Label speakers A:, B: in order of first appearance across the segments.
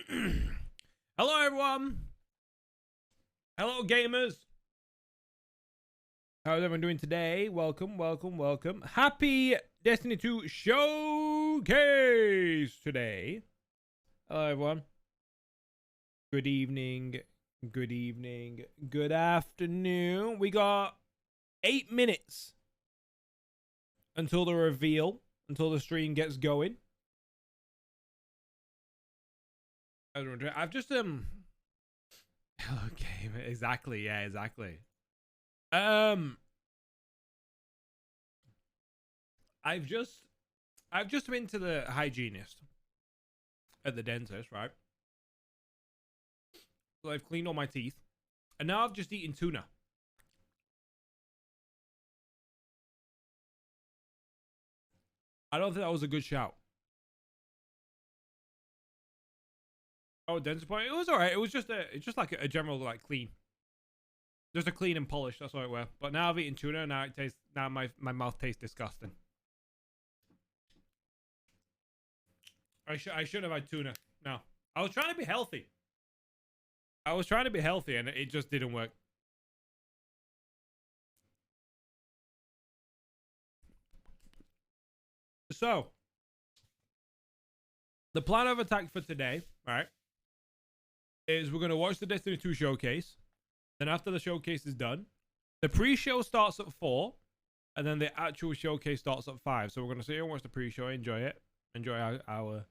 A: Hello, everyone. Hello, gamers. How's everyone doing today? Welcome, welcome, welcome. Happy Destiny 2 Showcase today. Hello, everyone. Good evening. Good evening. Good afternoon. We got 8 minutes until the reveal, until the stream gets going. I've just okay, exactly, yeah, exactly. I've just been to the hygienist at the dentist, right? So I've cleaned all my teeth, and now I've just eaten tuna. I don't think that was a good shout. Oh, dentist point. It was alright. It was just like a general like clean, just a clean and polish. That's all it were. But now I've eaten tuna. Now it tastes. Now my mouth tastes disgusting. I should have had tuna. No, I was trying to be healthy. And it just didn't work. So, the plan of attack for today, right, is we're gonna watch the Destiny 2 showcase. Then after the showcase is done, the pre-show starts at 4, and then the actual showcase starts at 5. So we're gonna sit here and watch the pre-show, enjoy it, enjoy our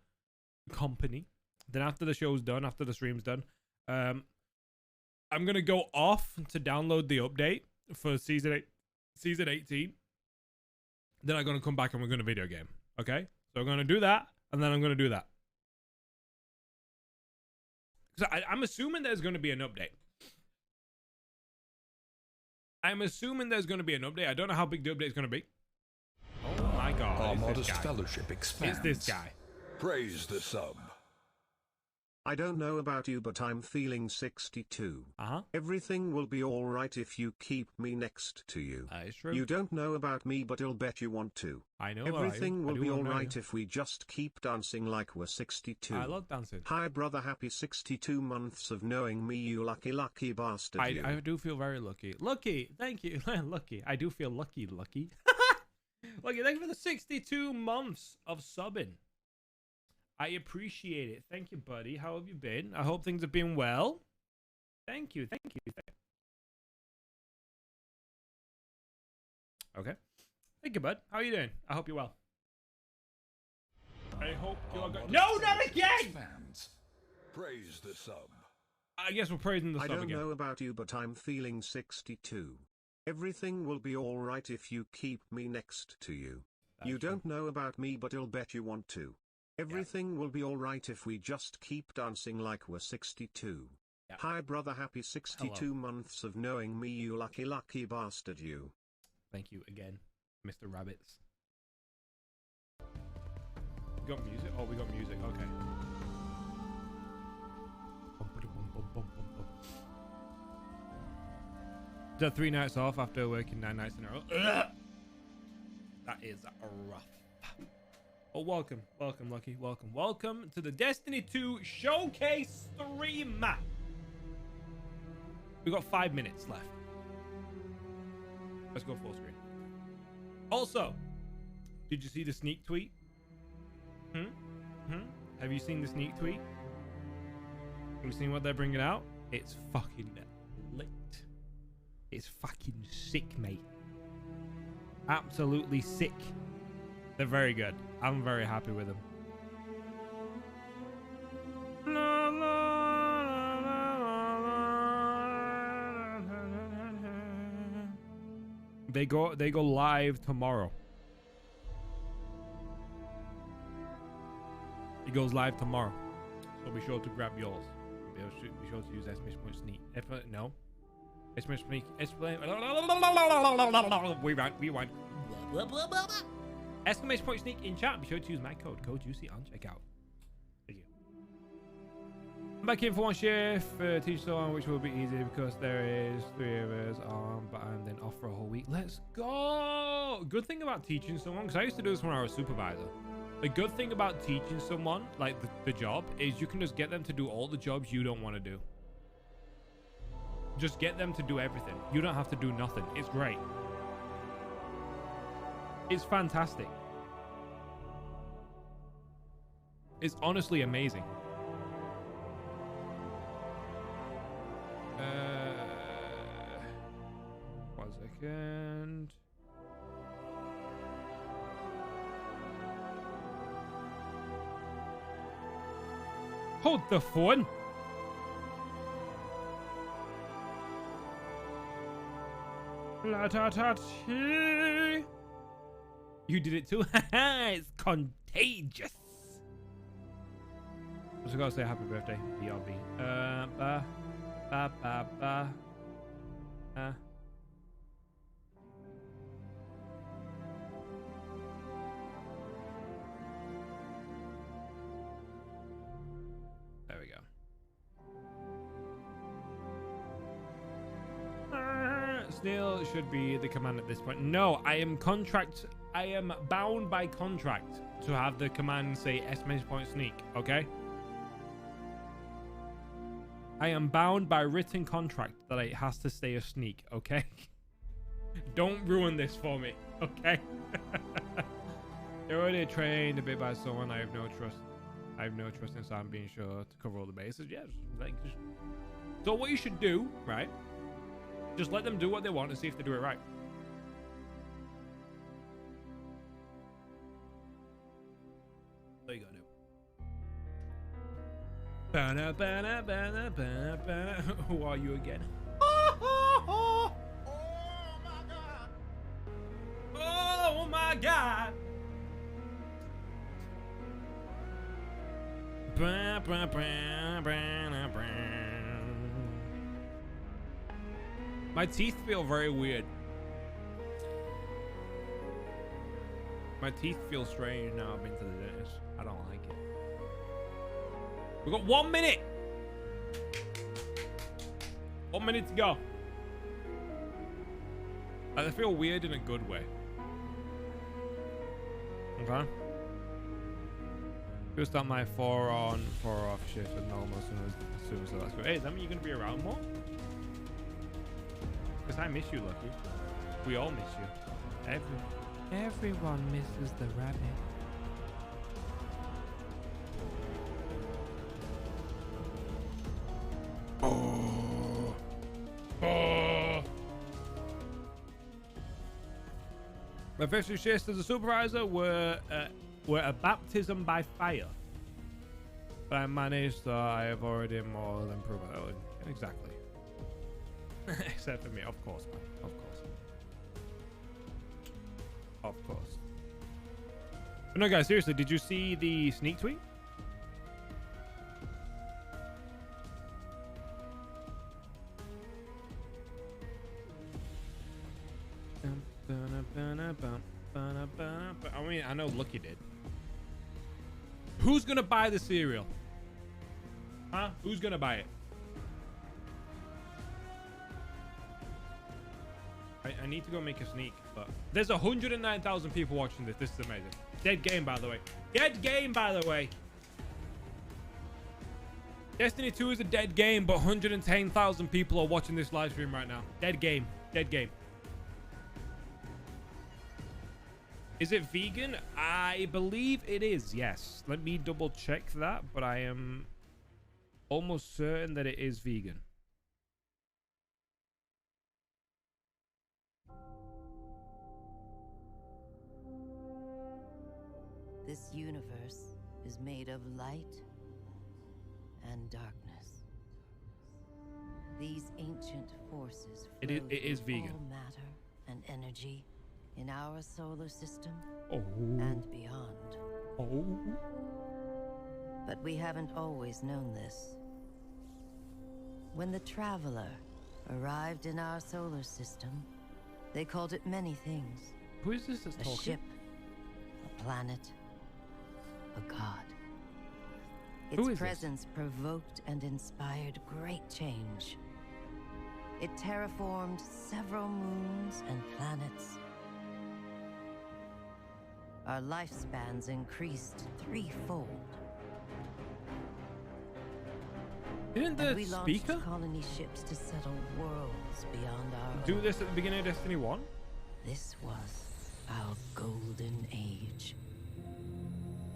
A: company. Then after the show's done, after the stream's done, I'm gonna go off to download the update for season 18. Then I'm gonna come back and we're gonna video game. Okay, so I'm gonna do that, and then I'm gonna do that. So I'm assuming there's gonna be an update. I don't know how big the update is gonna be. Oh my god!
B: Our modest fellowship expands.
A: It's this guy.
B: Praise the sub.
C: I don't know about you, but I'm feeling 62. Everything will be alright if you keep me next to you.
A: That is true.
C: You don't know about me, but I'll bet you want to.
A: I know.
C: Everything will be alright if we just keep dancing like we're 62.
A: I love dancing.
C: Hi, brother. Happy 62 months of knowing me, you lucky bastard.
A: I do feel very lucky. Lucky. Thank you. Lucky. I do feel lucky. Lucky. Lucky. Thank you for the 62 months of subbing. I appreciate it. Thank you, buddy. How have you been? I hope things have been well. Thank you. Thank you. Okay. Thank you, bud. How are you doing? I hope you're well. I hope you're good. No, not again!
B: Expands. Praise the sub.
A: I guess we're praising the sub again.
C: I don't know about you, but I'm feeling 62. Everything will be alright if you keep me next to you. You don't know about me, but I'll bet you want to. Everything will be alright if we just keep dancing like we're 62.
A: Yeah.
C: Hi, brother. Happy 62 months of knowing me, you lucky bastard, you.
A: Thank you again, Mr. Rabbits. We got music? Oh, we got music. Okay. Did 3 nights off after working 9 nights in a row. That is rough. Oh, welcome, Lucky, welcome to the Destiny 2 Showcase stream. We got 5 minutes left. Let's go full screen. Also, did you see the sneak tweet? Have you seen the sneak tweet? Have you seen what they're bringing out? It's fucking lit. It's fucking sick, mate. Absolutely sick. They're very good. I'm very happy with them. They go live tomorrow. It goes live tomorrow. So be sure to grab yours. Be sure to use !sneak. If no. !sneak. Rewind. !sneak in chat. Be sure to use my code Juicy on checkout. Thank you. I'm back in for one shift, teach someone, which will be easy because there is 3 of us on, but I'm then off for a whole week. Let's go. Good thing about teaching someone, because I used to do this when I was a supervisor. The good thing about teaching someone like the job is you can just get them to do all the jobs you don't want to do. Just get them to do everything. You don't have to do nothing. It's great. It's fantastic. It's honestly amazing. 1 second. Hold the phone. La ta ta tee. You did it too. It's contagious. I was gonna say happy birthday, BRB. Ba ba ba ba. There we go. Snail should be the command at this point. No, I am bound by contract to have the command say exclamation point sneak, okay? I am bound by written contract that it has to stay a sneak, okay? Don't ruin this for me, okay? You're already trained a bit by someone. I have no trust in Sam being sure to cover all the bases. Yeah, so what you should do, right? Just let them do what they want and see if they do it right. There you go, dude. Who are you again? Oh my god! Oh my god! My teeth feel very weird. My teeth feel strange now I've been to the dentist. I don't like it. We've got 1 minute. 1 minute to go. I feel weird in a good way. Okay. Just on my 4 on 4 off shift and almost as soon as that's good. Hey, does that mean you're gonna be around more? Because I miss you, Lucky. We all miss you. Everyone misses the rabbit. Oh. Oh. My first 2 shifts as a supervisor were a baptism by fire. But I managed, so I have already more than proven. Exactly. Except for me, of course, man. Of course. Of course. But no, guys, seriously, did you see the sneak tweet? I mean, I know Lucky did. Who's gonna buy the cereal? Huh? Who's gonna buy it? I need to go make a sneak, but there's 109,000 people watching this. This is amazing. Dead game, by the way. Dead game, by the way. Destiny 2 is a dead game, but 110,000 people are watching this live stream right now. Dead game. Dead game. Is it vegan? I believe it is, yes. Let me double check that, but I am almost certain that it is vegan.
D: This universe is made of light and darkness. These ancient forces
A: It is vegan.
D: all matter and energy in our solar system
A: Oh.
D: and beyond.
A: Oh.
D: But we haven't always known this. When the Traveler arrived in our solar system, they called it many things.
A: Who is this that's
D: A
A: talking?
D: ship, a planet, a god.
A: Who is
D: Its
A: this?
D: presence provoked and inspired great change. It terraformed several moons and planets. our lifespans increased threefold.
A: Didn't
D: And
A: the
D: we launched
A: speaker
D: colony ships to settle worlds beyond our
A: do
D: own.
A: this at the beginning of Destiny 1?
D: This was our golden age.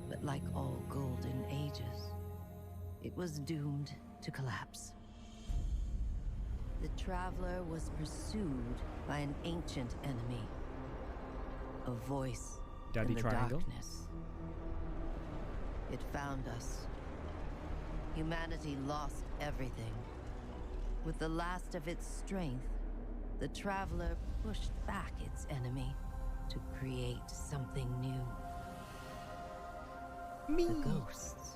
D: But like all golden ages, it was doomed to collapse. The Traveler was pursued by an ancient enemy. A voice
A: Daddy
D: in the
A: Triangle?
D: darkness. It found us. Humanity lost everything. With the last of its strength, the Traveler pushed back its enemy to create something new. The ghosts.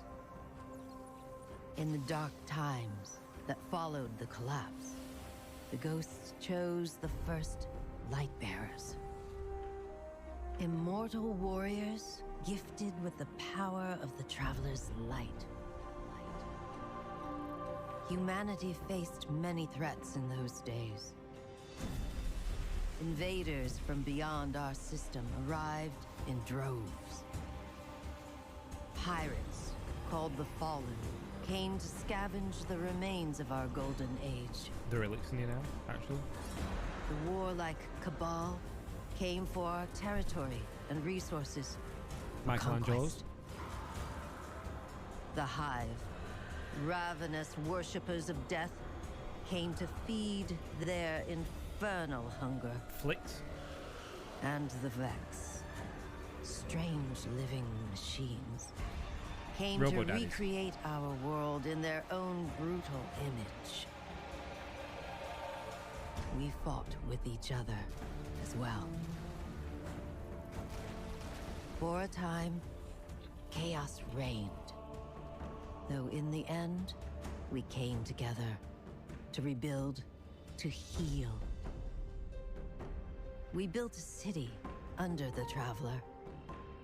D: In the dark times that followed the collapse, the ghosts chose the first light bearers. Immortal warriors gifted with the power of the Traveler's light. Humanity faced many threats in those days. Invaders from beyond our system arrived in droves. Pirates, called the Fallen, came to scavenge the remains of our golden age.
A: They're releasing you now, actually.
D: The warlike Cabal came for our territory and resources. for
A: Michelangelo's.
D: conquest. The Hive, ravenous worshippers of death, came to feed their infernal hunger.
A: Flicks.
D: And the Vex, strange living machines, came to
A: Robo-daddies.
D: recreate our world in their own brutal image. We fought with each other as well. For a time, chaos reigned. Though in the end, we came together to rebuild, to heal. We built a city under the Traveler,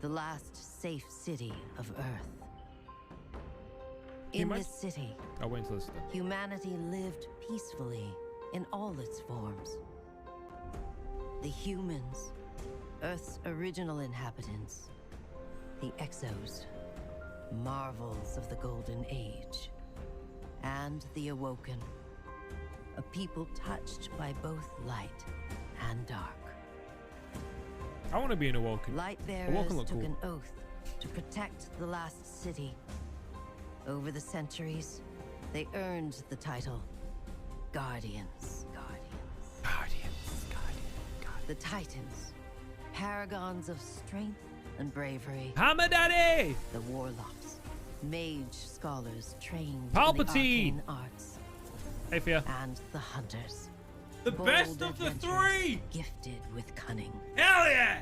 D: the last safe city of Earth. In
A: might-
D: this city,
A: I'll wait until this is done.
D: humanity lived peacefully in all its forms. The humans, Earth's original inhabitants, the Exos, marvels of the Golden Age, and the Awoken, a people touched by both light and dark.
A: I want to be an Awoken.
D: Lightbearers
A: Awoken look
D: took
A: cool.
D: an oath to protect the last city. Over the centuries, they earned the title Guardians. The Titans, paragons of strength and bravery.
A: Hammer Daddy!
D: The Warlocks, mage scholars trained in
A: Palpatine!
D: the arcane arts.
A: Hey, Fia.
D: And the Hunters,
A: The
D: bold
A: best of the
D: adventurers,
A: three!
D: gifted with cunning.
A: Hell yeah!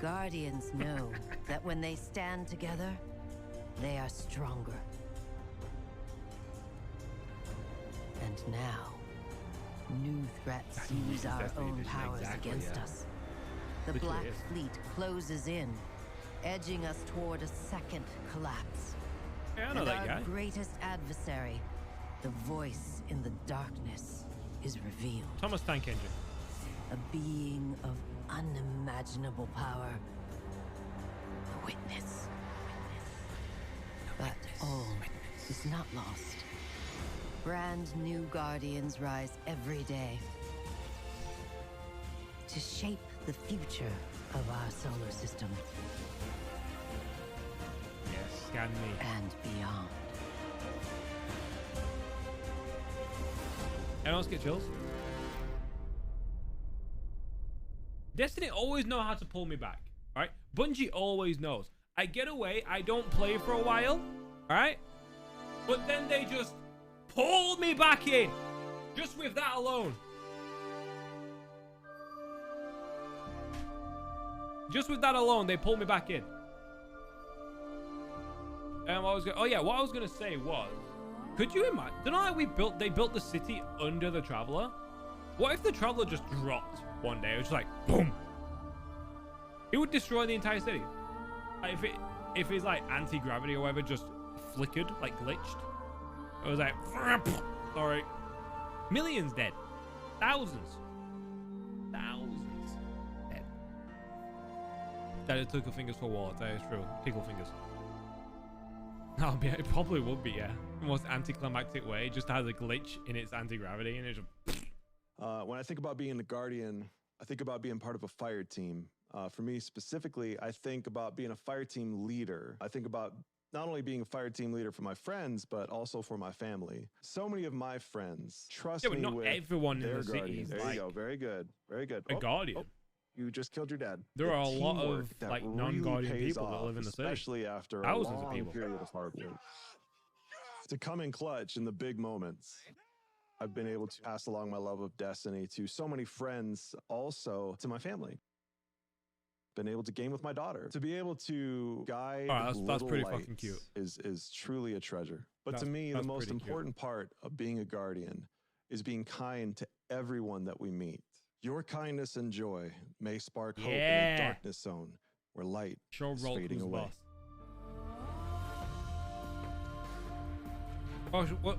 D: Guardians know that when they stand together, they are stronger. And now, new threats use our
A: Destiny
D: own
A: Edition,
D: powers
A: exactly,
D: against
A: yeah.
D: us. The
A: Literally
D: Black
A: is.
D: Fleet closes in, edging us toward a second collapse.
A: Yeah, I know
D: And
A: that
D: our
A: guy.
D: greatest adversary, the voice in the darkness, is revealed.
A: Thomas Tank Engine.
D: A being of unimaginable power. A witness. But all is not lost. Brand new Guardians rise every day to shape the future of our solar system
A: Yes, scan me.
D: and beyond.
A: Anyone else get chills? Destiny always know how to pull me back, alright? Bungie always knows. I get away, I don't play for a while, alright? But then they just pull me back in. Just with that alone. Just with that alone, they pull me back in. And what I was gonna say was, could you imagine? Don't know how they built the city under the Traveler? What if the Traveler just dropped one day? It was just like, boom. It would destroy the entire city. Like if it's like anti-gravity or whatever just flickered, like glitched. It was like, sorry. Millions dead. Thousands dead. That it took a fingers for wallet. That is true. Tickle fingers. Oh, yeah, it probably would be, yeah. The most anticlimactic way. It just has a glitch in its anti-gravity and it just...
E: When I think about being the Guardian, I think about being part of a fire team. For me specifically, I think about being a fire team leader. I think about not only being a fire team leader for my friends, but also for my family. So many of my friends trust me
A: not
E: with
A: everyone in
E: their
A: the city
E: guardian.
A: is
E: There
A: like
E: you go. Very good. Very good.
A: a guardian.
E: You just killed your dad.
A: There
E: The
A: are a lot of
E: teamwork that
A: like
E: really
A: non-guardian
E: pays
A: people that
E: off,
A: live in the city.
E: especially after a
A: Thousands of
E: long
A: people.
E: period of hard work. To come in clutch in the big moments. I've been able to pass along my love of Destiny to so many friends, also to my family. Been able to game with my daughter. To be able to guide
A: that's pretty
E: lights
A: fucking cute.
E: is truly a treasure. But to me, the
A: that's
E: most
A: pretty cute.
E: important part of being a guardian is being kind to everyone that we meet. Your kindness and joy may spark hope in
A: Yeah.
E: the darkness zone where light
A: Show
E: is
A: roll
E: fading
A: comes
E: away.
A: boss.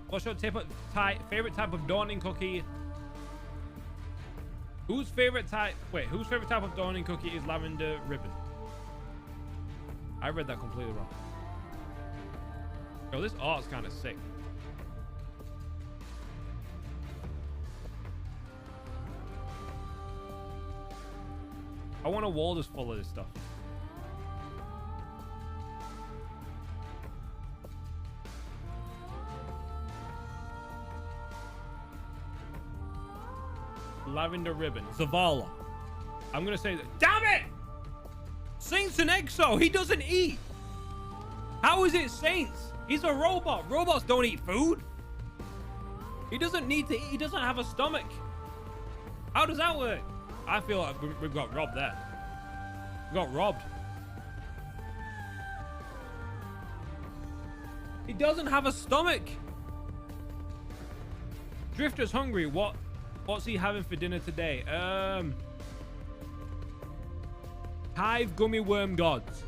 A: What's your favorite type of dawning cookie? Whose favorite type of dawning cookie is lavender ribbon? I read that completely wrong. Yo, this art's kind of sick. I want a wall just full of this stuff. Lavender ribbon. Zavala. I'm gonna say that. Damn it! Saints and Exo. He doesn't eat. How is it Saints? He's a robot. Robots don't eat food. He doesn't need to eat. He doesn't have a stomach. How does that work? I feel like we've got robbed there. We got robbed. He doesn't have a stomach. Drifter's hungry. What's he having for dinner today? Hive gummy worm gods.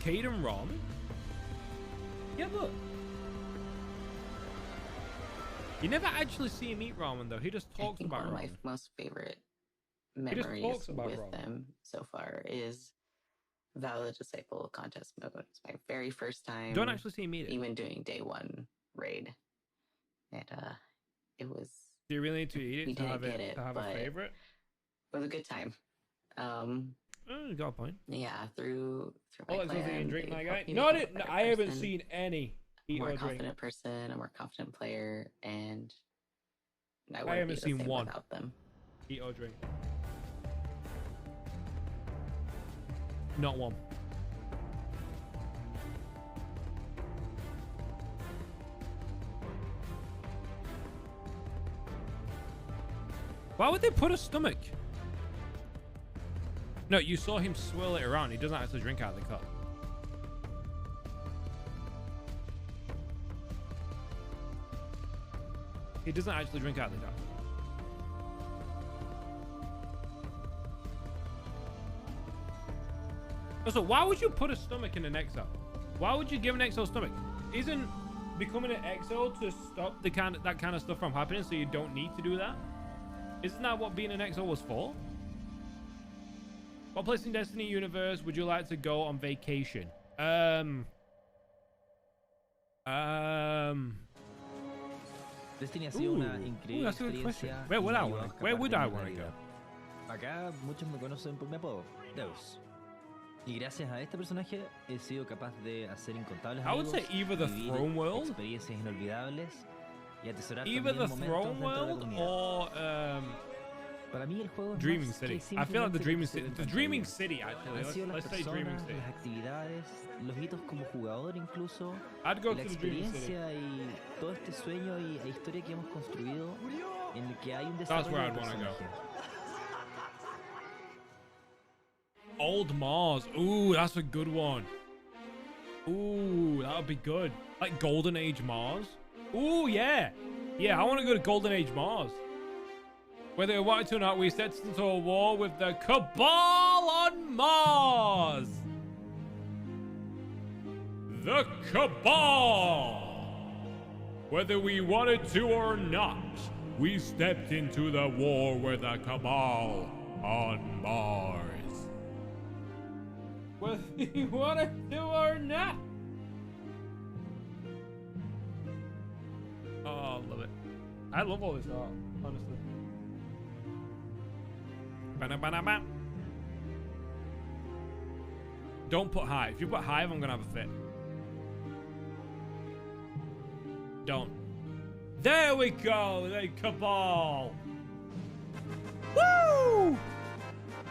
A: Caden Rom? Yeah, look. You never actually see him eat ramen though. He just talks about
F: one of
A: ramen.
F: my most favorite
A: just
F: memories
A: talks about
F: with
A: ramen.
F: them so far is Valid Disciple contest mode. It's my very first time.
A: Don't actually see him eat it.
F: Even doing day one raid. And it was.
A: Do you really need to eat
F: we
A: it to
F: didn't
A: have
F: get
A: it
F: it,
A: to have a
F: but
A: favorite?
F: It was a good time.
A: Oh, you got a point.
F: Yeah, through my
A: Alex was eating
F: clan,
A: drink
F: they
A: my guy.
F: helped me
A: No,
F: become a better
A: I haven't
F: person,
A: seen any eat
F: more
A: or drink.
F: confident person, a more confident player, and I
A: I
F: wouldn't
A: haven't
F: be the
A: seen
F: same
A: one.
F: without them.
A: Eat or drink. Not one. Why would they put a stomach? No, you saw him swirl it around. He doesn't actually drink out of the cup. He doesn't actually drink out of the cup. Also, why would you put a stomach in an exo? Why would you give an exo a stomach? Isn't becoming an exo to stop that kind of stuff from happening, so you don't need to do that? Isn't that what being an exo was for? What place in Destiny universe would you like to go on vacation?
G: Destiny ha sido una increíble
A: that's a good question.
G: experiencia.
A: Where would
G: y
A: I
G: me ayudó a
A: want to?
G: escapar
A: Where would
G: de
A: I
G: mi
A: want to go?
G: realidad. Acá muchos me conocen por mi apodo, Deus. Y gracias a este personaje he sido capaz de hacer incontables
A: I would
G: amigos,
A: say either the
G: vivir
A: Throne World,
G: experiencias inolvidables y atesorar
A: either the
G: también
A: Throne
G: momentos dentro de la
A: World
G: comunidad.
A: or
G: Para mí el juego es
A: Dreaming
G: más
A: City.
G: que
A: I feel like the
G: simplemente
A: Dreaming
G: lo que se
A: City.
G: ve en
A: The Dreaming
G: pantalla.
A: City, actually.
G: Han sido las
A: Let's say Dreaming
G: personas,
A: City.
G: las actividades, los hitos como jugador incluso,
A: I'd go
G: la
A: to the Dreaming City.
G: experiencia y todo este sueño y la historia que hemos construido en el que hay un
A: That's
G: desarrollo
A: where
G: de
A: I'd wanna go.
G: personaje.
A: Old Mars. Ooh, that's a good one. Ooh, that would be good. Like Golden Age Mars. Ooh, yeah. Yeah, I want to go to Golden Age Mars. Whether we want it or not, we stepped into a war with the Cabal on Mars. The Cabal. Whether we wanted to or not, we stepped into the war with the Cabal. on Mars. Whether you want to or not. Oh, I love it. I love all this art, honestly. Ba-da-ba-da-ba. Don't put Hive. If you put Hive, I'm gonna have a fit. Don't. There we go. The Cabal. Woo!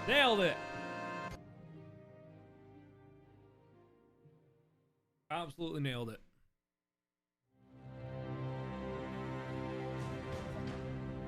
A: Nailed it. Absolutely nailed it.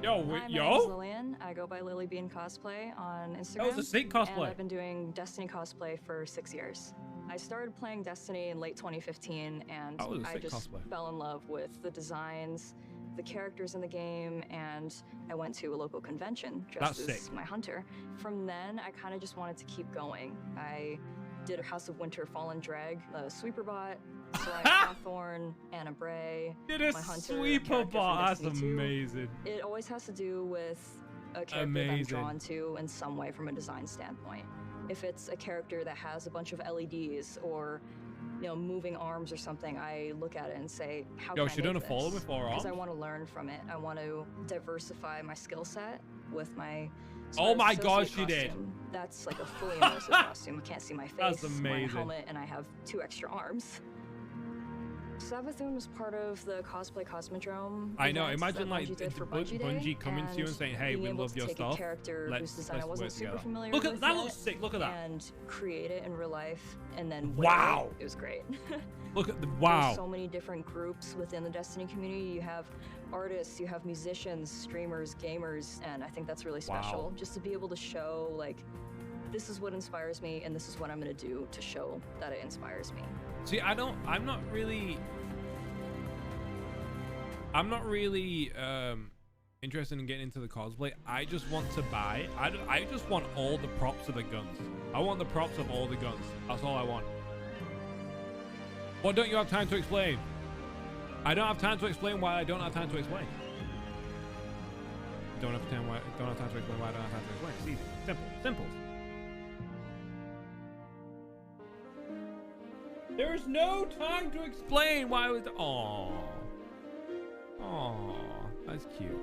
A: Yo,
H: Hi, my name's
A: yo.
H: Lillian. I go by Lily Bean Cosplay on Instagram.
A: That was a sick cosplay.
H: And I've been doing Destiny cosplay for 6 years. I started playing Destiny in late 2015, and I just fell in love with the designs, the characters in the game, and I went to a local convention dressed as my hunter. From then, I kind of just wanted to keep going. I did a House of Winter Fallen Drag, a Sweeper Bot, Hawthorne, Anna Bray, my hunter,
A: Sweeper Bot. That's amazing.
H: It always has to do with a character that I'm drawn to in some way from a design standpoint. If it's a character that has a bunch of LEDs or, you know, moving arms or something, I look at it and say, how can I make this?
A: Follow with 4 arms?
H: Because I want to learn from it. I want to diversify my skill set with my.
A: Oh my God, she did.
H: That's like a fully immersive costume. You can't see my face.
A: That's amazing.
H: I'm wearing a helmet and I have 2 extra arms. Savathun was part of the Cosplay Cosmodrome.
A: I know. Imagine like Bungie coming to you and saying, "Hey, we love your stuff. Let's work together." Look at that. Looks sick. Look at that.
H: And create it in real life, and then
A: wow,
H: it was great.
A: Look at the wow.
H: There's so many different groups within the Destiny community. You have artists, you have musicians, streamers, gamers, and I think that's really special. Just to be able to show like, this is what inspires me, and this is what I'm gonna do to show that it inspires me.
A: See, I'm not really interested in getting into the cosplay. I just want to buy. I just want all the props of the guns. I want the props of all the guns. That's all I want. What don't you have time to explain? I don't have time to explain why I don't have time to explain. Don't have time to explain why I don't have time to explain. It's easy. Simple. There's no time to explain why I was. Aww, that's cute.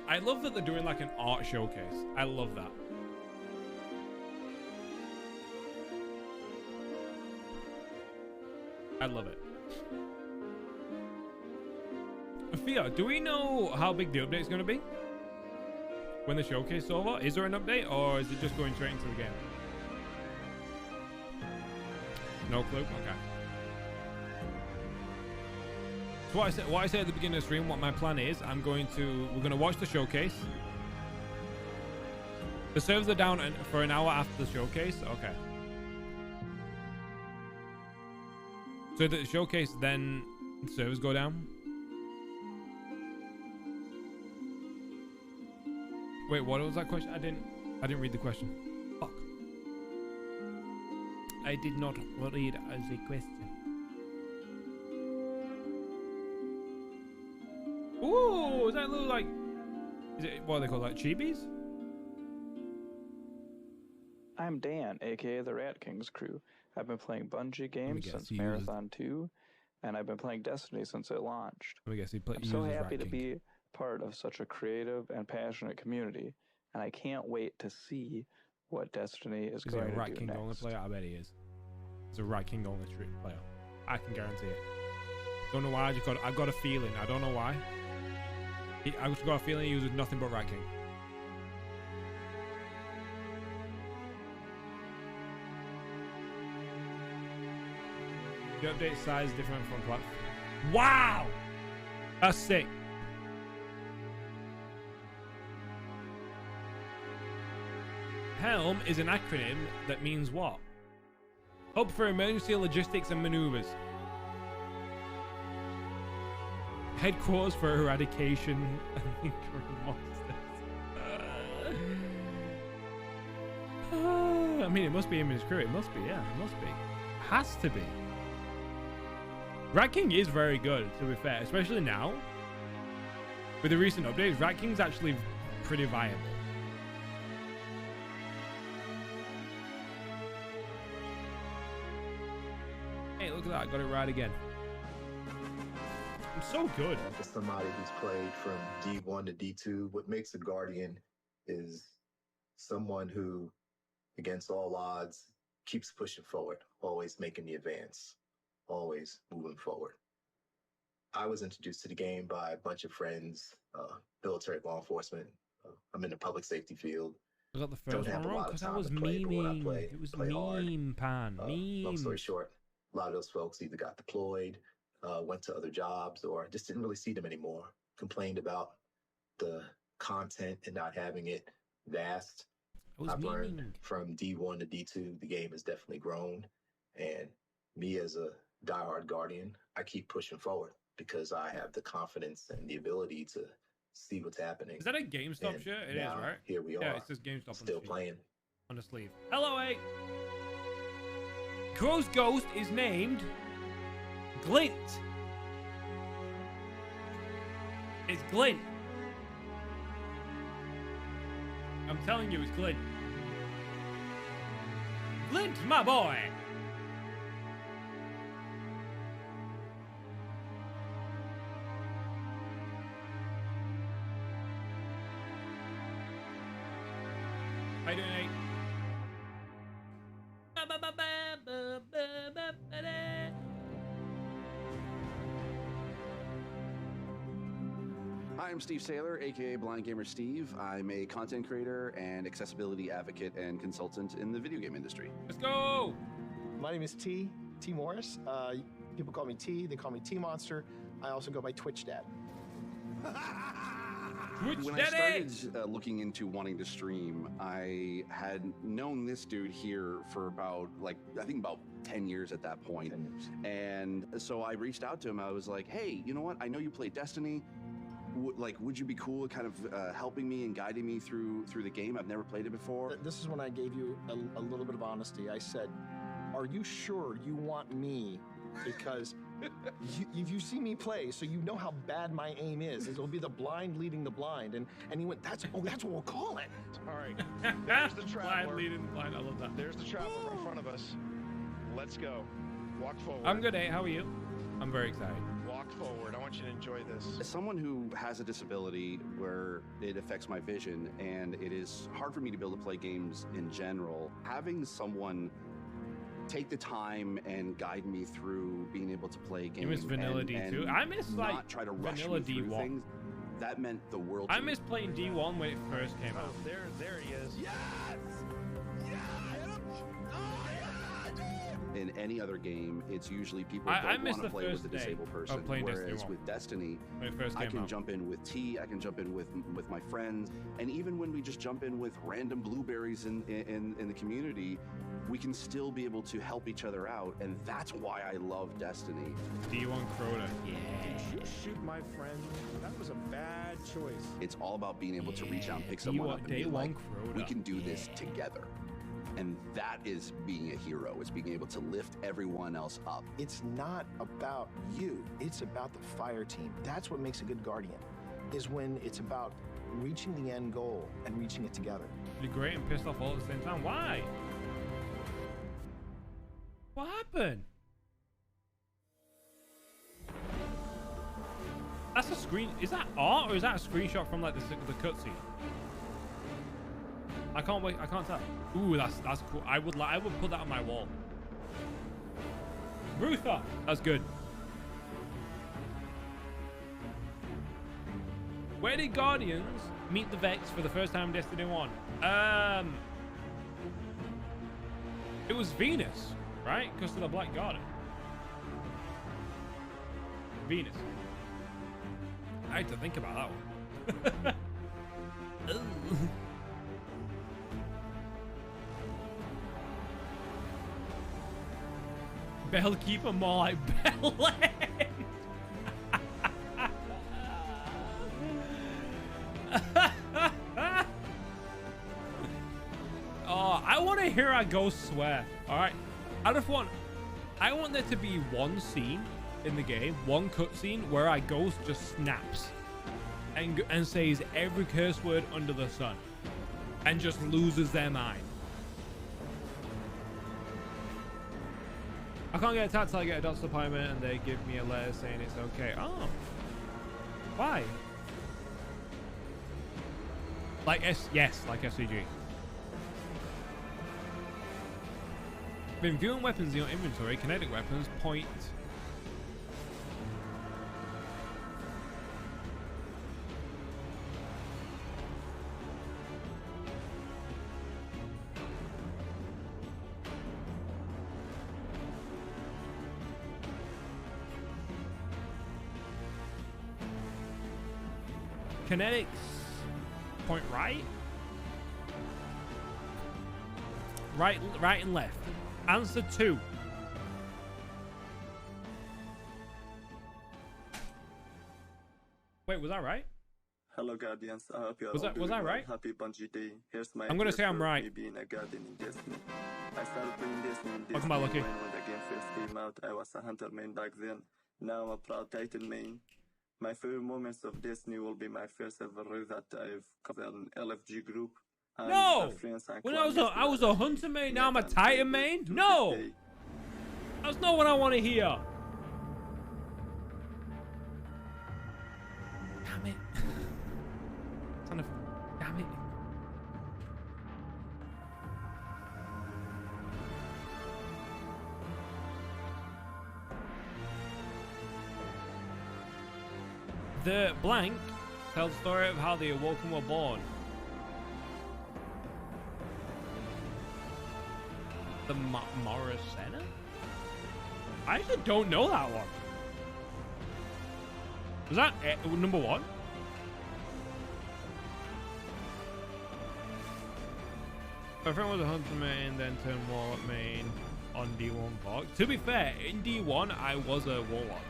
A: I love that they're doing like an art showcase. I love that. I love it. Fia, do we know how big the update's going to be? When the showcase is over? Is there an update or is it just going straight into the game? No clue? Okay. So what I said at the beginning of the stream, what my plan is, we're going to watch the showcase. The servers are down for an hour after the showcase. Okay. So the showcase, then the servers go down. Wait, what was that question? I didn't read the question. Fuck. I did not read the question. Ooh, is that a little like? Is it what are they called? Like chibis?
I: I'm Dan, aka the Rat King's crew. I've been playing Bungie games since Marathon 2, and I've been playing Destiny since it launched. I'm so happy to be part of such a creative and passionate community, and I can't wait to see what Destiny is going to do next. Is he a Rat King only player? I bet he is. He's a Rat King only player. I can guarantee it. Don't know why. I got a feeling. I don't know why. I just got a feeling he uses nothing but Rat King. The update size is different from platform. Wow! That's sick. HELM is an acronym that means what? Hub for Emergency Logistics and Maneuvers. Headquarters for Eradication and Monsters. I mean, it must be in his crew. It must be, yeah. It must be. Has to be. Rat King is very good, to be fair. Especially now.
A: with the recent updates, Rat King's actually pretty viable. Hey, look at that. I got it right again. I'm so good.
J: For somebody who's played from D1 to D2, what makes a Guardian is someone who, against all odds, keeps pushing forward, always making the advance, always moving forward. I was introduced to the game by a bunch of friends, military, law enforcement. I'm in the public safety field.
A: I got the first one wrong because I was memeing. It was meme pan.
J: Long story short, a lot of those folks either got deployed, went to other jobs, or just didn't really see them anymore. Complained about the content and not having it vast. I've learned from D1 to D2, the game has definitely grown. And me as a diehard Guardian, I keep pushing forward because I have the confidence and the ability to see what's happening.
A: Is that a GameStop shirt? It is, right?
J: Here we are.
A: Yeah, it says GameStop
J: still playing.
A: On the sleeve. Hello, A. Crow's ghost is named Glint. It's Glint. I'm telling you, it's Glint. Glint, my boy. How you doing, Nate?
K: Hi, I'm Steve Saylor, aka Blind Gamer Steve. I'm a content creator and accessibility advocate and consultant in the video game industry.
A: Let's go!
L: My name is T Morris. People call me T, they call me T Monster. I also go by Twitch Dad.
K: When I started looking into wanting to stream, I had known this dude here for about, I think about 10 years at that point. And so I reached out to him. I was like, hey, you know what? I know you play Destiny. Would you be cool at kind of helping me and guiding me through the game? I've never played it before.
L: This is when I gave you a little bit of honesty. I said, are you sure you want me? Because you see me play, so you know how bad my aim is. It'll be the blind leading the blind. And he went, that's what we'll call it.
M: All right. There's the traveler.
A: Blind leading the blind. I love that.
M: There's the traveler in front of us. Let's go. Walk forward.
A: I'm good, How are you? I'm very excited.
M: Walk forward. I want you to enjoy this.
K: As someone who has a disability where it affects my vision, and it is hard for me to be able to play games in general, having someone take the time and guide me through being able to play games.
A: You miss Vanilla D2? I miss
K: not try to rush
A: Vanilla
K: me through
A: D1.
K: things. That meant the world.
A: I miss playing D1 when it first came out.
M: There he is. Yes!
K: In any other game, it's usually people don't want to play with a disabled person. Whereas with Destiny, I can jump in with T, I can jump in with my friends, and even when we just jump in with random blueberries in the community, we can still be able to help each other out, and that's why I love Destiny.
A: D1 Crota. Yeah.
M: Did you shoot my friend? That was a bad choice.
K: It's all about being able to reach out and pick someone up and be like, we can do this together. And that is being a hero. It's being able to lift everyone else up.
L: It's not about you. It's about the fire team. That's what makes a good Guardian, is when it's about reaching the end goal and reaching it together.
A: You're great and pissed off all at the same time. Why? What happened? That's a screen. Is that art or is that a screenshot from like the cutscene? I can't wait. I can't tell. Ooh, that's cool. I would put that on my wall. Ruther, that's good. Where did Guardians meet the Vex for the first time in Destiny 1? It was Venus, right? Because of the Black Garden. Venus. I had to think about that one. Bellkeeper, more like Bellend. Oh, I want to hear our ghost swear. All right, I want there to be one scene in the game, one cutscene where our ghost just snaps, and says every curse word under the sun and just loses their mind. I can't get attacked till I get a dot supplement and they give me a letter saying it's okay. Oh. Why? Like yes, like SCG. When viewing weapons in your inventory, kinetic weapons point. Kinetics point right, right and left. Answer 2. Wait, was that right?
N: Hello, Guardians. I hope you are
A: was that right?
N: Happy Bungie Day. Here's my.
A: I'm gonna say I'm right.
N: Being a Guardian in Destiny. I started playing Destiny in
A: Welcome back, Lucky.
N: when the game first came out. I was a hunter main back then. Now I'm a proud Titan main. My favorite moments of Destiny will be my first ever raid that I've covered an LFG group. And
A: no! When I was a hunter main, now I'm a Titan main? No! That's not what I want to hear. Damn it. Son of... Damn it. The blank tells the story of how the Awoken were born. The Morrisena? I actually don't know that one. Was that number 1? My friend was a hunter main, then turned warlock main on D1 Vogue. To be fair, in D1 I was a warlock.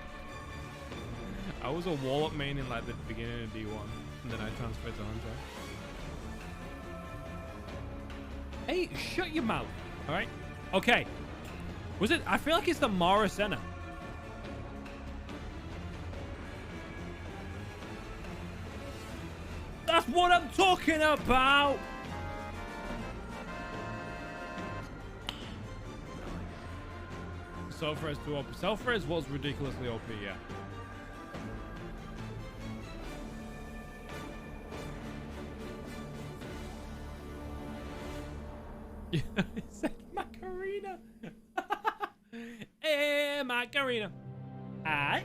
A: I was a warlock main in like the beginning of D1, and then I transferred to hunter. Hey, shut your mouth. All right. Okay. Was it? I feel like it's the Morrisena. That's what I'm talking about. Self-res too OP. Self-res was ridiculously OP, yeah. It's like Macarena. Hey, Macarena. Hi.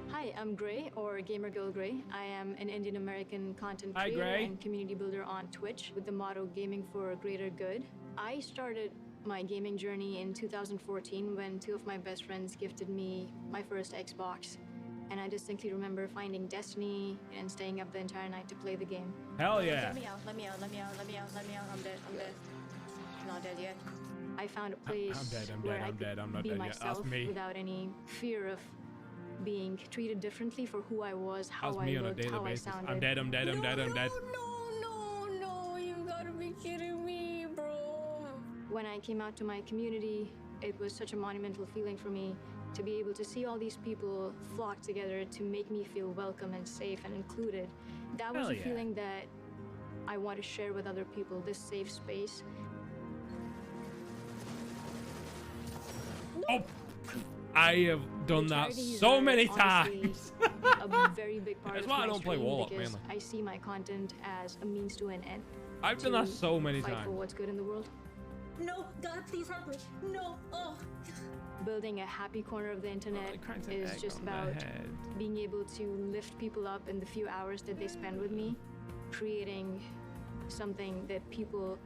O: Hi, I'm Gray, or Gamer Girl Gray. I am an Indian American content creator and community builder on Twitch with the motto Gaming for Greater Good. I started my gaming journey in 2014 when 2 of my best friends gifted me my first Xbox. And I distinctly remember finding Destiny and staying up the entire night to play the game.
A: Hell yeah.
O: Let me out, let me out, let me out, let me out, let me out. I'm dead, I'm dead. I'm not dead yet. I found a place where I could be myself without any fear of being treated differently for who I was, how I looked, how I sounded.
A: I'm dead, I'm dead, I'm dead, I'm dead.
O: No, you gotta be kidding me, bro. When I came out to my community, it was such a monumental feeling for me to be able to see all these people flock together to make me feel welcome and safe and included. That was a feeling that I want to share with other people, this safe space.
A: Oh, I have done that so many times.
O: A very big part
A: That's why I don't play Warlock mainly.
O: I see my content as a means to an end.
A: I've done that so many
O: fight
A: times.
O: For what's good in the world.
P: No, God, please help me. No, oh.
O: Building a happy corner of the internet is just about being able to lift people up in the few hours that they spend with me, creating something that people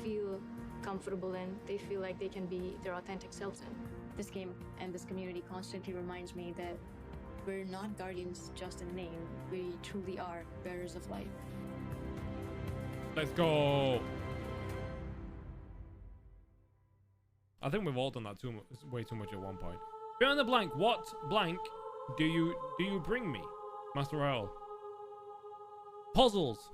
O: feel comfortable in, they feel like they can be their authentic selves in. This game and this community constantly reminds me that we're not guardians just in name, we truly are bearers of light.
A: Let's go. I think we've all done that way too much at one point. Beyond the blank, what blank do you bring me, Master Raoul? Puzzles.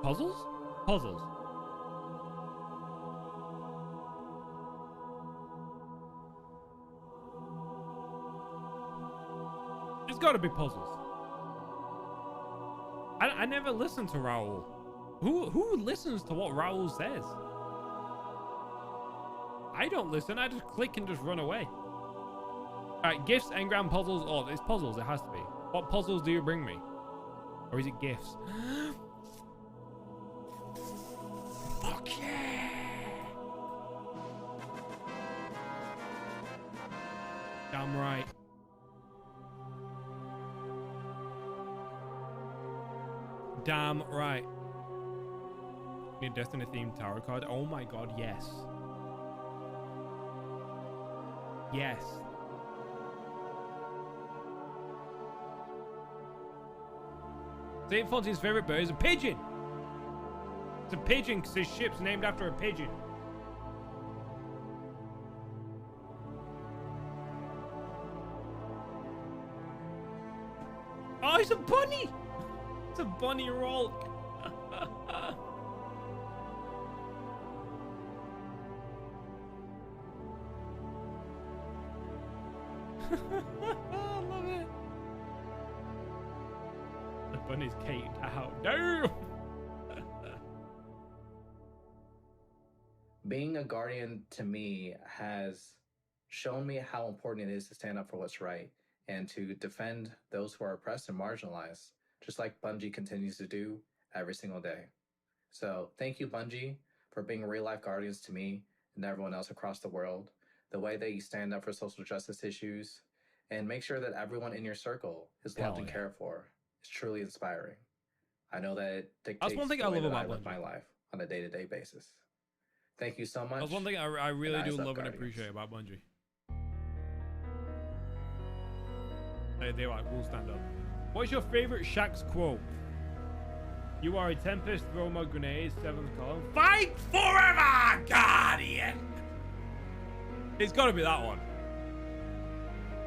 A: Puzzles? Puzzles. got to be puzzles. I never listen to Raul. Who listens to what Raul says? I don't listen. I just click and just run away. All right, gifts, engram, puzzles. Oh, it's puzzles. It has to be. What puzzles do you bring me? Or is it gifts? Fuck yeah! Damn right. Damn right. Need Destiny themed tarot card. Oh my god, yes. Yes. St. Fontaine's favorite bird is a pigeon. It's a pigeon because his ship's named after a pigeon. Oh, it's a bunny. It's a bunny roll. I love it. The bunny's caged out. Damn.
Q: Being a guardian to me has shown me how important it is to stand up for what's right and to defend those who are oppressed and marginalized, just like Bungie continues to do every single day. So thank you, Bungie, for being real-life guardians to me and everyone else across the world. The way that you stand up for social justice issues and make sure that everyone in your circle is loved and cared for is truly inspiring. I know that it dictates
A: one thing
Q: the
A: I
Q: way
A: love
Q: that I
A: about
Q: live
A: Bungie.
Q: my life on a day-to-day basis. Thank you so much.
A: That's one thing I really do love and
Q: Guardians.
A: appreciate about Bungie. They like will stand up. What's your favorite Shaq's quote? You are a tempest, throw my grenades, 7th column. Fight forever, Guardian! It's gotta be that one.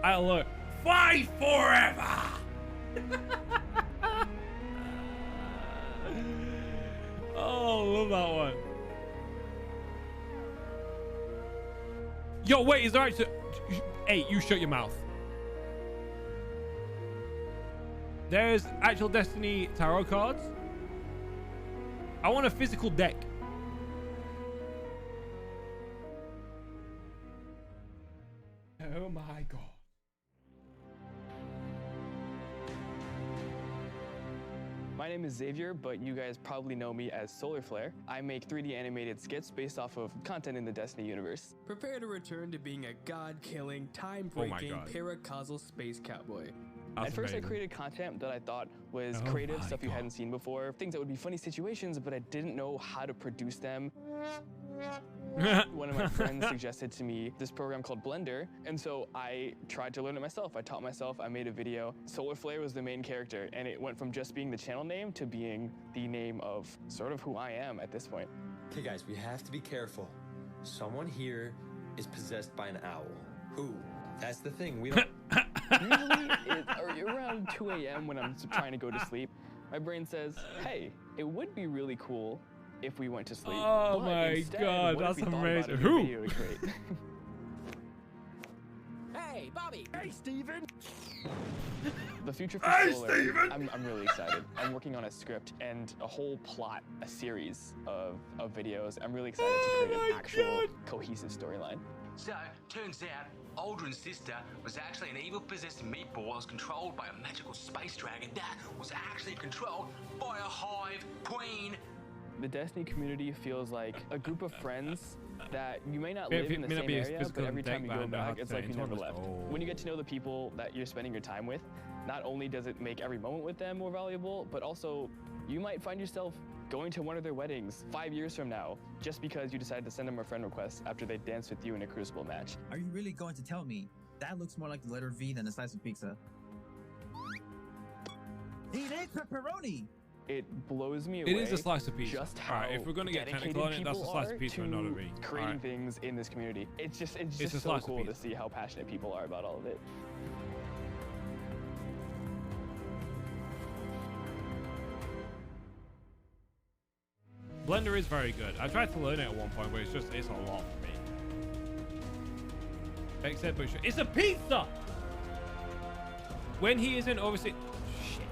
A: I look. Fight forever! Oh, I love that one. Yo, wait, is that right? Hey, you shut your mouth. There's actual Destiny tarot cards. I want a physical deck. Oh my god.
R: My name is Xavier, but you guys probably know me as Solar Flare. I make 3D animated skits based off of content in the Destiny universe.
S: Prepare to return to being a god-killing, time-breaking, paracausal space cowboy.
R: At first, I created content that I thought was creative, stuff you hadn't seen before, things that would be funny situations, but I didn't know how to produce them. One of my friends suggested to me this program called Blender, and so I tried to learn it myself. I taught myself, I made a video. Solar Flare was the main character, and it went from just being the channel name to being the name of sort of who I am at this point.
T: Okay guys, we have to be careful. Someone here is possessed by an owl. Who? That's the thing, we don't...
R: Usually, around 2 a.m. when I'm trying to go to sleep, my brain says, hey, it would be really cool if we went to sleep.
A: Oh
R: but
A: my
R: instead,
A: god,
R: what if
A: that's
R: we thought about
A: amazing.
R: a new
A: Who?
R: video to create?
S: Hey, Bobby! Hey, Steven!
R: The future for Solar, I'm really excited. I'm working on a script and a whole plot, a series of videos. I'm really excited to create an actual cohesive storyline.
U: So, turns out, Aldrin's sister was actually an evil possessed meatball that was controlled by a magical space dragon that was actually controlled by a hive queen.
R: The Destiny community feels like a group of friends that you may not live in the same area, but every time you go back, it's like you never left. When you get to know the people that you're spending your time with, not only does it make every moment with them more valuable, but also you might find yourself going to one of their weddings 5 years from now, just because you decided to send them a friend request after they danced with you in a Crucible match.
V: Are you really going to tell me that looks more like the letter V than a slice of pizza? It ain't pepperoni!
R: It blows me away.
A: It is a slice of pizza.
R: Just how
A: if we're gonna get technical on it, that's a slice of pizza and not a V.
R: Creating things in this community. It's just so cool to see how passionate people are about all of it.
A: Blender is very good. I tried to learn it at one point, but it's a lot for me. Except, but it's a pizza! when he isn't overseeing... Shit.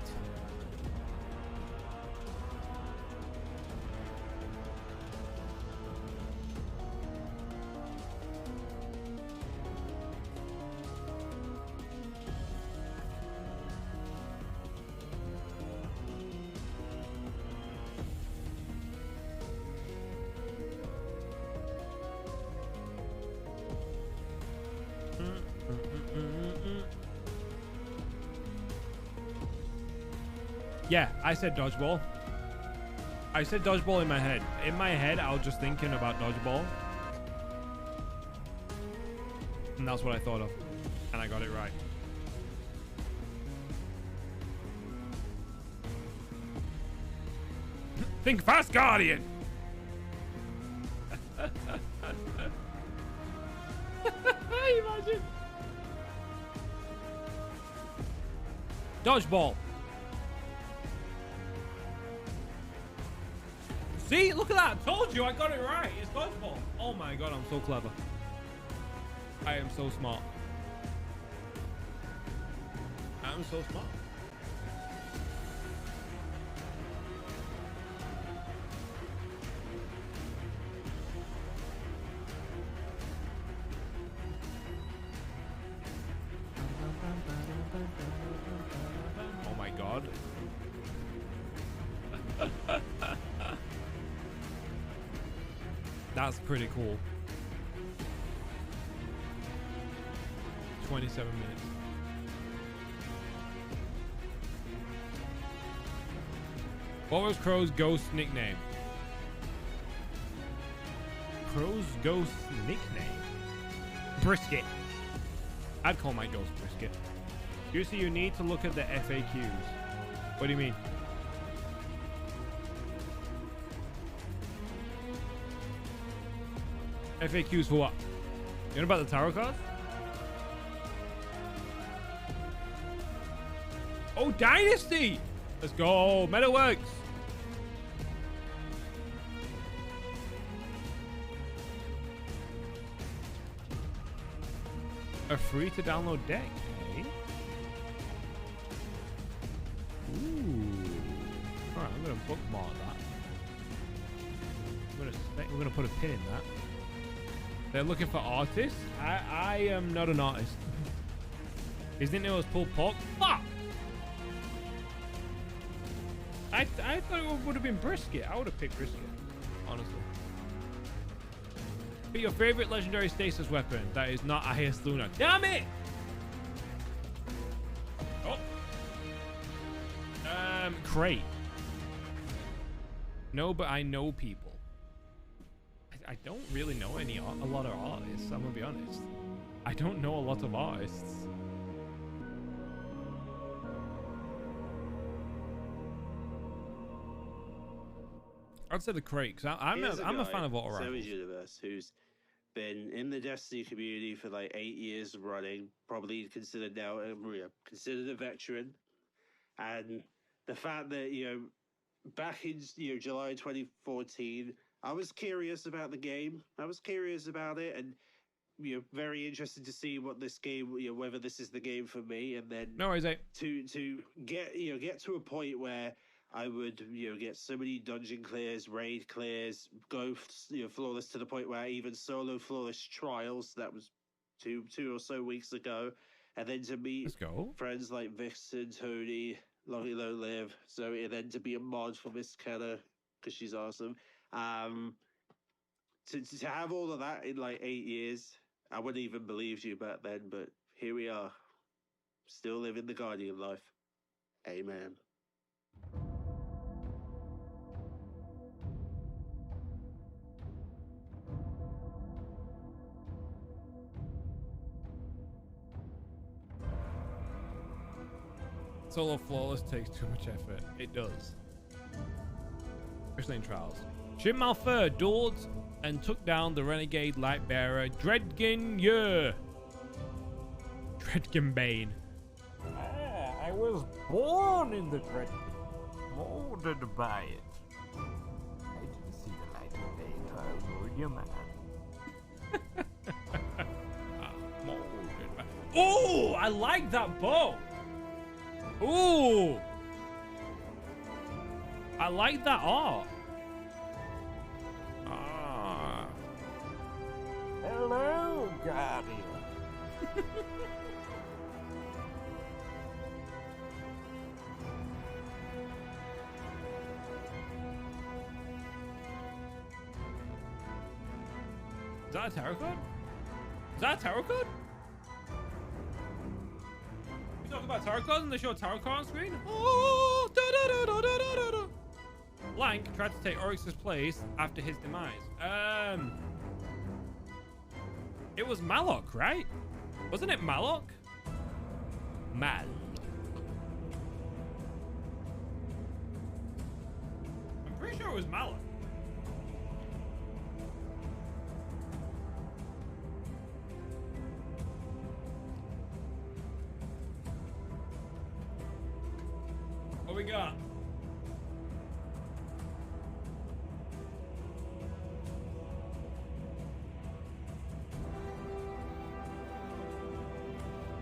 A: Yeah, I said dodgeball. I said dodgeball in my head. In my head, I was just thinking about dodgeball. And that's what I thought of. And I got it right. Think fast, Guardian! Imagine. Dodgeball. See, look at that. I told you I got it right. It's dodgeball. Oh my god, I'm so clever. I am so smart. I'm so smart. Oh my god. That's pretty cool. 27 minutes. What was Crow's ghost nickname? Crow's ghost nickname? Brisket. I'd call my ghost Brisket. Usually you need to look at the FAQs. What do you mean? FAQs for what? You know about the tarot cards? Oh, Dynasty! Let's go. Metaworks. A free to download deck, eh? Ooh. Alright, I'm gonna bookmark that. We're gonna put a pin in that. They're looking for artists. I am not an artist. His nickname was pulled pork. Fuck! I thought it would have been Brisket. I would have picked Brisket, honestly. But your favorite legendary stasis weapon that is not IS Luna. Damn it! Oh. Crate. No, but I know people. I don't really know a lot of artists. I'm gonna be honest. I don't know a lot of artists. I'd say the crate, because I'm a fan of auto rifles.
B: Savage Universe, who's been in the Destiny community for like 8 years running, probably considered now considered a veteran, and the fact that back in July 2014, I was curious about the game. I was curious about it, and very interested to see what this game, whether this is the game for me, and then
A: no worries,
B: to get to a point where I would, get so many dungeon clears, raid clears, go, flawless to the point where even solo flawless trials, that was two or so weeks ago, and then to meet friends like Vixen, Tony, Lonely Low Live, so and then to be a mod for Miss Kenna, because she's awesome. To have all of that in like 8 years, I wouldn't even believe you back then, but here we are, still living the Guardian life. Amen.
A: Solo flawless takes too much effort. It does. Especially in trials. Shin Malfur dueled and took down the renegade light bearer Dredgen Yer. Dredgen Bane.
C: I was born in the Dredgen, molded by it. I didn't see the light of day till I lured you, man.
A: Oh, I like that bow. Ooh! I like that art. Ah.
C: Hello, Guardian.
A: Is that a tarot card? Is that a tarot card? We talk about tarot cards and they show a tarot card on screen? Oh, da, da, da, da, da, da, da. Blank tried to take Oryx's place after his demise. It was Malok, right? Wasn't it Malok? Mal. I'm pretty sure it was Malok. What we got?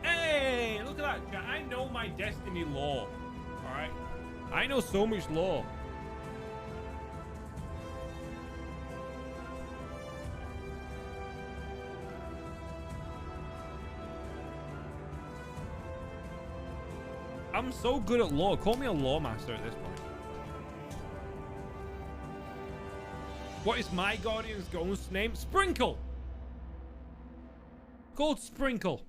A: Hey, look at that. I know my Destiny lore. All right. I know so much lore. I'm so good at lore. Call me a lore master at this point. What is my guardian's ghost name? Sprinkle. Called Sprinkle.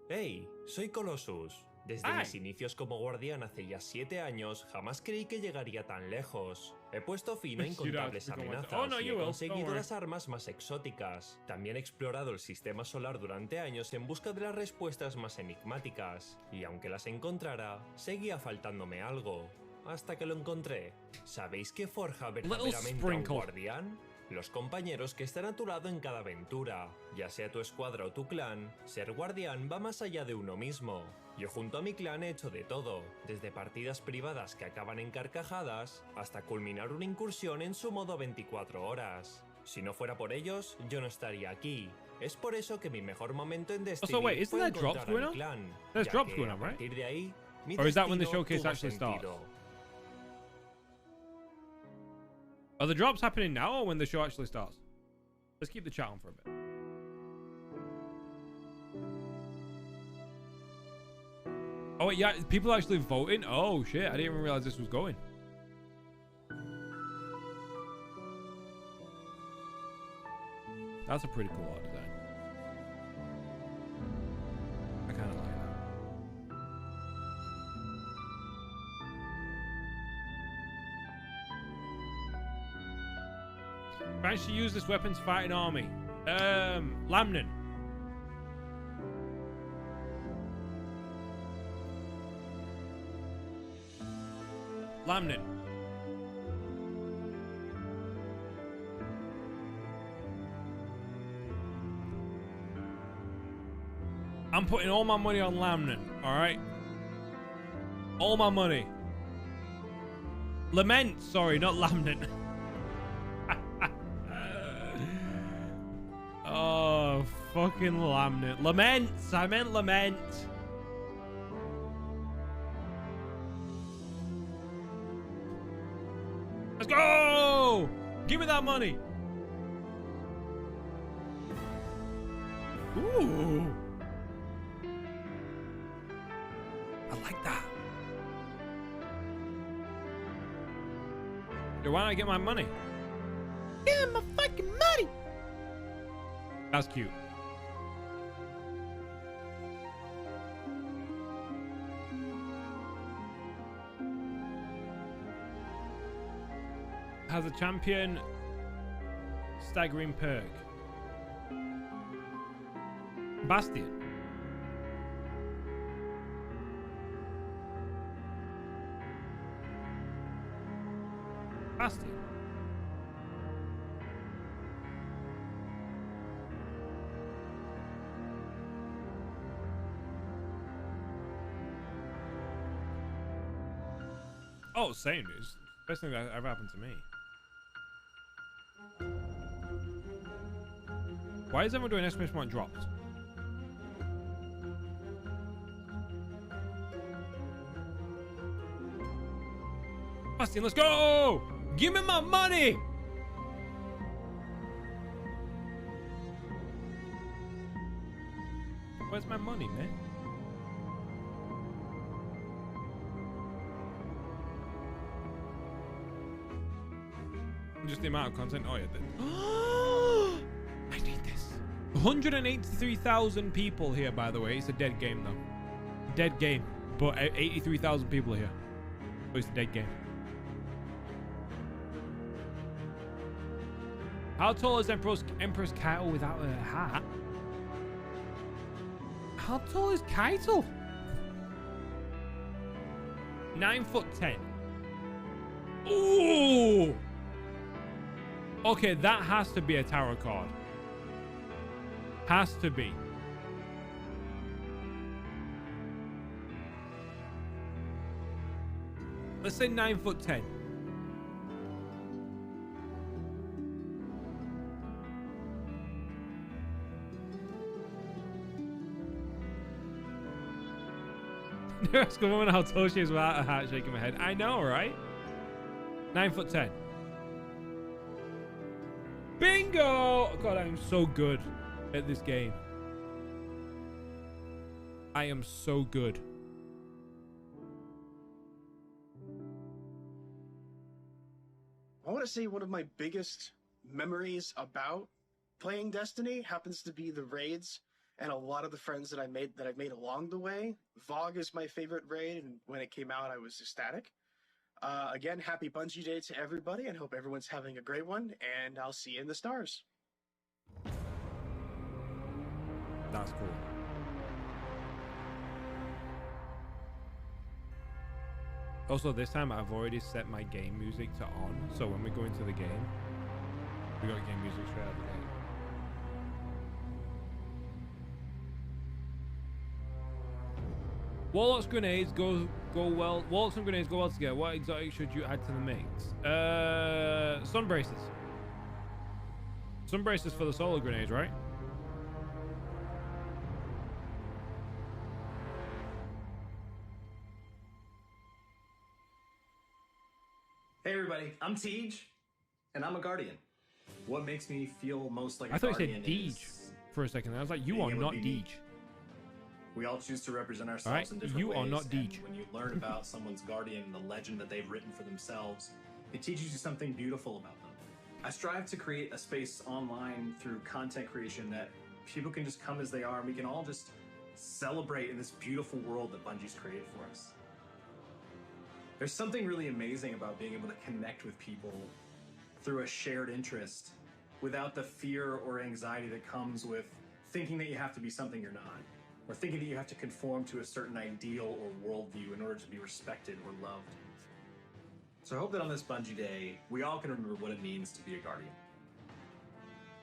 T: Hey, soy Colossus. Desde mis inicios como guardián hace ya 7 años, jamás creí que llegaría tan lejos. He puesto fin a incontables amenazas y he conseguido las armas más exóticas. También he explorado el sistema solar durante años en busca de las respuestas más enigmáticas. Y aunque las encontrara, seguía faltándome algo. Hasta que lo encontré. ¿Sabéis qué forja verdaderamente a un guardián? Los compañeros que están a tu lado en cada aventura. Ya sea tu escuadra o tu clan, ser guardián va más allá de uno mismo. Yo junto a mi clan he hecho de todo, desde partidas privadas que acaban en carcajadas, hasta culminar una incursión en su modo 24 horas. Si no fuera por ellos, yo no estaría aquí. Es por eso que mi mejor momento en Destiny fue encontrar a mi clan.
A: There's drops going on, right?
T: A partir de ahí, mi
A: or is that when the
T: destino
A: showcase
T: tuvo
A: actually starts?
T: sentido.
A: Are the drops happening now or when the show actually starts? Let's keep the chat on for a bit. Oh, wait, yeah, people are actually voting? Oh, shit. I didn't even realize this was going. That's a pretty cool art design. I kind of like that. Managed to use this weapon to fight an army. Lamnin. Lamnin. I'm putting all my money on Lamnin, alright? All my money. Lament, sorry, not Lamnin. Oh, fucking Lamnin. Lament! I meant Lament. Let's go! Give me that money. Ooh. I like that. Yo, why don't I get my money? Get my fucking money! That's cute. Has a champion staggering perk. Bastion. Bastion. Oh, same, dude. Best thing that ever happened to me. Why is everyone doing exclamation point drops? Sebastian, let's go! Give me my money! Where's my money, man? Just the amount of content. Oh, yeah. I need this. 183,000 people here, by the way. It's a dead game, though. Dead game. But 83,000 people here. Oh, it's a dead game. How tall is Empress Keitel without a hat? How tall is Keitel? 9'10". Ooh! Okay, that has to be a tarot card. Has to be. Let's say 9'10". Ask a woman how tall she is without a hat, shaking my head. I know, right? 9'10". Bingo! God, I am so good at this game. I am so good.
L: I want to say one of my biggest memories about playing Destiny happens to be the raids and a lot of the friends that I've made along the way. Vogue is my favorite raid, and when it came out, I was ecstatic. Again, happy Bungie Day to everybody, and hope everyone's having a great one, and I'll see you in the stars.
A: That's cool. Also, this time I've already set my game music to on, so when we go into the game, we got game music straight out of the game. Warlock's grenades go well. Warlocks and grenades go well together. What exotic should you add to the mix? Sun braces. Sun braces for the solo grenades, right?
D: Hey everybody, I'm Tej, and I'm a Guardian. What makes me feel most like
A: I
D: a
A: thought
D: Guardian
A: you said Deej for a second. I was like, you are not Deej.
D: We all choose to represent ourselves
A: Right?
D: in different
A: You
D: ways.
A: are not
D: and
A: Deej.
D: when you learn about someone's Guardian and the legend that they've written for themselves, it teaches you something beautiful about them. I strive to create a space online through content creation that people can just come as they are, and we can all just celebrate in this beautiful world that Bungie's created for us. There's something really amazing about being able to connect with people through a shared interest without the fear or anxiety that comes with thinking that you have to be something you're not, or thinking that you have to conform to a certain ideal or worldview in order to be respected or loved. So I hope that on this Bungie Day, we all can remember what it means to be a Guardian.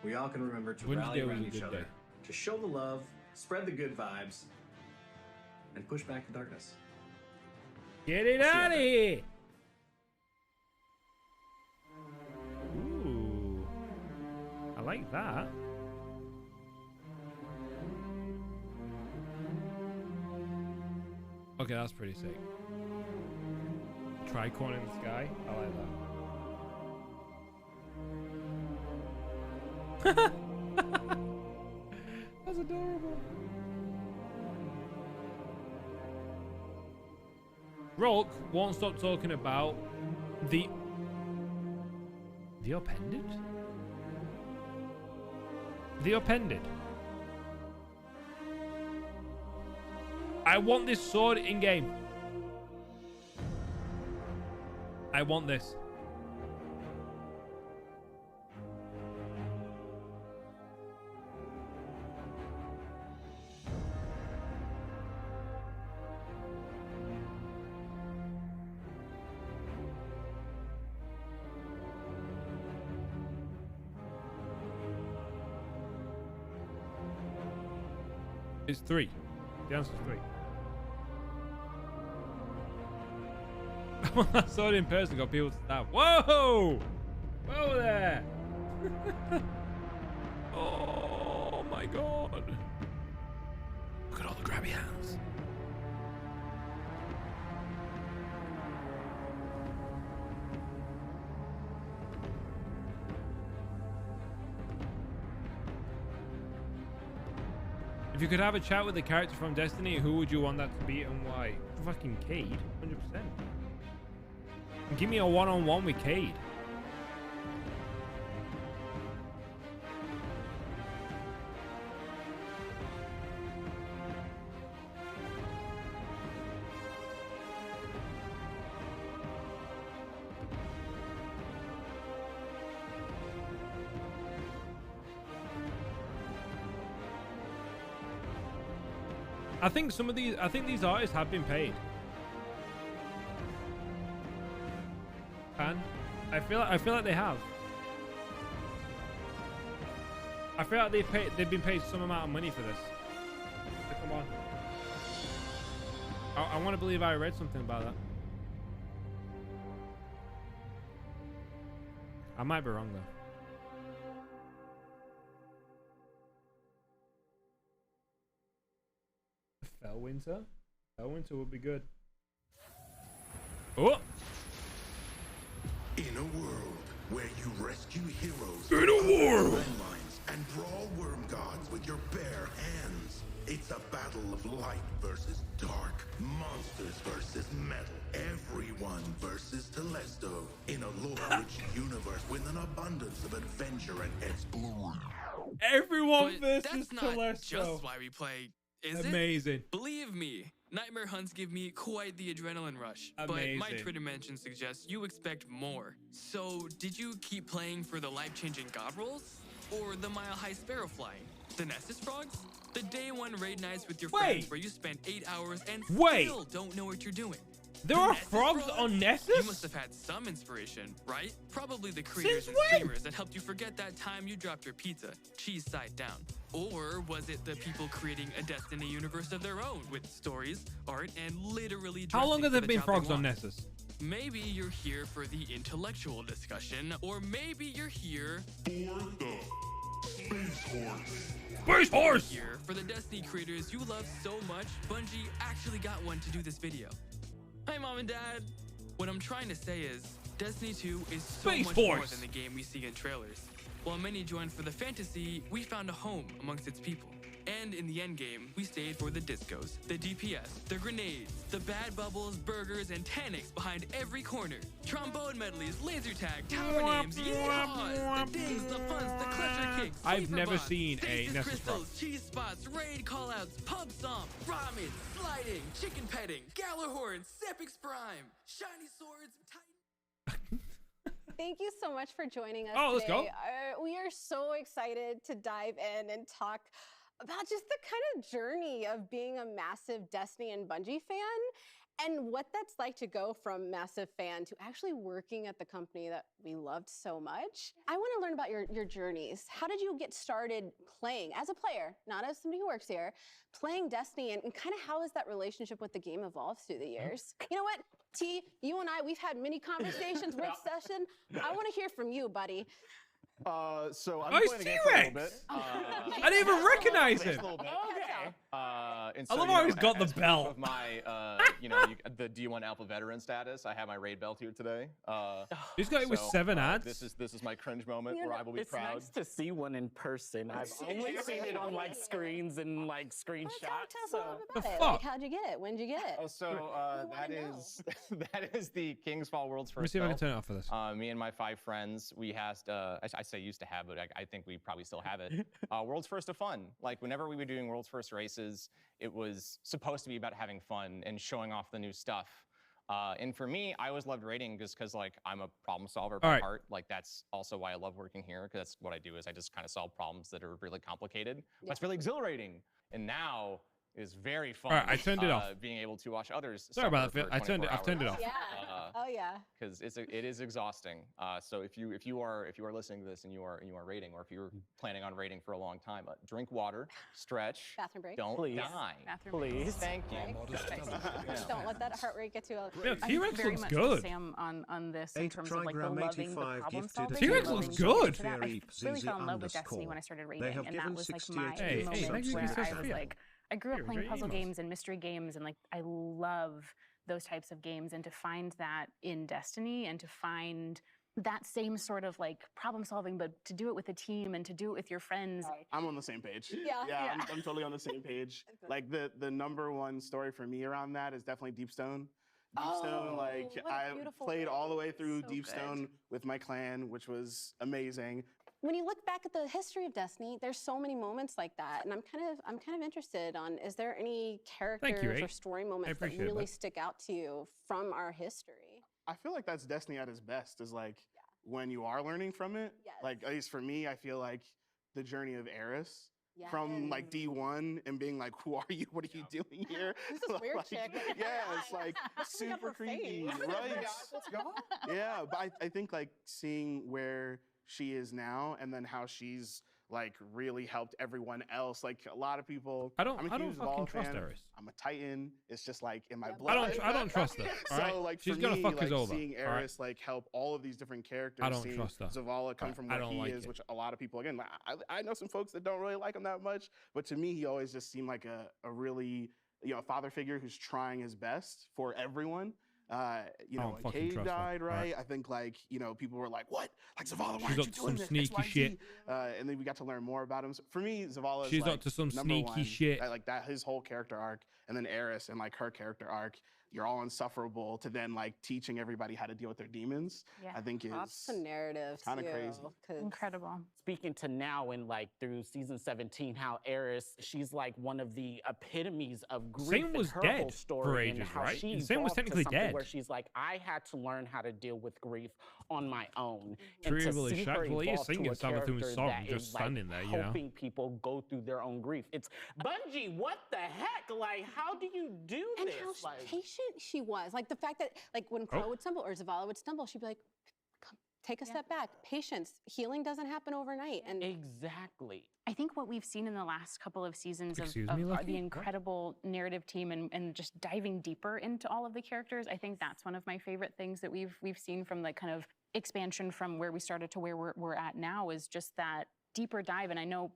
D: We all can remember to rally around each other, to show the love, spread the good vibes, and push back the darkness.
A: Get it out of here! Ooh. I like that. Okay, that's pretty sick. Tricorn in the sky. I like that. That's adorable. Rolk won't stop talking about the appended? The appended. I want this sword in game. I want this. It's 3. The answer's 3. When I saw it in person, got people to stop. Whoa! Whoa there! Oh my god. Look at all the grabby hands. you could have a chat with a character from Destiny, who would you want that to be and why? Fucking Cade, 100%. And give me a one-on-one with Cade. I think these artists have been paid. And I feel like they have. I feel like they've been paid some amount of money for this. So come on. I want to believe I read something about that. I might be wrong though. Fellwinter would be good. Oh!
E: In a world where you rescue heroes
A: in a world
E: and brawl worm gods with your bare hands, it's a battle of light versus dark, monsters versus metal, everyone versus Telesto, in a lore-rich universe with an abundance of adventure and exploration.
A: Everyone
S: But
A: versus
S: that's not
A: Telesto.
S: just why we play. Is
A: Amazing.
S: It? Believe me, Nightmare hunts give me quite the adrenaline rush.
A: Amazing.
S: But my Twitter mention suggests you expect more. So, did you keep playing for the life-changing god rolls? Or the mile-high sparrow flying? The Nessus frogs? The day one raid nights with your friends where you spend 8 hours and still don't know what you're doing?
A: There are frogs on Nessus?
S: You must have had some inspiration, right? Probably the creators and streamers that helped you forget that time you dropped your pizza, cheese side down. Or was it the people creating a Destiny universe of their own with stories, art, and literally
A: How long have there
S: the
A: been
S: job
A: frogs
S: they
A: on
S: want?
A: Nessus?
S: Maybe you're here for the intellectual discussion, or maybe you're here
E: for the Space Horse.
A: Space Horse!
S: Here for the Destiny creators you love so much, Bungie actually got one to do this video. Hi, Mom and Dad. What I'm trying to say is, Destiny 2 is so
A: Space
S: much
A: Force.
S: more than the game we see in trailers. While many joined for the fantasy, we found a home amongst its people. And in the endgame, we stayed for the discos, the DPS, the grenades, the bad bubbles, burgers, and tannics behind every corner. Trombone medleys, laser tag, tower names, yeehaws, the dings, the funs, the clutcher kicks.
A: I've never
S: bots,
A: seen a
S: stasis
A: Nessus frog.
S: crystals, cheese spots, raid callouts, pub stomp, ramen, sliding, chicken petting, Galahorn, Sepix Prime, shiny swords,
F: Thank you so much for joining us
A: let's
F: today.
A: go.
F: We are so excited to dive in and talk about just the kind of journey of being a massive Destiny and Bungie fan and what that's like to go from massive fan to actually working at the company that we loved so much. I want to learn about your journeys. How did you get started playing as a player, not as somebody who works here, playing Destiny, and kind of how has that relationship with the game evolved through the years? You know what, T, you and I, we've had many conversations, work session. I want to hear from you, buddy.
W: So I'm
A: it's
W: playing against a little bit.
A: T-Rex! I didn't even recognize him.
W: And
A: I
W: so,
A: love
W: you
A: how
W: know,
A: he's got the
W: as proof
A: belt.
W: Of my, the D1 Alpha veteran status. I have my raid belt here today.
A: He's got it with 7 ads.
W: This is my cringe moment where I will be proud.
X: It's nice to see one in person. I've only seen it on like screens and like screenshots.
F: Tell us a little bit about it.
A: fuck?
F: Like, how'd you get it? When'd you get it?
W: Oh, so that is the King's Fall World's
A: Let me
W: first
A: see if I can
W: belt.
A: turn it off for this.
W: Me and my 5 friends, we had, I say used to have, but I think we probably still have it. World's First of Fun. Like whenever we were doing World's First races, it was supposed to be about having fun and showing off the new stuff. And for me, I always loved raiding just because like I'm a problem solver by heart. Like that's also why I love working here, because that's what I do is I just kind of solve problems that are really complicated. But it's really exhilarating. And now is very fun.
A: All right, I turned it off.
W: Being able to watch others.
A: Sorry about
W: suffer
A: that.
W: for
A: I've turned it
W: 24
A: off.
F: Yeah. Oh yeah.
W: Because it is exhausting. So if you are listening to this and you are raiding, or if you're planning on raiding for a long time, drink water, stretch,
F: bathroom break.
W: don't die.
F: Bathroom break.
W: Please, thank you.
F: Don't let that heart rate get too elevated.
A: Yeah, T-Rex
Y: very
A: looks
Y: much
A: good.
Y: with Sam on this in terms of like the loving the problem solving.
A: T-Rex
Y: and
A: looks
Y: loving
A: good.
Y: that. I really fell in love with Destiny when I started raiding, and that was like my
A: Hey,
Y: moment
A: hey,
Y: where
A: thank you,
Y: I was
A: Sophia.
Y: like, I grew up
A: Here,
Y: playing
A: very
Y: puzzle
A: emos.
Y: games and mystery games, and like I love those types of games, and to find that in Destiny and to find that same sort of like problem solving, but to do it with a team and to do it with your friends.
G: I'm on the same page.
Y: Yeah.
G: I'm totally on the same page. Like the #1 story for me around that is definitely Deepstone. Deepstone, like I played all the way through Deepstone with my clan, which was amazing.
F: When you look back at the history of Destiny, there's so many moments like that, and I'm kind of interested on, is there any characters or story moments that really stick out to you from our history?
G: I feel like that's Destiny at its best, is like when you are learning from it. Like, at least for me, I feel like the journey of Eris. From like D1 and being like, who are you? What are you doing here?
F: This is weird chick.
G: Yeah, it's like super creepy, right? Yeah, but I think like seeing where she is now and then how she's like really helped everyone else. Like a lot of people.
A: I don't
G: huge
A: fucking trust
G: fan.
A: Eris.
G: I'm a Titan. It's just like in my blood.
A: I don't trust her. All right?
G: So like
A: she's
G: for
A: gonna
G: me,
A: fuck us
G: like
A: over.
G: seeing Eris like help all of these different characters.
A: I don't
G: seeing
A: trust her.
G: Zavala come from where he is, which a lot of people again. I know some folks that don't really like him that much, but to me, he always just seemed like a really father figure who's trying his best for everyone. When Cade died, right? I think like, people were like, what? Like Zavala, why aren't you doing this?
A: Sneaky shit.
G: And then we got to learn more about him. So for me, Zavala
A: She's
G: is like
A: up to some
G: #1.
A: sneaky shit.
G: Like that, his whole character arc, and then Eris and like her character arc, you're all insufferable to then like teaching everybody how to deal with their demons.
Y: Yeah.
G: I think is
F: That's the narrative
G: kind of crazy.
Y: Incredible.
X: Speaking to now and like through season 17, how Eris, she's like one of the epitomes of grief.
A: Insane was
X: in her
A: dead
X: whole story
A: for
X: and
A: ages,
X: how
A: right?
X: she
A: Insane was
X: evolved to
A: technically
X: something
A: dead.
X: Where she's like, I had to learn how to deal with grief on my own.
A: Truly,
X: and to see her
A: well, he's
X: evolve to
A: singing
X: a
A: Sabathun's
X: character
A: song,
X: that
A: just
X: is, like,
A: standing there,
X: helping people go through their own grief. It's Bungie, what the heck? Like, how do you do
F: and
X: this?
F: how patient she was. Like the fact that like when Crow would stumble or Zavala would stumble, she'd be like, come, take a step back. Patience. Healing doesn't happen overnight. And
X: exactly.
Y: I think what we've seen in the last couple of seasons of
A: Lucky?
Y: the incredible narrative team and just diving deeper into all of the characters, I think that's one of my favorite things that we've seen from the kind of expansion from where we started to where we're at now, is just that deeper dive. And I know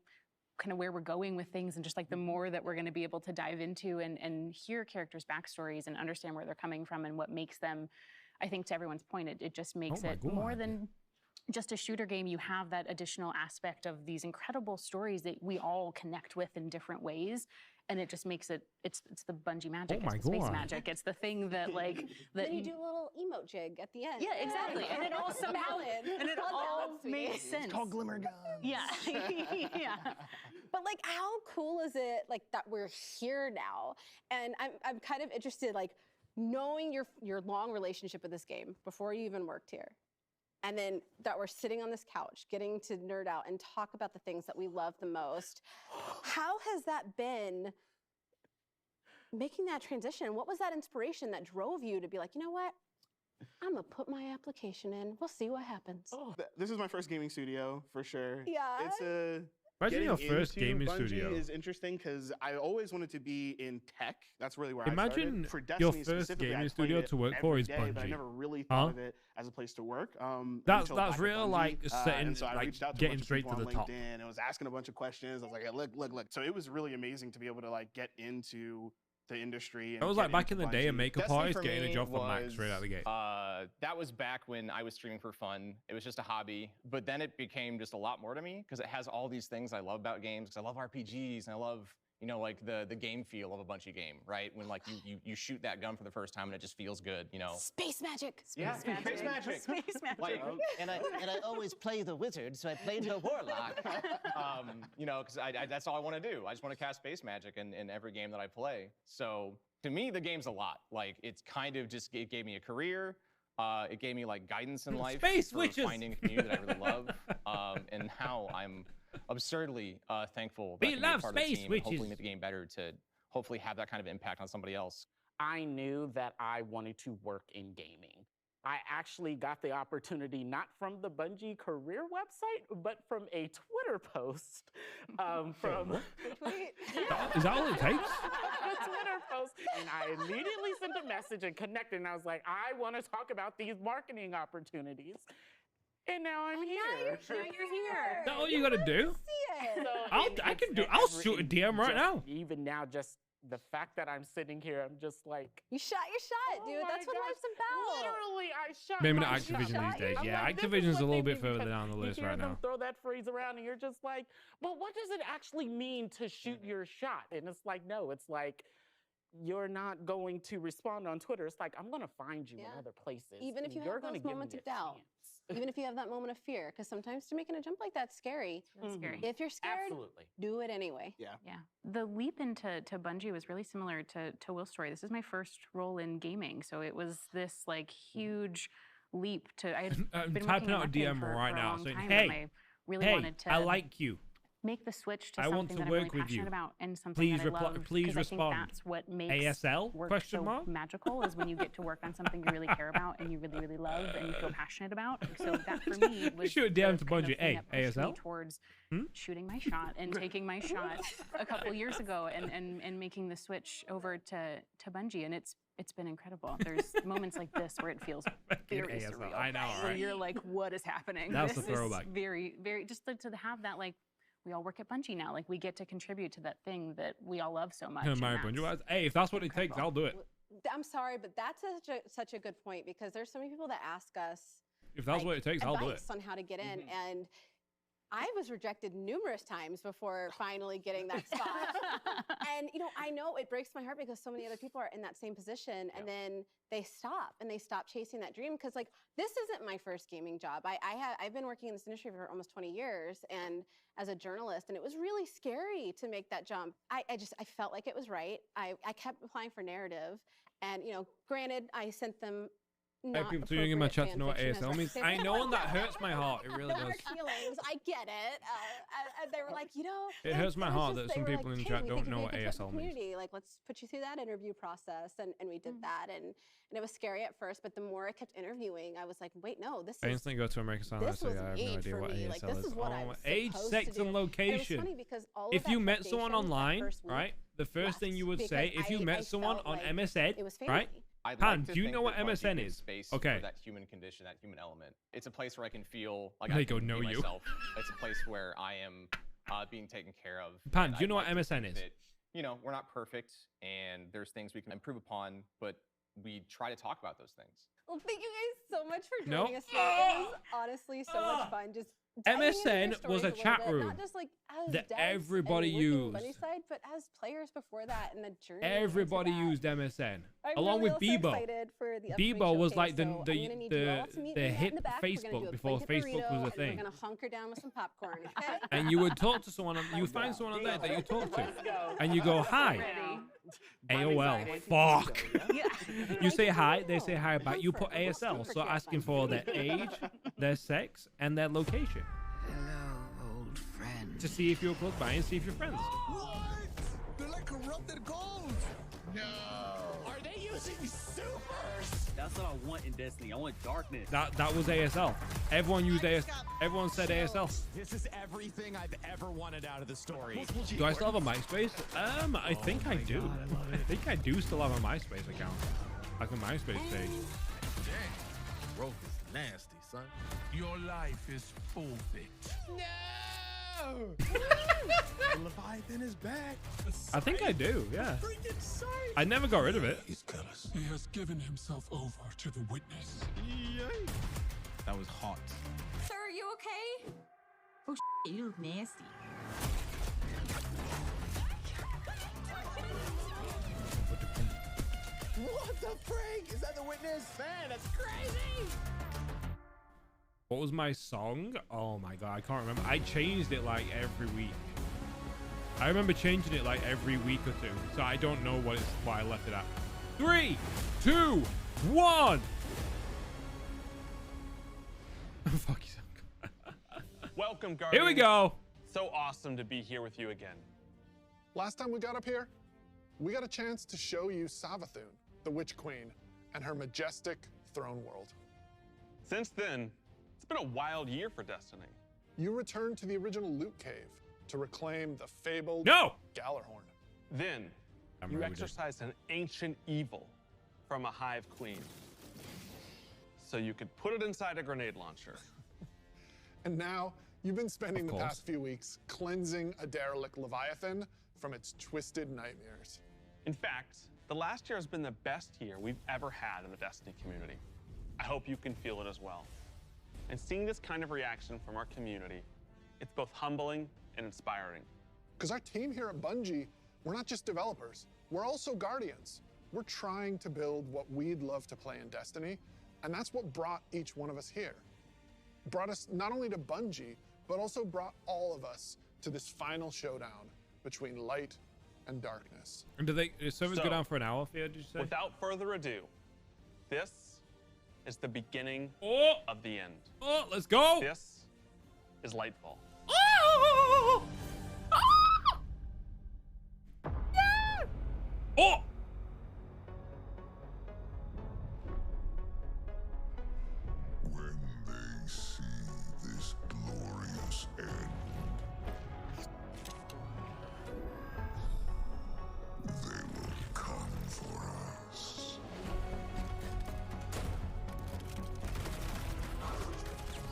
Y: kind of where we're going with things, and just like the more that we're going to be able to dive into and hear characters' backstories and understand where they're coming from and what makes them, I think to everyone's point, it just makes it more than just a shooter game. You have that additional aspect of these incredible stories that we all connect with in different ways. And it just makes it's the Bungie magic, it's the space magic. It's the thing that like that.
F: Then you do a little emote jig at the end.
Y: Yeah, exactly. And it all somehow makes sense.
X: It's called Glimmer Guns.
Y: Yeah. Yeah.
F: But like, how cool is it like that we're here now? And I'm kind of interested, like knowing your long relationship with this game before you even worked here. And then that we're sitting on this couch, getting to nerd out and talk about the things that we love the most. How has that been making that transition? What was that inspiration that drove you to be like, you know what? I'm gonna put my application in. We'll see what happens.
G: This is my first gaming studio for sure.
F: Yeah.
G: It's a.
A: Imagine your first
G: into
A: gaming
G: Bungie
A: studio.
G: is interesting because I always wanted to be in tech. That's really where I
A: Imagine
G: started. For
A: your
G: Destiny
A: first
G: specifically,
A: gaming
G: I
A: studio
G: played it
A: to work for
G: every
A: is
G: day, But I
A: Bungie.
G: never really thought of it as a place to work.
A: That's
G: until back at
A: real
G: Bungie.
A: like setting,
G: And so I
A: like
G: reached out to a
A: getting
G: bunch of
A: straight
G: people
A: to
G: on
A: the top.
G: LinkedIn and was asking a bunch of questions. I was like, hey, look. So it was really amazing to be able to like get into the industry. And
A: It was
G: get
A: like back in
G: into
A: the day, a
G: Bungie.
A: makeup
W: Destiny
A: artist
W: for
A: getting a
W: me
A: job from Max
W: was,
A: straight out of the gate.
W: That was back when I was streaming for fun. It was just a hobby, but then it became just a lot more to me because it has all these things I love about games. Because I love RPGs and I love, like the game feel of a Bungie game, right? When like you shoot that gun for the first time and it just feels good,
F: Space magic.
W: Space magic.
Y: Space magic.
W: Like,
H: and I always play the wizard, so I played the warlock.
W: because that's all I want to do. I just want to cast space magic in every game that I play. So to me, the game's a lot. Like it's kind of just it gave me a career. It gave me like guidance in life for finding a community that I really love. And now I'm absurdly thankful that I can be a part of the team and hopefully make the game better to hopefully have that kind of impact on somebody else.
X: I knew that I wanted to work in gaming. I actually got the opportunity not from the Bungie career website, but from a Twitter post.
A: Is that all it takes?
X: A Twitter post, and I immediately sent a message and connected, and I was like, I want to talk about these marketing opportunities. And now I'm here.
F: Now you're here.
A: Is that all you gotta do?
F: See it.
A: I'll shoot a DM right now.
X: Even now, just the fact that I'm sitting here, I'm just like,
F: you shot your shot, dude. That's what life's about.
X: Literally, I shot.
A: Maybe
X: my
A: not Activision
X: shot.
A: these days.
X: I'm
A: Yeah,
X: like, this is
A: Activision's
X: what
A: a little
X: they
A: bit
X: mean,
A: further
X: because
A: down the list
X: you hear
A: right
X: them
A: now.
X: throw that phrase around, and you're just like, but what does it actually mean to shoot your shot? And it's like, no, it's like, you're not going to respond on Twitter. It's like, I'm going to find you in other places.
F: Even if you have those moments of doubt. Even if you have that moment of fear, because sometimes to making a jump like that's scary.
Y: That's scary.
F: If you're scared,
X: Absolutely.
F: do it anyway.
X: Yeah.
Y: The leap into Bungie was really similar to Will's story. This is my first role in gaming, so it was this like huge leap to. I had been
A: typing
Y: working
A: out a
Y: in
A: DM
Y: for
A: right
Y: a
A: now
Y: long
A: saying,
Y: time,
A: "Hey,
Y: and I really
A: hey,
Y: wanted to
A: I like you.
Y: Make the switch to
A: I
Y: something
A: want to
Y: that I'm
A: work
Y: really
A: with you.
Y: passionate about and something
A: Please
Y: that I love.
A: please
Y: 'cause
A: respond.
Y: I think that's what makes
A: ASL?
Y: work
A: Question
Y: so
A: mark?
Y: magical is when you get to work on something you really care about and you really, really love and you feel passionate about. So that for me was
A: shoot a DM to
Y: the kind of
A: Bungie.
Y: thing
A: Hey,
Y: that pushed me
A: ASL?
Y: towards shooting my shot and taking my shot a couple years ago and making the switch over to Bungie, and it's been incredible. There's moments like this where it feels very
A: ASL.
Y: surreal.
A: I know,
Y: Where
A: right?
Y: you're like, what is happening?
A: That's
Y: This
A: the throwback.
Y: is very, very just to have that like. We all work at Bungie now. Like we get to contribute to that thing that we all love so much. and
A: Mario
Y: that's-
A: Bungie. Hey, if that's what it takes, I'll do it.
F: I'm sorry, but that's such a good point because there's so many people that ask us
A: If that's what it takes, I'll do it.
F: advice on how to get in, and I was rejected numerous times before finally getting that spot. And I know it breaks my heart because so many other people are in that same position, and then they stop chasing that dream because like this isn't my first gaming job. I've been working in this industry for almost 20 years, and as a journalist, and it was really scary to make that jump. I felt like it was right. I kept applying for narrative, and granted, I sent them.
A: Hey, people tuning in my chat to know what ASL means. I know, and that hurts my heart. It really does.
F: Feelings, I get it. They were like,
A: It hurts my heart that some
F: they were
A: people in the
F: "Hey,
A: chat
F: we
A: don't
F: think
A: know
F: you'd
A: what
F: be a good fit
A: ASL
F: in the
A: means.
F: community. Like, let's put you through that interview process, and we did that, and it was scary at first, but the more I kept interviewing, I was like, wait, no, this
A: I
F: is.
A: instantly go to American Sign Language. I have no idea what ASL
F: Like, this is what I'm
A: age,
F: supposed
A: sex,
F: to do.
A: and location.
F: And it was funny because all of
A: If
F: that
A: you met someone
F: trepidation that
A: online,
F: first week
A: right, the first thing you would
F: because
A: say if you
F: I
A: met someone
F: felt
A: on
F: like
A: MSN,
F: it was
A: right?
F: family.
W: I'd
A: Han,
W: like to
A: do you
W: think
A: know what
W: that Bungie
A: MSN
W: gives
A: is?
W: Space
A: Okay.
W: for that human condition, that human element. It's a place where I can feel like
A: There
W: I
A: you go,
W: can
A: know
W: be
A: you.
W: myself. It's a place where I am being taken care of.
A: Pan,
W: And
A: do you
W: I'd
A: know what
W: like to
A: MSN
W: think
A: is?
W: that, we're not perfect, and there's things we can improve upon, but we try to talk about those things.
F: Well, thank you guys so much for
A: Nope.
F: joining us today. It was honestly so much fun. Just diving into your
A: MSN was
F: stories
A: a
B: a
F: little
A: chat
F: bit,
A: room
F: not just like as
A: that
F: devs
A: everybody
F: and working
A: used.
F: Bungie side, but as players before that and the journey.
A: Everybody used MSN,
F: I'm
A: along
F: really
A: with
F: also
A: Bebo.
F: excited for the upcoming
A: Bebo was
F: showcase,
A: like
F: so I'm gonna need you all to meet
A: the
F: me out
A: hit
F: in the back. We're gonna do
A: Facebook
F: a
A: before
F: blanket
A: Facebook
F: burrito,
A: was a
F: and
A: thing.
F: We're gonna hunker down with some popcorn, okay?
A: And you would talk to someone, you find someone on there that you talk to, and you go, hi, AOL, fuck. You say hi, they say hi back, you put ASL, so asking for their age, their sex, and their location.
I: Hello, old friend.
A: To see if you're close by and see if you're friends.
I: What? They're like corrupted gold. No. Are they using supers?
J: That's what I want in Destiny. I want darkness.
A: That was ASL. Everyone used ASL. Everyone said ASL.
I: This is everything I've ever wanted out of the story.
A: Do I still have a MySpace? I think I do. I think I do still have a MySpace account. Like a MySpace page.
E: Dang, growth is nasty, son. Your life is forfeit.
I: No!
E: The Leviathan is back.
A: I think I do, yeah.
E: Freaking sight.
A: I never got rid of it.
E: He's killers. He has given himself over to the witness.
I: Yay.
V: That was hot.
P: Sir, are you okay?
K: Oh, you look nasty.
I: What the freak? Is that the witness? Man, that's crazy.
A: What was my song? Oh my god, I can't remember. I changed it like every week. I remember changing it like every week or two. So I don't know what I left it at. 3, 2, 1. Fuck you.
M: Welcome, Guardians.
A: Here we go.
M: So awesome to be here with you again.
N: Last time we got up here, we got a chance to show you Savathun, the Witch Queen, and her majestic throne world.
M: Since then, it's been a wild year for Destiny.
N: You returned to the original Loot Cave to reclaim the fabled Gallarhorn.
M: Then, you exorcised an ancient evil from a hive queen, so you could put it inside a grenade launcher.
N: And now, you've been spending
M: Of
N: the
M: course.
N: past few weeks cleansing a derelict Leviathan from its twisted nightmares.
M: In fact, the last year has been the best year we've ever had in the Destiny community. I hope you can feel it as well. And seeing this kind of reaction from our community, it's both humbling and inspiring.
N: Because our team here at Bungie, we're not just developers, we're also guardians. We're trying to build what we'd love to play in Destiny, and that's what brought each one of us here. Brought us not only to Bungie, but also brought all of us to this final showdown between light and darkness.
A: And do servers go down for an hour, Theo, did you say?
M: Without further ado, this is the beginning of the end.
A: Oh, let's go!
M: This is Lightfall.
A: Oh! Oh!
E: When they see this glorious end, they will come for us.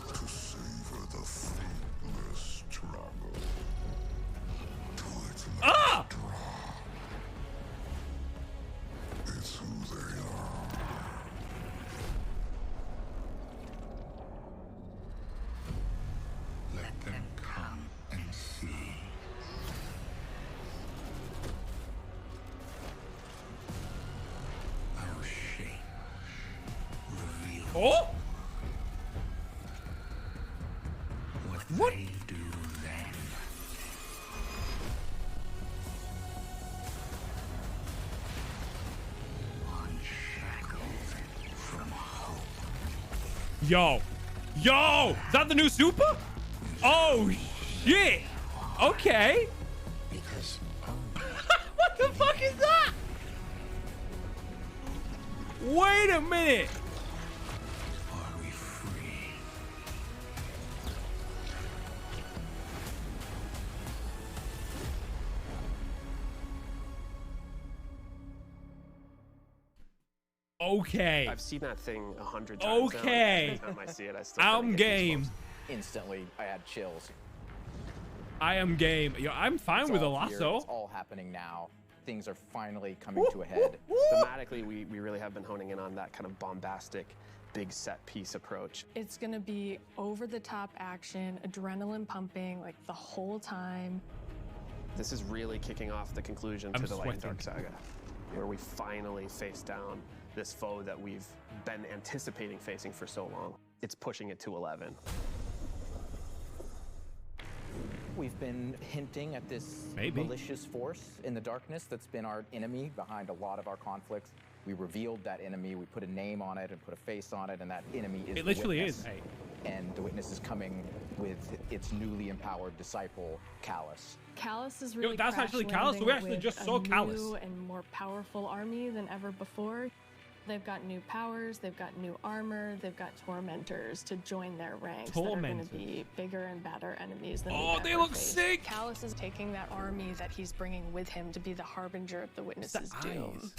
E: To savor the fruitless struggle. To its last drop. It's who they are. Let them come and see. Our shape reveals what they do then. Unshackled from hope.
A: Yo! Yo! Is that the new super? Oh, shit! Okay.
E: Because
A: what the fuck is that? Wait a minute.
E: are we free?
A: Okay.
C: I've seen that thing 100 times. now, and
A: Okay.
C: every time I see it, I still
A: I'm
C: kinda get
A: game.
C: goosebumps.
O: Instantly, I had chills.
A: I am game. Yo, I'm fine
O: It's
A: with a
O: all here,
A: lasso.
O: It's all happening now. Things are finally coming to a head.
C: Thematically, we really have been honing in on that kind of bombastic, big set piece approach.
Q: It's gonna be over-the-top action, adrenaline pumping, like the whole time.
C: This is really kicking off the conclusion
A: I'm
C: to the Light and
A: sweating.
C: Dark saga, where we finally face down this foe that we've been anticipating facing for so long. It's pushing it to 11.
O: We've been hinting at this malicious force in the darkness that's been our enemy behind a lot of our conflicts. We revealed that enemy, we put a name on it and put a face on it, and that enemy is
A: It literally
O: the Witness.
A: is. Hey.
O: And the Witness is coming with its newly empowered disciple, Callus.
Q: Callus is really
A: that's actually
Q: crash
A: Callus? We
Q: landing
A: actually
Q: with
A: just
Q: a
A: saw Callus.
Q: new and more powerful army than ever before. They've got new powers, they've got new armor, they've got tormentors to join their ranks that are going
A: Tormentors.
Q: to be bigger and badder enemies than
A: Oh,
Q: we've
A: they
Q: ever
A: look
Q: faced.
A: sick!
Q: Callus is taking that army that he's bringing with him to be the harbinger of the Witness's doom.
A: eyes.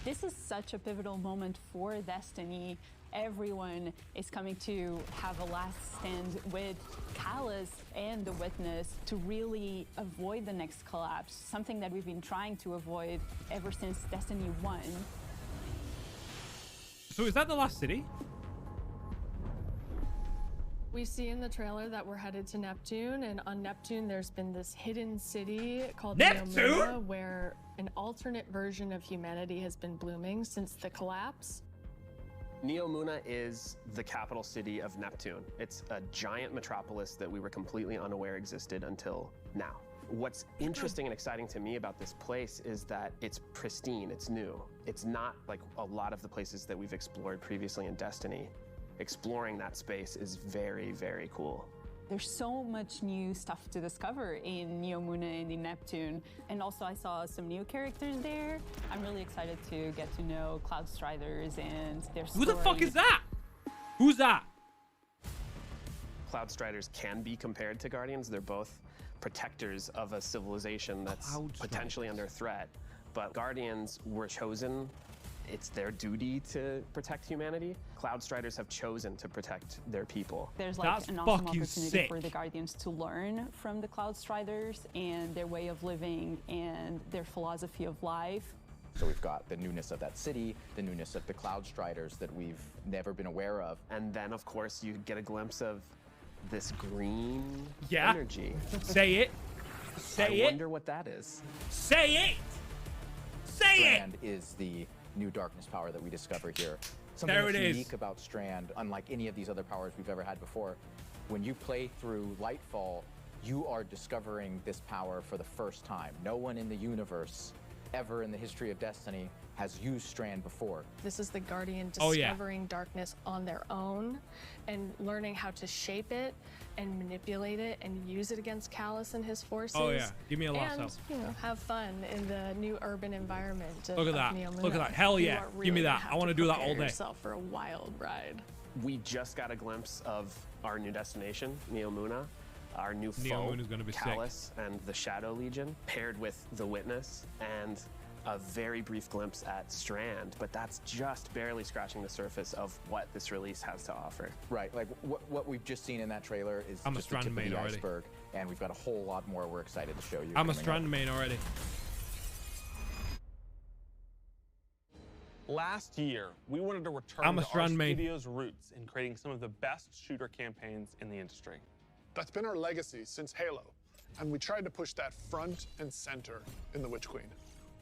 R: This is such a pivotal moment for Destiny. Everyone is coming to have a last stand with Callus and the Witness to really avoid the next collapse, something that we've been trying to avoid ever since Destiny 1.
A: So is that the last city?
Q: We see in the trailer that we're headed to Neptune, and on Neptune there's been this hidden city called
A: Neptune?
Q: Neomuna, where an alternate version of humanity has been blooming since the collapse.
C: Neomuna is the capital city of Neptune. It's a giant metropolis that we were completely unaware existed until now. What's interesting and exciting to me about this place is that it's pristine, it's new. It's not like a lot of the places that we've explored previously in Destiny. Exploring that space is very, very cool.
R: There's so much new stuff to discover in Neomuna and in Neptune. And also I saw some new characters there. I'm really excited to get to know Cloud Striders and their story.
A: Who the fuck is that? Who's that?
C: Cloud Striders can be compared to Guardians. They're both protectors of a civilization that's potentially under threat. But Guardians were chosen it's their duty to protect humanity. Cloud Striders have chosen to protect their people.
R: There's like an awesome opportunity for the Guardians to learn from the Cloud Striders and their way of living and their philosophy of life.
O: So we've got the newness of that city, the newness of the Cloud Striders that we've never been aware of.
C: And then, of course, you get a glimpse of this green energy.
A: Say it. Say it.
C: I wonder what that is.
A: Say it. Say
O: Strand is the new darkness power that we discover here. Something
A: There it
O: that's
A: is.
O: unique about Strand, unlike any of these other powers we've ever had before. When you play through Lightfall, you are discovering this power for the first time. No one in the universe ever in the history of Destiny has used Strand before.
Q: This is the Guardian
A: Oh, yeah.
Q: discovering darkness on their own and learning how to shape it and manipulate it and use it against Callus and his forces.
A: Oh, yeah. Give me a lot of
Q: and,
A: stuff.
Q: you know, have fun in the new urban environment.
A: Look at that. Look at that. Hell yeah. Give me that. I want to do that all day.
Q: Yourself for a wild ride.
C: We just got a glimpse of our new destination, Neomuna. Our new foe,
A: Neomuna is gonna be sick.
C: Callus and the Shadow Legion, paired with the Witness, and a very brief glimpse at Strand, but that's just barely scratching the surface of what this release has to offer.
O: Right, like what we've just seen in that trailer is
A: I'm a
O: just the tip
A: Strand
O: of
A: main
O: the
A: already.
O: iceberg, and we've got a whole lot more we're excited to show you.
A: I'm a
O: coming
A: Strand
O: up.
A: main already.
M: Last year, we wanted to return
A: I'm a
M: to our
A: Strand main.
M: studio's roots in creating some of the best shooter campaigns in the industry.
N: That's been our legacy since Halo, and we tried to push that front and center in The Witch Queen.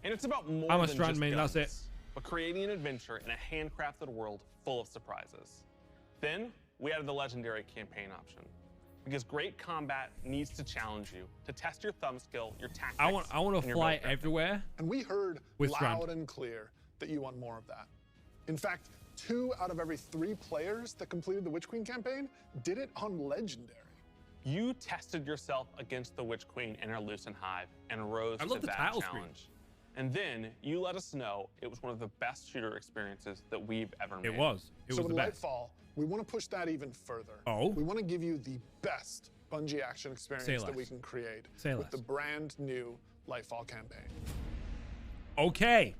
M: And it's about more
A: I'm a
M: than
A: Strand
M: just
A: main,
M: guns,
A: that's it.
M: but creating an adventure in a handcrafted world full of surprises. Then, we added the legendary campaign option. Because great combat needs to challenge you, to test your thumb skill, your tactics,
A: I want
M: and
A: to
M: your
A: fly
M: build crafting.
A: everywhere.
N: And we heard
A: With
N: loud
A: Strand.
N: and clear that you want more of that. In fact, 2 out of every 3 players that completed the Witch Queen campaign did it on Legendary.
M: You tested yourself against the Witch Queen in her Lucent Hive and rose
A: I
M: to
A: love the
M: that
A: title screen.
M: challenge. And then you let us know it was one of the best shooter experiences that we've ever made.
A: It was. It
N: So
A: was
N: with
A: the best.
N: Lightfall, we want to push that even further.
A: Oh?
N: We want to give you the best Bungie action experience that we
A: less.
N: can create
A: Say
N: with
A: less.
N: the brand new Lightfall campaign.
A: Okay.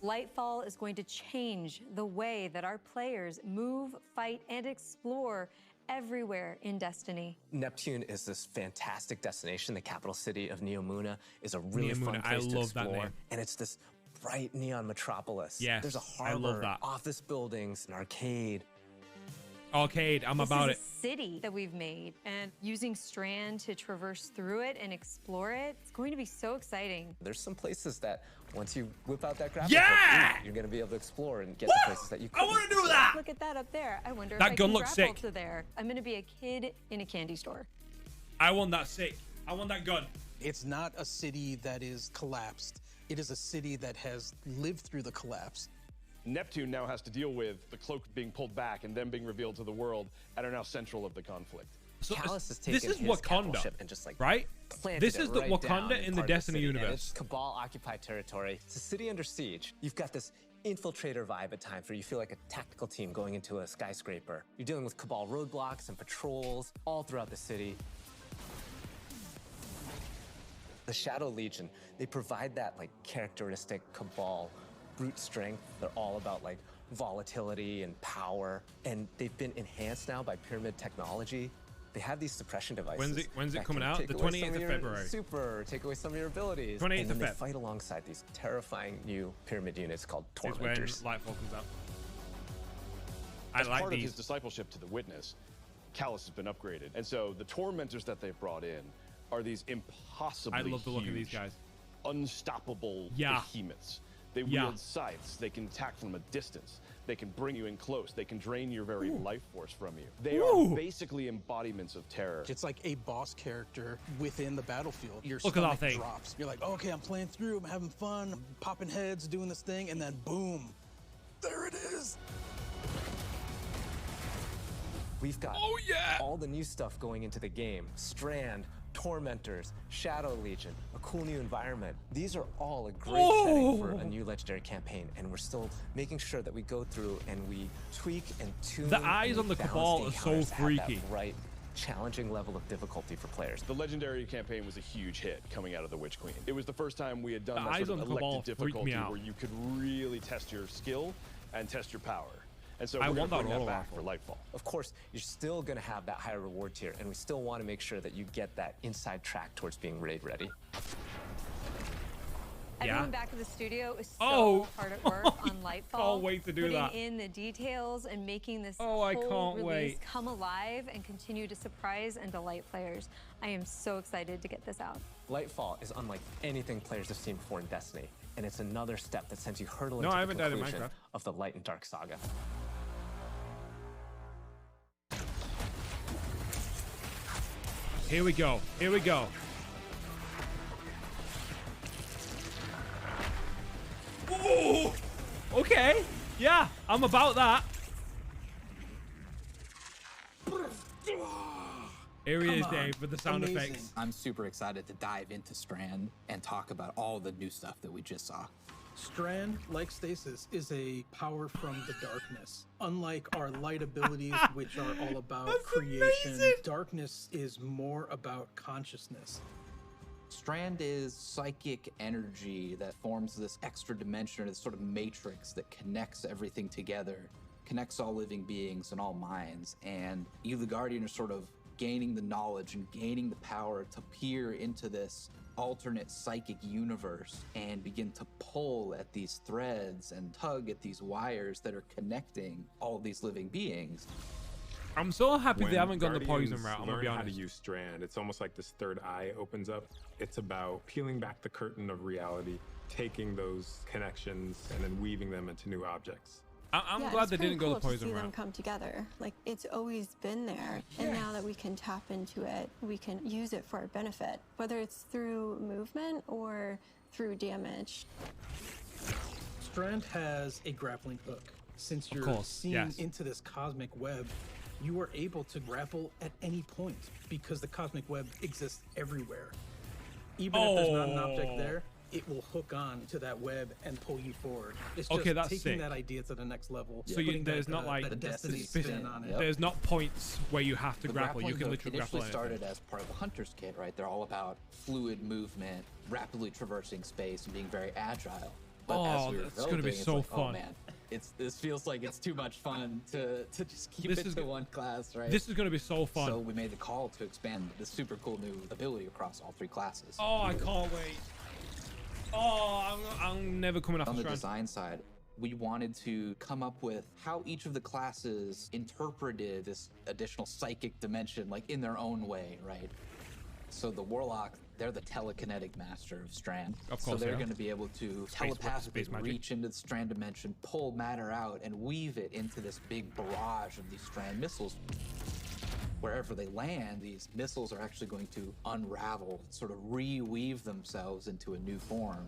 D: Lightfall is going to change the way that our players move, fight, and explore everywhere in Destiny.
L: Neptune is this fantastic destination. The capital city of Neomuna is a really fun
A: Neomuna,
L: place
A: I
L: to
A: love that
L: explore.
A: name.
L: And it's this bright neon metropolis.
A: Yes,
L: There's a
A: I
L: harbor,
A: love that.
L: office buildings, an arcade.
A: Arcade, I'm about it.
D: This is a city that we've made, and using Strand to traverse through it and explore it, it's going to be so exciting.
L: There's some places that once you whip out that grapple
A: Yeah!
L: hook, you're gonna be able to explore and get to places that you couldn't.
A: wanna do that!
D: Look at that up there. I wonder
A: That
D: if I
A: gun
D: can
A: looks
D: grapple
A: sick.
D: to there. I'm going to be a kid in a candy store.
A: I want that sick. I want that gun.
S: It's not a city that is collapsed. It is a city that has lived through the collapse.
T: Neptune now has to deal with the cloak being pulled back and then being revealed to the world and are now central of the conflict.
A: So
L: Callus has
A: this
L: taken
A: is
L: his capital
A: Wakanda,
L: ship and just like
A: right?
L: planted
A: This
L: it
A: is the
L: right down
A: Wakanda in the
L: part of
A: Destiny
L: city, and
A: universe.
L: it's Cabal occupied territory. It's a city under siege. You've got this infiltrator vibe at times where you feel like a tactical team going into a skyscraper. You're dealing with Cabal roadblocks and patrols all throughout the city. The Shadow Legion, they provide that like characteristic Cabal brute strength. They're all about like volatility and power, and they've been enhanced now by pyramid technology. They have these suppression devices.
A: When's it
L: that
A: coming
L: can
A: out?
L: take
A: The
L: away
A: 28th
L: some
A: of
L: your
A: February.
L: Super, take away some of your abilities.
A: 28th
L: and then
A: of
L: they
A: Feb.
L: fight alongside these terrifying new pyramid units called
A: Is when
L: Tormentors.
A: Lightfall comes out. I
T: As
A: like
T: part of
A: these.
T: his discipleship to the Witness, Callus has been upgraded. And so the Tormentors that they've brought in are these impossibly
A: I love the look of these
T: huge,
A: guys.
T: unstoppable
A: Yeah.
T: behemoths. They
A: Yeah.
T: wield scythes. They can attack from a distance. They can bring you in close. They can drain your very life force from you. They
S: Ooh.
T: are basically embodiments of terror.
S: It's like a boss character within the battlefield. Your
A: Look at that
S: stomach
A: thing.
S: drops. You're like, okay, I'm playing through, I'm having fun, I'm popping heads, doing this thing, and then boom, there it is.
L: We've got all the new stuff going into the game. Strand, Tormentors, Shadow Legion, a cool new environment. These are all a great setting for a new legendary campaign, and we're still making sure that we go through and we tweak and tune.
A: The eyes
L: and
A: on the
L: balance
A: Cabal are so
L: encounters to have that
A: freaky.
L: right challenging level of difficulty for players.
T: The Legendary campaign was a huge hit coming out of the Witch Queen. It was the first time we had done
A: The
T: that
A: eyes
T: sort
A: on
T: of
A: the Cabal
T: elected
A: freaked me
T: difficulty
A: out.
T: where you could really test your skill and test your power. And so
A: I
T: we're going
A: want
T: to
A: that
T: bring that
A: roll
T: back
A: rifle.
T: for Lightfall.
L: Of course, you're still going to have that higher reward tier, and we still want to make sure that you get that inside track towards being raid ready.
D: Everyone back in the studio is so
A: Oh.
D: hard at work on Lightfall.
A: Can't wait to do
D: putting
A: that.
D: in the details and making this
A: I
D: whole
A: can't
D: release
A: wait.
D: come alive and continue to surprise and delight players. I am so excited to get this out.
L: Lightfall is unlike anything players have seen before in Destiny, and it's another step that sends you hurtling
A: No, I
L: to
A: haven't
L: the
A: died in
L: conclusion
A: Minecraft.
L: of the Light and Dark saga.
A: Here we go. Here we go. Ooh. Okay. Yeah, I'm about that. Here he is, Dave, with the sound effects.
O: I'm super excited to dive into Strand and talk about all the new stuff that we just saw.
S: Strand, like Stasis, is a power from the darkness. Unlike our light abilities, which are all about creation, darkness is more about consciousness.
O: Strand is psychic energy that forms this extra dimension, or this sort of matrix that connects everything together, connects all living beings and all minds. And you, the Guardian, are sort of gaining the knowledge and gaining the power to peer into this alternate psychic universe and begin to pull at these threads and tug at these wires that are connecting all these living beings.
A: I'm so happy
G: When
A: they haven't gone the poison
G: Guardians
A: route. I'm gonna
G: learn
A: be
G: how to
A: honest.
G: use Strand, it's almost like this third eye opens up. It's about peeling back the curtain of reality, taking those connections and then weaving them into new objects.
A: I'm
H: Yeah,
A: glad
H: it's
A: they
H: pretty
A: didn't go
H: cool
A: the
H: to
A: poison
H: see them
A: route.
H: come together. Like, it's always been there, and now that we can tap into it, we can use it for our benefit, whether it's through movement or through damage.
S: Strand has a grappling hook. Since you're
A: course,
S: seeing
A: yes.
S: into this cosmic web, you are able to grapple at any point because the cosmic web exists everywhere. Even if there's not an object there, it will hook on to that web and pull you forward. It's just
A: Okay, that's
S: taking
A: sick.
S: that idea to the next level.
A: So you,
S: putting
A: there's
S: that,
A: not like
S: the Destiny
A: specific-
S: spin on it.
A: There's not points where you have to
O: The
A: grapple. You
O: grappling
A: can
O: hook
A: literally grapple.
O: initially
A: anything.
O: started as part of the Hunter's Kit, right? They're all about fluid movement, rapidly traversing space, and being very agile. But as
A: Oh,
O: we were
A: that's gonna be
O: developing, it's
A: so
O: like,
A: fun.
O: Oh man, this feels like it's too much fun to just keep
A: This
O: it
A: is
O: to
A: go-
O: one class, right?
A: This is gonna be so fun.
O: So we made the call to expand this super cool new ability across all three classes.
A: Oh, I can't wait. Oh, I'm never coming off
O: On the
A: Strand.
O: design side, we wanted to come up with how each of the classes interpreted this additional psychic dimension, like in their own way, right? So the Warlock, they're the telekinetic master of Strand.
A: Of
O: So
A: course
O: they're
A: they are.
O: going to be able to telepathically
A: space magic.
O: reach into the Strand dimension, pull matter out, and weave it into this big barrage of these Strand missiles. Wherever they land, these missiles are actually going to unravel, sort of reweave themselves into a new form.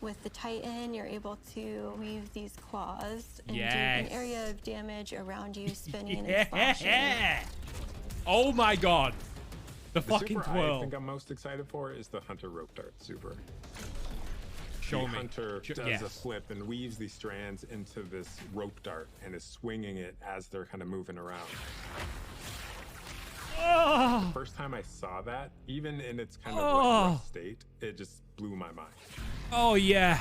H: With the Titan, you're able to weave these claws and do
A: Yes.
H: an area of damage around you, spinning and slashing.
A: Yeah. Oh my god. The
G: The
A: fucking
G: super I
A: twirl.
G: think I'm most excited for is the Hunter rope dart super.
A: Show
G: the
A: me.
G: Hunter does a
A: yes.
G: flip and weaves these strands into this rope dart and is swinging it as they're kind of moving around.
A: Oh.
G: The first time I saw that, even in its kind of
A: Oh.
G: like rough state, it just blew my mind.
A: Oh yeah.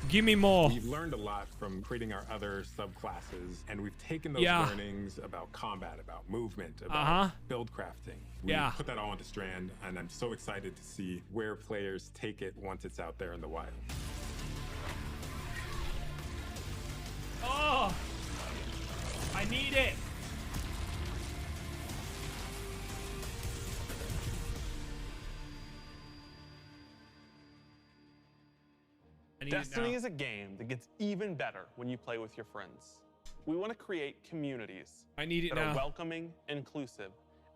A: Give me more.
G: We've learned a lot from creating our other subclasses, and we've taken those
A: Yeah.
G: learnings about combat, about movement, about
A: Uh-huh.
G: build crafting. We
A: Yeah.
G: put that all into Strand, and I'm so excited to see where players take it once it's out there in the wild.
A: Oh. I need it. I need it
M: Destiny
A: now.
M: is a game that gets even better when you play with your friends. We want to create communities
A: I need it
M: that
A: now.
M: are welcoming, inclusive,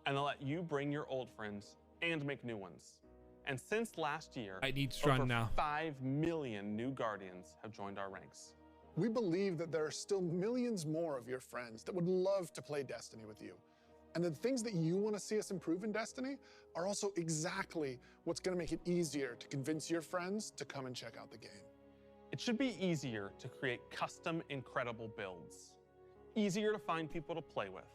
M: and that let you bring your old friends and make new ones. And since last year,
A: I need Strand
M: over
A: now.
M: 5 million new Guardians have joined our ranks.
N: We believe that there are still millions more of your friends that would love to play Destiny with you. And the things that you want to see us improve in Destiny are also exactly what's going to make it easier to convince your friends to come and check out the game.
M: It should be easier to create custom, incredible builds. Easier to find people to play with.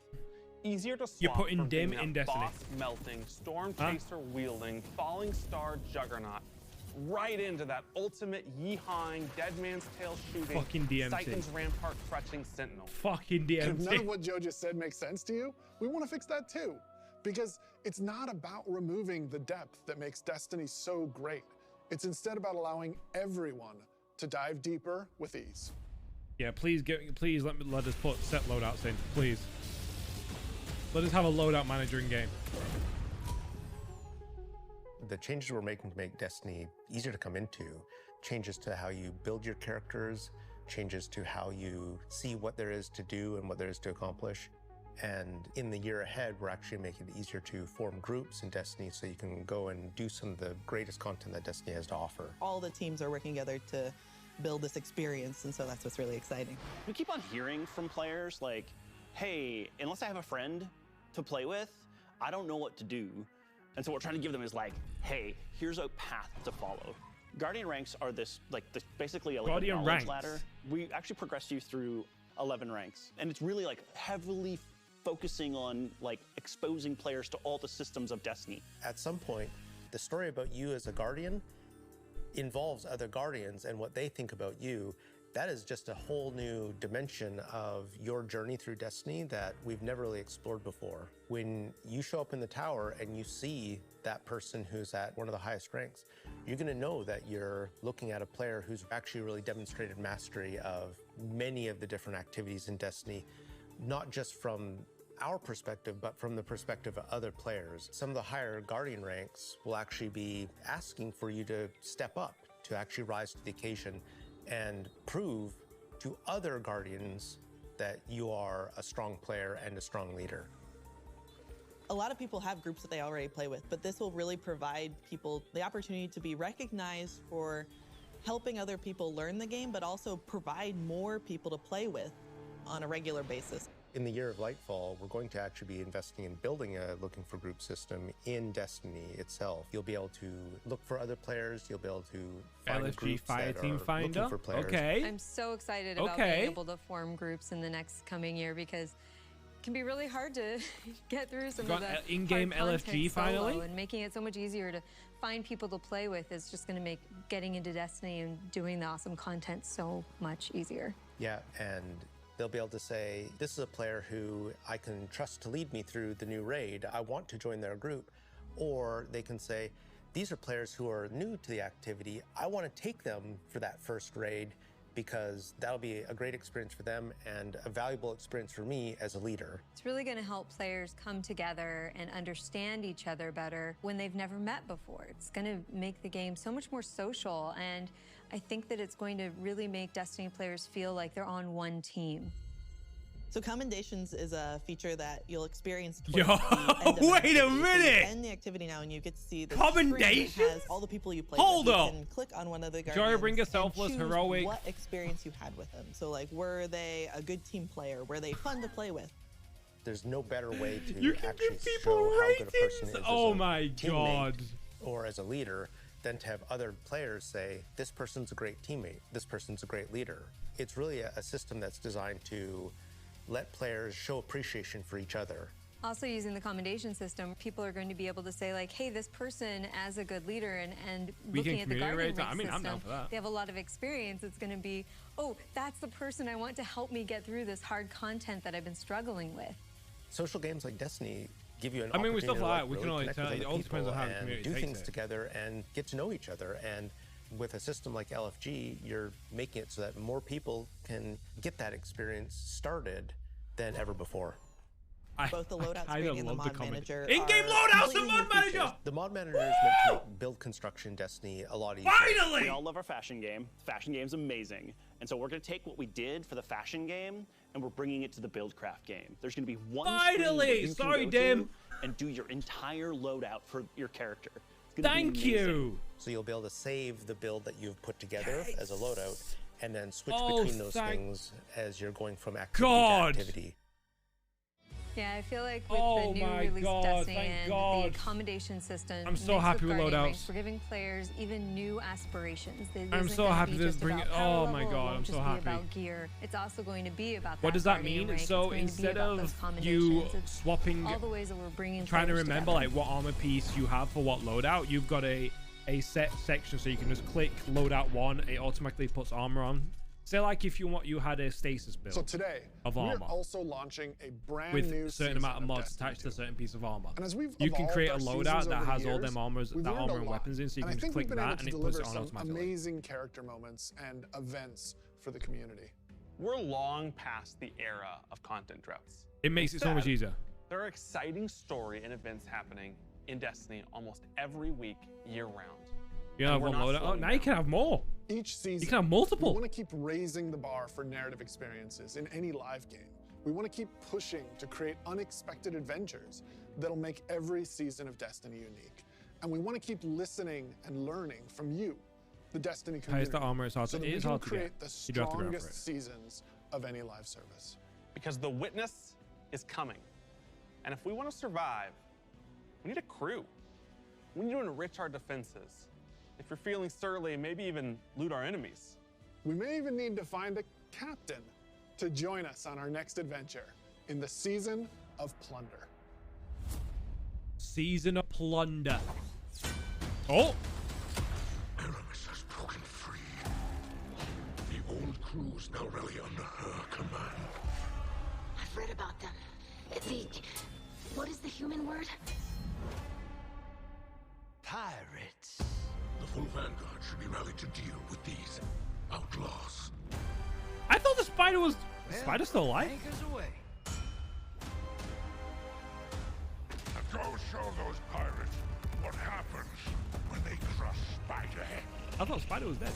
M: easier to swap
A: You're putting
M: from being
A: Dim
M: that
A: in Destiny.
M: boss melting, storm chaser wielding, falling star juggernaut, right into that ultimate yeehawing, dead man's tail shooting,
A: Fucking DMC.
M: Titan's rampart crutching sentinel.
A: Fucking
N: And if none of
A: DMC.
N: what Joe just said makes sense to you, we want to fix that too. Because it's not about removing the depth that makes Destiny so great. It's instead about allowing everyone to dive deeper with ease.
A: Yeah, please let us put set loadouts in, please. Let us have a loadout manager in game.
B: The changes we're making to make Destiny easier to come into, changes to how you build your characters, changes to how you see what there is to do and what there is to accomplish. And in the year ahead, we're actually making it easier to form groups in Destiny so you can go and do some of the greatest content that Destiny has to offer.
U: All the teams are working together to build this experience, and so that's what's really exciting.
J: We keep on hearing from players like, hey, unless I have a friend to play with, I don't know what to do. And so what we're trying to give them is like, hey, here's a path to follow. Guardian ranks are basically a
A: Guardian
J: knowledge
A: ranks.
J: ladder. We actually progress you through 11 ranks. And it's really like heavily focusing on like exposing players to all the systems of Destiny.
B: At some point, the story about you as a Guardian involves other Guardians and what they think about you. That is just a whole new dimension of your journey through Destiny that we've never really explored before. When you show up in the tower and you see that person who's at one of the highest ranks, you're going to know that you're looking at a player who's actually really demonstrated mastery of many of the different activities in Destiny, not just from our perspective, but from the perspective of other players. Some of the higher Guardian ranks will actually be asking for you to step up, to actually rise to the occasion and prove to other Guardians that you are a strong player and a strong leader.
U: A lot of people have groups that they already play with, but this will really provide people the opportunity to be recognized for helping other people learn the game, but also provide more people to play with on a regular basis.
B: In the year of Lightfall, we're going to actually be investing in building a looking for group system in Destiny itself. You'll be able to look for other players. You'll be able to find
A: LFG
B: groups
A: Fire
B: that
A: Team
B: are
A: Finder.
B: looking for players.
A: Okay.
D: I'm so excited about being able to form groups in the next coming year because it can be really hard to get through some of the
A: in-game
D: hard
A: LFG
D: content solo,
A: finally,
D: and making it so much easier to find people to play with is just going to make getting into Destiny and doing the awesome content so much easier.
B: Yeah, and they'll be able to say, this is a player who I can trust to lead me through the new raid. I want to join their group. Or they can say, these are players who are new to the activity. I want to take them for that first raid because that'll be a great experience for them and a valuable experience for me as a leader.
D: It's really going to help players come together and understand each other better when they've never met before. It's going to make the game so much more social, and I think that it's going to really make Destiny players feel like they're on one team.
U: So commendations is a feature that you'll experience.
A: Yo, wait a minute!
U: End the activity now, and you get to see the
A: commendations.
U: screen that has all the people you played
A: Hold
U: with.
A: up!
U: You can click on one of the
A: Joy
U: Guardians
A: Bringer,
U: and
A: selfless,
U: choose
A: heroic.
U: what experience you had with them. So, like, were they a good team player? Were they fun to play with?
B: There's no better way to
A: You can
B: actually
A: give people
B: show how good a person
A: ratings?
B: is
A: Oh
B: as a
A: my
B: teammate
A: God.
B: or as a leader than to have other players say, this person's a great teammate, this person's a great leader. It's really a system that's designed to let players show appreciation for each other.
D: Also, using the commendation system, people are going to be able to say, like, hey, this person as a good leader, and looking at the Guardian rank system,
A: I'm down for that.
D: they have a lot of experience. It's going to be, oh, that's the person I want to help me get through this hard content that I've been struggling with.
B: Social games like Destiny give you an
A: with
B: opportunity
A: stuff
B: to
A: like that, we
B: really
A: can only
B: connect
A: tell.
B: with
A: It
B: other
A: all depends on
B: people
A: how the
B: and
A: community
B: do
A: takes
B: things
A: it.
B: together and get to know each other. And with a system like LFG, you're making it so that more people can get that experience started than ever before.
U: Both the loadout screen and the mod manager.
A: In-game loadouts and mod manager!
B: The mod manager is meant to make build construction Destiny a lot easier.
J: We all love our fashion game. The fashion game's amazing. And so we're going to take what we did for the fashion game and we're bringing it to the buildcraft game. There's going to be one screen that you can go to and do your entire loadout for your character. It's gonna be amazing.
B: So you'll be able to save the build that you've put together as a loadout and then switch
A: Oh,
B: between those
A: thank
B: things as you're going from activity
A: God.
B: to activity.
D: Yeah, I feel like with
A: Oh
D: the new
A: my
D: release
A: God,
D: Destiny
A: thank
D: and
A: God.
D: the accommodation system,
A: I'm so
D: mixed
A: happy with
D: guardian
A: loadouts.
D: ranks, we're giving players even new aspirations. This
A: I'm
D: isn't
A: so
D: gonna
A: happy
D: be
A: this
D: just
A: bring
D: about
A: it.
D: power
A: Oh my
D: level, it
A: God,
D: won't
A: I'm
D: just
A: so
D: be
A: happy.
D: about gear. It's also going to be about
A: What
D: that
A: does that
D: guardian
A: mean?
D: rank. It's
A: So
D: going to be
A: instead
D: about
A: of
D: those
A: you
D: commendations. It's
A: swapping,
D: all the ways that we're bringing
A: trying to
D: players
A: remember
D: together.
A: like what armor piece you have for what loadout, you've got a set section, so you can just click loadout 1, it automatically puts armor on. Say like if you had a stasis build.
N: So today,
A: of
N: we're
A: armor
N: also launching a brand
A: with
N: new
A: a certain amount of mods attached to a certain piece of armor.
N: And as we've
A: You can create a
N: evolved our
A: loadout
N: seasons
A: that
N: over
A: has
N: the
A: all
N: years,
A: them armors,
N: we've
A: that
N: learned
A: armor
N: a
A: and
N: lot.
A: weapons in, so you
N: And
A: can
N: I
A: just
N: think
A: click
N: we've been able
A: that
N: to
A: and it
N: deliver
A: puts it on
N: some
A: automatically.
N: amazing character moments and events for the community.
M: We're long past the era of content droughts.
A: It makes it so much
M: Instead,
A: easier.
M: There are exciting story and events happening in Destiny almost every week, year-round.
A: You have one loadout. Oh, now you can have more.
N: Each season,
A: you can have multiple.
N: We want to keep raising the bar for narrative experiences in any live game. We want to keep pushing to create unexpected adventures that'll make every season of Destiny unique. And we want to keep listening and learning from you, the Destiny community.
A: The armor is hard
N: so
A: to,
N: that
A: it
N: we
A: is
N: can
A: hard to
N: create
A: get.
N: the
A: You do have to go for it.
N: strongest seasons of any live service.
M: Because the witness is coming. And if we want to survive, we need a crew. We need to enrich our defenses. If you're feeling surly, maybe even loot our enemies.
N: We may even need to find a captain to join us on our next adventure in the Season of Plunder.
A: Season of Plunder. Oh!
E: Aramis has broken free. The old crew's now really under her command.
K: I've read about them. What is the human word?
E: Pirates. The full vanguard should be rallied to deal with these outlaws.
A: I thought the spider was... The spider's still alive?
E: Anchors away. Now go show those pirates what happens when they crush Spiderhead.
A: I thought Spider was dead.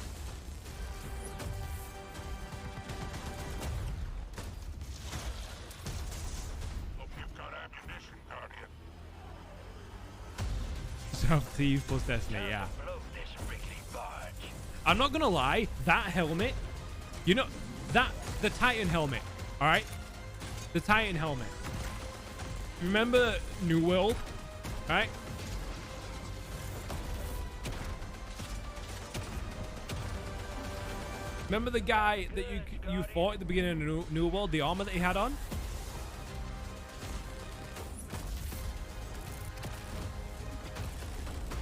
E: Hope you've got ammunition, Guardian.
A: Self-Thief plus Destiny, yeah. I'm not gonna lie, that helmet, you know, the Titan helmet, alright? The Titan helmet. Remember New World, right? Remember the guy that you fought at the beginning of New World, the armor that he had on?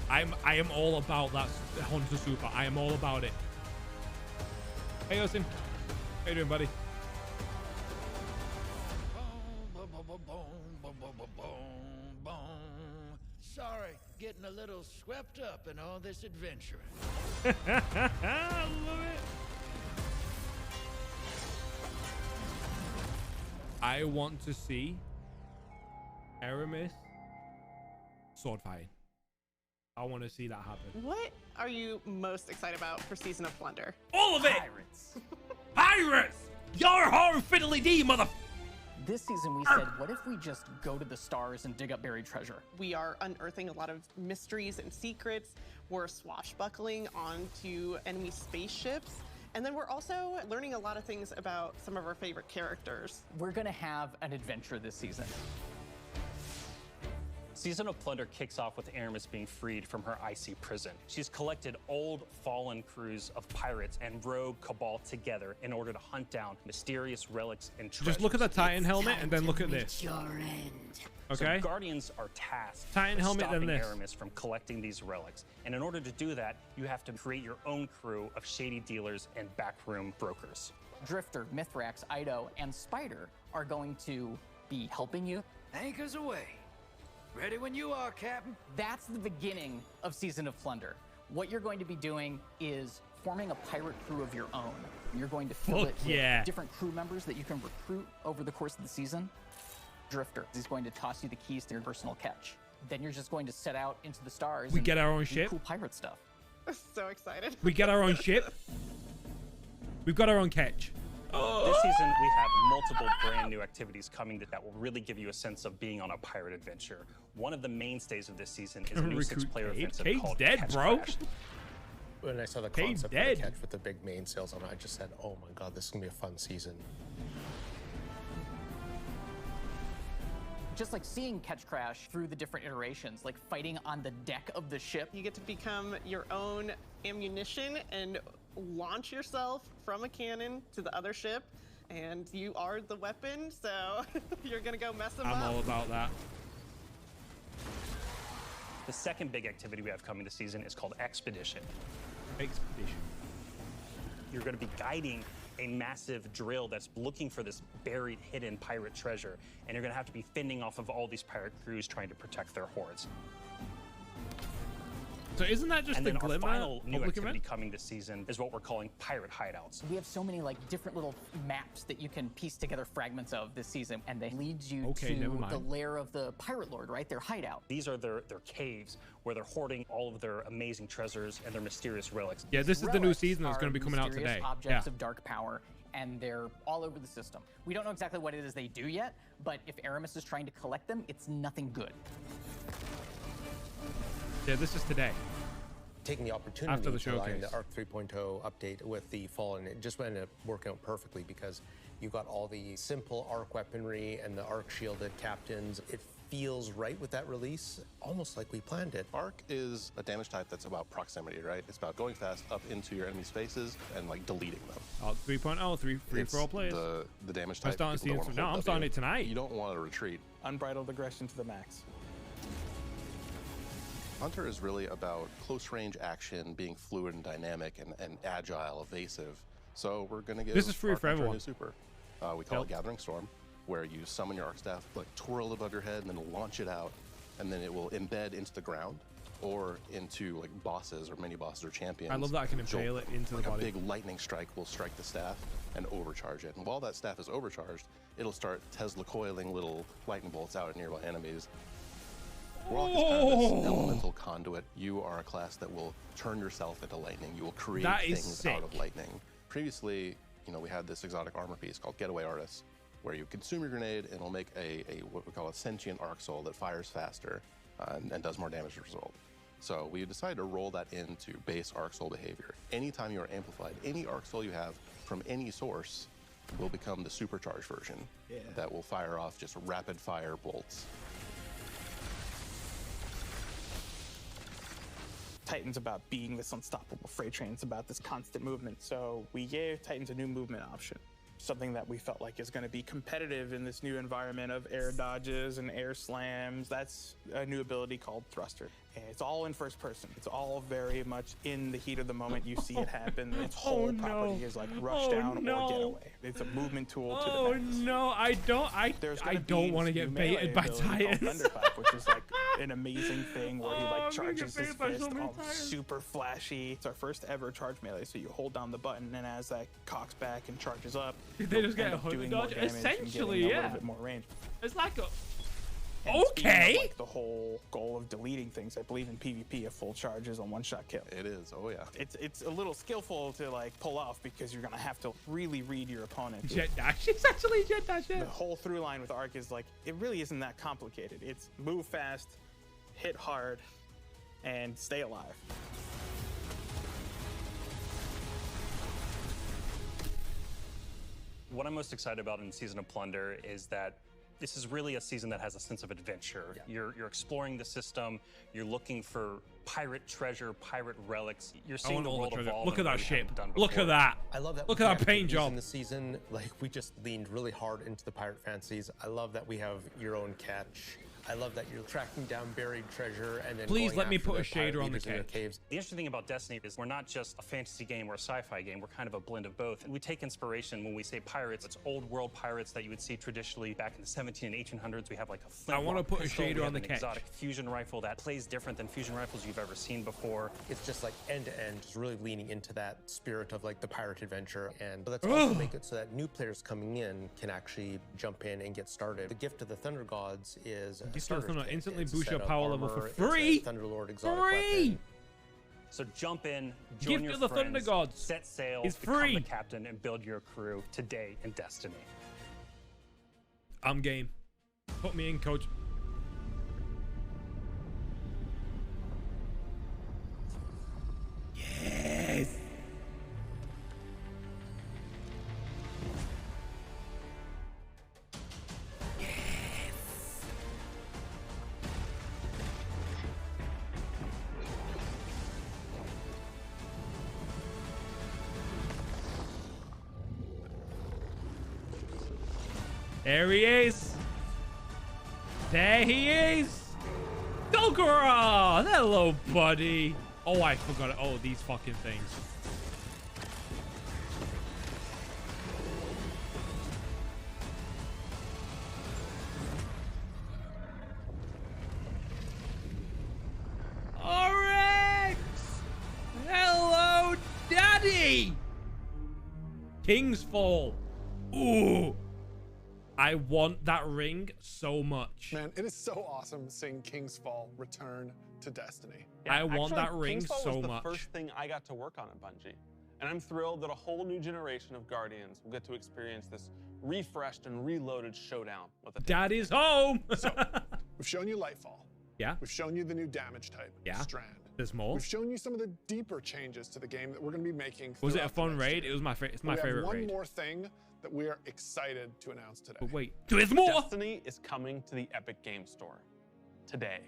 A: I am all about that Hunter Super. I am all about it. Hey, Austin. How you doing, buddy?
I: Sorry, getting a little swept up in all this adventuring.
A: I love it. I want to see Aramis sword fighting. I want to see that happen.
F: What are you most excited about for Season of Plunder?
A: All of it! Pirates! Pirates! Yar har fiddly dee, mother...
V: This season we said, what if we just go to the stars and dig up buried treasure?
F: We are unearthing a lot of mysteries and secrets. We're swashbuckling onto enemy spaceships. And then we're also learning a lot of things about some of our favorite characters.
V: We're gonna have an adventure this season.
W: Season of Plunder kicks off with Aramis being freed from her icy prison. She's collected old, fallen crews of pirates and rogue cabal together in order to hunt down mysterious relics and treasures.
A: Just look at the Titan helmet and then look at this. Okay.
W: So Guardians are tasked
A: Titan
W: with
A: helmet, then
W: stopping
A: this.
W: Aramis from collecting these relics. And in order to do that, you have to create your own crew of shady dealers and backroom brokers.
V: Drifter, Mithrax, Ido, and Spider are going to be helping you.
I: Anchors away. Ready when you are, Captain.
V: That's the beginning of Season of Plunder. What you're going to be doing is forming a pirate crew of your own. You're going to fill it with different crew members that you can recruit over the course of the season. Drifter is going to toss you the keys to your personal catch. Then you're just going to set out into the stars.
A: We
V: and
A: get our own
V: do
A: ship.
V: Cool pirate stuff.
F: So excited.
A: We get our own ship. We've got our own catch.
W: This season, we have multiple brand new activities coming that will really give you a sense of being on a pirate adventure. One of the mainstays of this season is a new
A: Recruit
W: 6-player
A: Cade.
W: offensive
A: Cade's
W: called
A: dead,
W: Catch
A: bro.
W: Crash.
B: When I saw the
A: Cade's
B: concept of
A: dead.
B: the catch with the big mainsails on it, I just said, oh my god, this is gonna be a fun season.
V: just like seeing Catch Crash through the different iterations, like fighting on the deck of the ship.
F: You get to become your own ammunition and launch yourself from a cannon to the other ship, and you are the weapon, so you're gonna go mess them up.
A: I'm all about that.
W: The second big activity we have coming this season is called Expedition.
A: Expedition.
W: You're going to be guiding a massive drill that's looking for this buried, hidden pirate treasure, and you're going to have to be fending off of all these pirate crews trying to protect their hoards.
A: So isn't that just
W: and
A: the
W: then our
A: Glimmer
W: final new
A: public
W: activity
A: event?
W: coming this season is what we're calling pirate hideouts.
V: We have so many like different little maps that you can piece together fragments of this season, and they lead you to the lair of the pirate lord, right? Their hideout.
W: These are their caves where they're hoarding all of their amazing treasures and their mysterious relics.
A: Yeah, this is the new season that's going to be coming out
V: Mysterious
A: today.
V: Objects of dark power, and they're all over the system. We don't know exactly what it is they do yet, but if Aramis is trying to collect them, it's nothing good.
A: Yeah, this is today.
B: Taking the opportunity
A: After the
B: to line
A: showcase.
B: the Arc 3.0 update with the Fallen, it just ended up working out perfectly because you got all the simple Arc weaponry and the Arc shielded captains. It feels right with that release, almost like we planned it.
P: Arc is a damage type that's about proximity, right? It's about going fast up into your enemy's faces and like deleting them.
A: Arc 3.0, free for all players.
P: The damage
A: I'm
P: type.
A: starting
P: people
A: seeing
P: don't wanna
A: I'm
P: hold
A: starting
P: W.
A: it tonight.
P: You don't want to retreat.
M: Unbridled aggression to the max.
P: Hunter is really about close range action, being fluid and dynamic and agile, evasive. So we're going to give
A: This is free
P: Arc
A: for
P: Hunter a
A: everyone.
P: new super. We call it Gathering Storm, where you summon your Arc Staff, like twirl it above your head, and then launch it out, and then it will embed into the ground or into like bosses or mini bosses or champions.
A: I love that I can impale it into
P: like
A: the body.
P: A big lightning strike will strike the staff and overcharge it. And while that staff is overcharged, it'll start Tesla coiling little lightning bolts out at nearby enemies. Warlock is kind of this elemental conduit. You are a class that will turn yourself into lightning. You will create
A: That is
P: things
A: sick.
P: out of lightning. Previously, we had this exotic armor piece called Getaway Artist, where you consume your grenade and it'll make a what we call a sentient arc soul that fires faster and does more damage as a result. So we decided to roll that into base arc soul behavior. Anytime you are amplified, any arc soul you have from any source will become the supercharged version that will fire off just rapid fire bolts.
M: Titan's about being this unstoppable freight train. It's about this constant movement. So we gave Titans a new movement option, something that we felt like is going to be competitive in this new environment of air dodges and air slams. That's a new ability called Thruster. And it's all in first person. It's all very much in the heat of the moment. You see it happen. Its whole property is like rush down or get away. It's a movement tool to the max.
A: No, I don't want to get baited by Titans.
M: Thunderclap, which is like an amazing thing where he like charges his fist all super flashy. It's our first ever charge melee, so you hold down the button, and as that cocks back and charges up,
A: They just get a hook
M: doing
A: dodge?
M: more damage
A: Essentially,
M: and getting a
A: yeah.
M: little bit more range.
A: It's like a...
M: And speaking of,
A: Okay.
M: like, the whole goal of deleting things, I believe in PvP, a full charge is a one-shot kill.
P: It is, oh yeah.
M: It's a little skillful to like pull off because you're gonna have to really read your opponent.
A: Jet dash. It's actually jet dash.
M: The whole through line with Arc is like, it really isn't that complicated. It's move fast, hit hard, and stay alive.
W: What I'm most excited about in Season of Plunder is that this is really a season that has a sense of adventure. You're exploring the system, you're looking for pirate treasure, pirate relics. You're seeing the world evolve.
A: Look at
W: in a way
A: that
W: we
A: ship.
W: haven't done
A: Look at
W: before.
A: that.
B: I love that.
A: Look
B: we
A: at
B: have
A: that paint
B: activities
A: job.
B: in the season. Like we just leaned really hard into the pirate fancies. I love that we have your own catch. I love that you're tracking down buried treasure and then
A: Please
B: going
A: let me
B: after
A: put a
B: the pirate
A: shader on the
B: leaders in their
A: catch.
B: caves.
W: The interesting thing about Destiny is we're not just a fantasy game or a sci-fi game, we're kind of a blend of both. And we take inspiration when we say pirates. It's old world pirates that you would see traditionally back in the 17 and 1800s. We have like a flintlock
A: wanna put a
W: pistol,
A: shader
W: we have
A: on the
W: an
A: catch.
W: exotic fusion rifle that plays different than fusion rifles you've ever seen before.
B: It's just like end to end, just really leaning into that spirit of like the pirate adventure. And but let's also make it so that new players coming in can actually jump in and get started. The gift of the Thunder Gods is a
A: Gift of the
B: starter's
A: Thunder
B: kit.
A: instantly
B: It's a
A: boosts
B: set
A: your
B: of
A: power level
B: armor,
A: for
B: it's a
A: free.
B: Thunderlord exotic
A: Free.
B: weapon.
W: So jump in, join
A: Gift
W: your
A: of the
W: friends,
A: Thunder Gods.
W: set sail,
A: It's
W: become
A: free.
W: the captain, and build your crew today in Destiny.
A: I'm game. Put me in, coach. Yes. There he is. There he is. Dogora! Hello, buddy. Oh, I forgot it. Oh, these fucking things. Oryx! Hello, Daddy! King's Fall. Ooh. I want that ring so much.
N: Man, it is so awesome seeing King's Fall return to Destiny.
A: I want that ring
M: King's Fall
A: so
M: was the
A: much.
M: first thing I got to work on at Bungie. And I'm thrilled that a whole new generation of Guardians will get to experience this refreshed and reloaded showdown with the
A: Daddy's home.
N: So, we've shown you Lightfall.
A: Yeah.
N: We've shown you the new damage type,
A: Yeah.
N: Strand.
A: There's more.
N: We've shown you some of the deeper changes to the game that we're going to be making.
A: Was it a
N: throughout the
A: fun
N: next
A: raid?
N: year.
A: It was my favorite. It's my
N: We have
A: favorite
N: one
A: raid.
N: more thing that we are excited to announce today.
A: But wait, there's more.
M: Destiny is coming to the Epic Game Store today.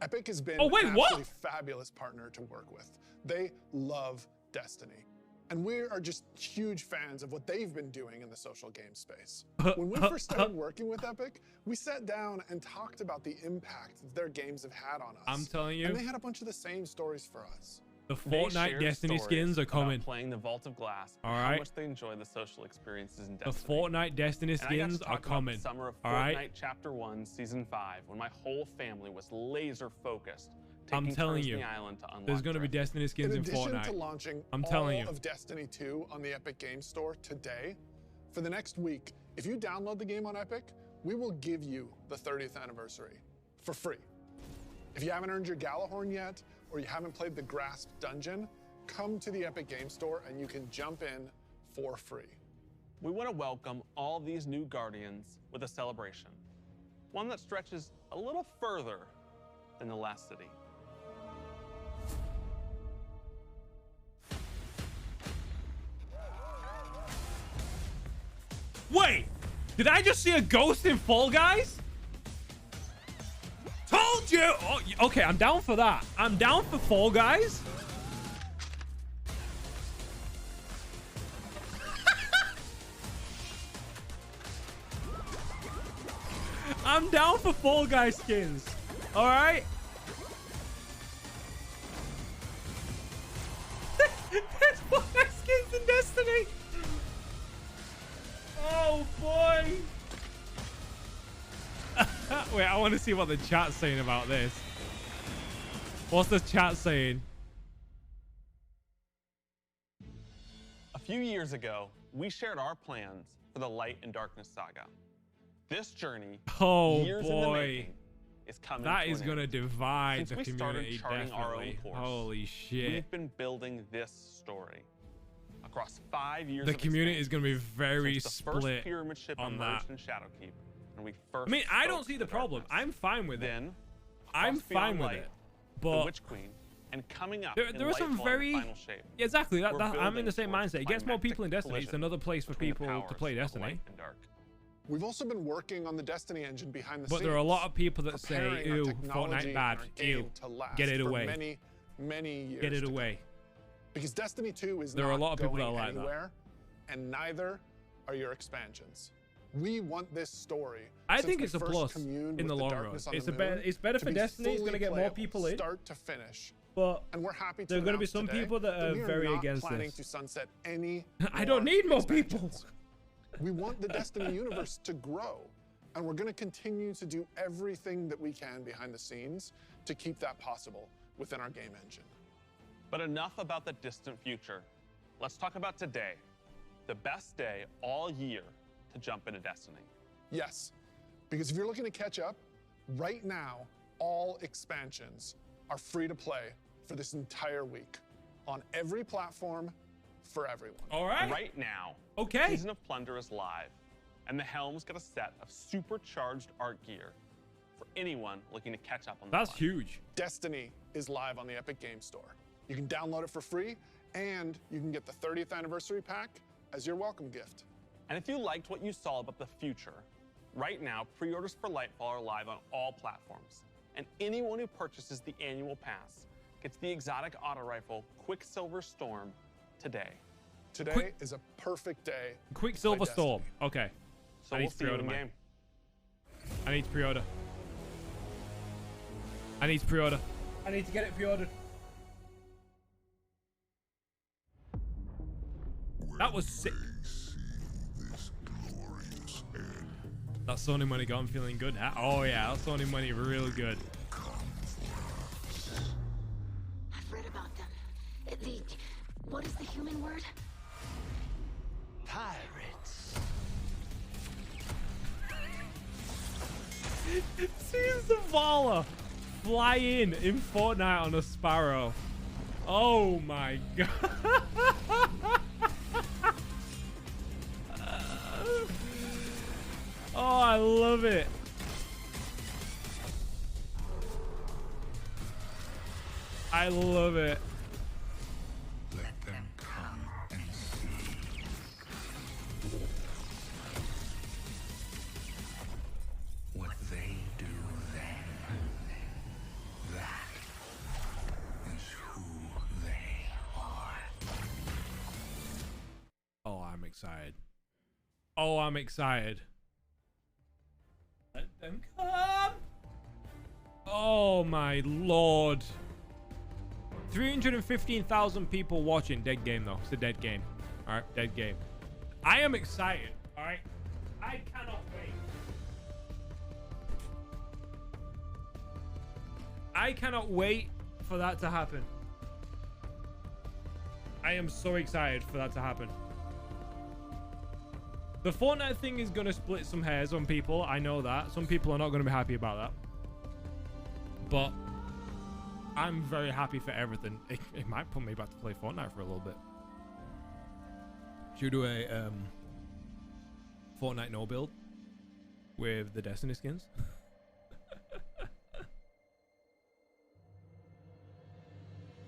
N: Epic has been
A: Oh, wait,
N: an
A: what?
N: absolutely fabulous partner to work with. They love Destiny. And we are just huge fans of what they've been doing in the social game space. When we first started working with Epic, we sat down and talked about the impact that their games have had on us.
A: I'm telling you.
N: And they had a bunch of the same stories for us.
A: The
M: They
A: Fortnite
M: shared
A: Destiny
M: stories
A: skins are
M: about
A: coming.
M: Playing the Vault of Glass.
A: All
M: and
A: right.
M: How much they enjoy the social experiences in
A: The
M: Destiny.
A: Fortnite Destiny
M: And I got to
A: skins
M: talk
A: are
M: about the
A: coming.
M: Summer of
A: All
M: Fortnite
A: right.
M: Chapter 1, Season 5, when my whole family was laser focused.
A: I'm
M: taking
A: telling
M: turns
A: you,
M: in the island to unlock
A: there's going to be
M: treasure.
A: Destiny skins in
N: addition
A: Fortnite.
N: to launching
A: I'm
N: all
A: telling you.
N: of Destiny 2 on the Epic Game Store today, for the next week, if you download the game on Epic, we will give you the 30th anniversary for free. If you haven't earned your Galahorn yet, or you haven't played the Grasp Dungeon, come to the Epic Game Store and you can jump in for free.
M: We want to welcome all these new Guardians with a celebration. One that stretches a little further than the last city.
A: Wait, did I just see a ghost in Fall Guys? Told you. Oh, okay, I'm down for that. I'm down for Fall Guys. I'm down for Fall Guys skins. All right. There's Fall Guys skins in Destiny. Oh boy. Wait, I want to see what the chat's saying about this. What's the chat saying?
M: A few years ago, we shared our plans for the Light and Darkness saga. This journey,
A: Oh
M: years in the
A: boy.
M: making, is coming
A: That
M: to
A: is
M: an
A: going to
M: end.
A: divide
M: Since
A: the
M: we started
A: community,
M: charting our own
A: definitely.
M: course,
A: Holy shit.
M: We've been building this story across 5 years.
A: The
M: of
A: community is
M: expansion,
A: going to be very
M: since the first
A: split
M: pyramid ship
A: on
M: emerged
A: that.
M: in Shadowkeep, and we first
A: I mean, I don't
M: spoke
A: see the
M: to
A: problem.
M: darkness.
A: I'm fine with it.
M: Then,
A: I'm
M: across Beyond
A: fine with
M: Light,
A: it.
M: the
A: But
M: Witch Queen, and coming up
A: there
M: in
A: are some
M: Lightfall
A: very
M: and Final Shape.
A: Yeah, exactly.
M: We're
A: I'm in
M: building
A: the same
M: towards
A: mindset. It gets more
M: climactic
A: people in Destiny. It's
M: collision
A: another place for
M: between the
A: people to
M: powers
A: play
M: of
A: Destiny.
M: light and dark.
N: We've also been working on the Destiny engine behind the
A: But
N: scenes.
A: there are a lot of people that say,
N: preparing our
A: "Ew,
N: technology
A: Fortnite bad.
N: and our game
A: Ew,
N: to last
A: get it
N: for
A: away.
N: Many, many years.
A: Get it
N: to come.
A: away."
N: Because Destiny 2 is
A: There are
N: not
A: a lot of people
N: going
A: that are like that.
N: anywhere, and neither are your expansions. We want this story.
A: I
N: since
A: think
N: we
A: it's a
N: first
A: plus
N: communed
A: in
N: with
A: the long run.
N: darkness on
A: It's
N: the
A: a better.
N: moon
A: It's better
N: to
A: for
N: be
A: Destiny. It's
N: fully
A: going to get more
N: playable,
A: people in.
N: start to finish.
A: But
N: And we're happy to
A: there are going to be
N: announce
A: some
N: today
A: people that are
N: we are
A: very
N: not
A: against
N: planning
A: this.
N: to sunset any
A: I don't need more people.
N: We want the Destiny universe to grow, and we're going to continue to do everything that we can behind the scenes to keep that possible within our game engine.
M: But enough about the distant future. Let's talk about today, the best day all year to jump into Destiny.
N: Yes, because if you're looking to catch up, right now, all expansions are free to play for this entire week on every platform for everyone.
A: All right.
M: Right now,
A: Okay.
M: Season of Plunder is live, and the Helm's got a set of supercharged art gear for anyone looking to catch up on the
A: That's
M: fun.
A: huge.
N: Destiny is live on the Epic Game Store. You can download it for free, and you can get the 30th anniversary pack as your welcome gift.
M: And if you liked what you saw about the future, right now, pre-orders for Lightfall are live on all platforms. And anyone who purchases the annual pass gets the exotic auto rifle Quicksilver Storm today.
N: Today is a perfect day.
A: Quicksilver
N: to play
A: Storm. Okay.
M: So we'll see you in game.
A: I need to pre-order. I need to pre-order. I need to get it pre-ordered. That was sick. That Sony money got him feeling good. Oh yeah, that Sony money real good.
K: I've read about them. What is the human word?
I: Pirates.
A: Sees the Vala fly in Fortnite on a sparrow. Oh my god. Oh, I love it. I love it.
I: Let them come and see. What they do then, that is who they are.
A: Oh, I'm excited. Oh, I'm excited. Let them come. Oh my lord. 315,000 people watching. Dead game though. It's a dead game. All right, dead game. I am excited. All right. I cannot wait. I cannot wait for that to happen. I am so excited for that to happen. The Fortnite thing is going to split some hairs on people. I know that. Some people are not going to be happy about that. But I'm very happy for everything. It might put me back to play Fortnite for a little bit. Should we do a Fortnite no build with the Destiny skins?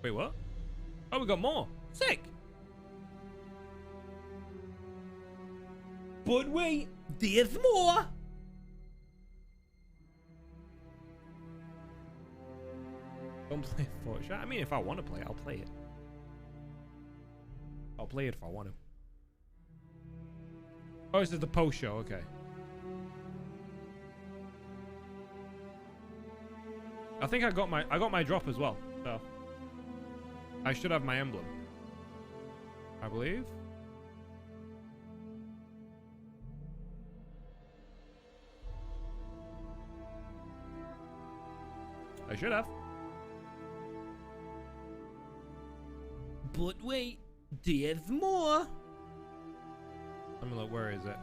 A: Wait, what? Oh, we got more. Sick. But wait, there's more. Don't play Fortnite. I mean, if I want to play, I'll play it. I'll play it if I want to. Oh, this is the post show. Okay. I think I got my drop as well. So I should have my emblem. I believe. I should have. But wait, there's more. Let me look. Where is it?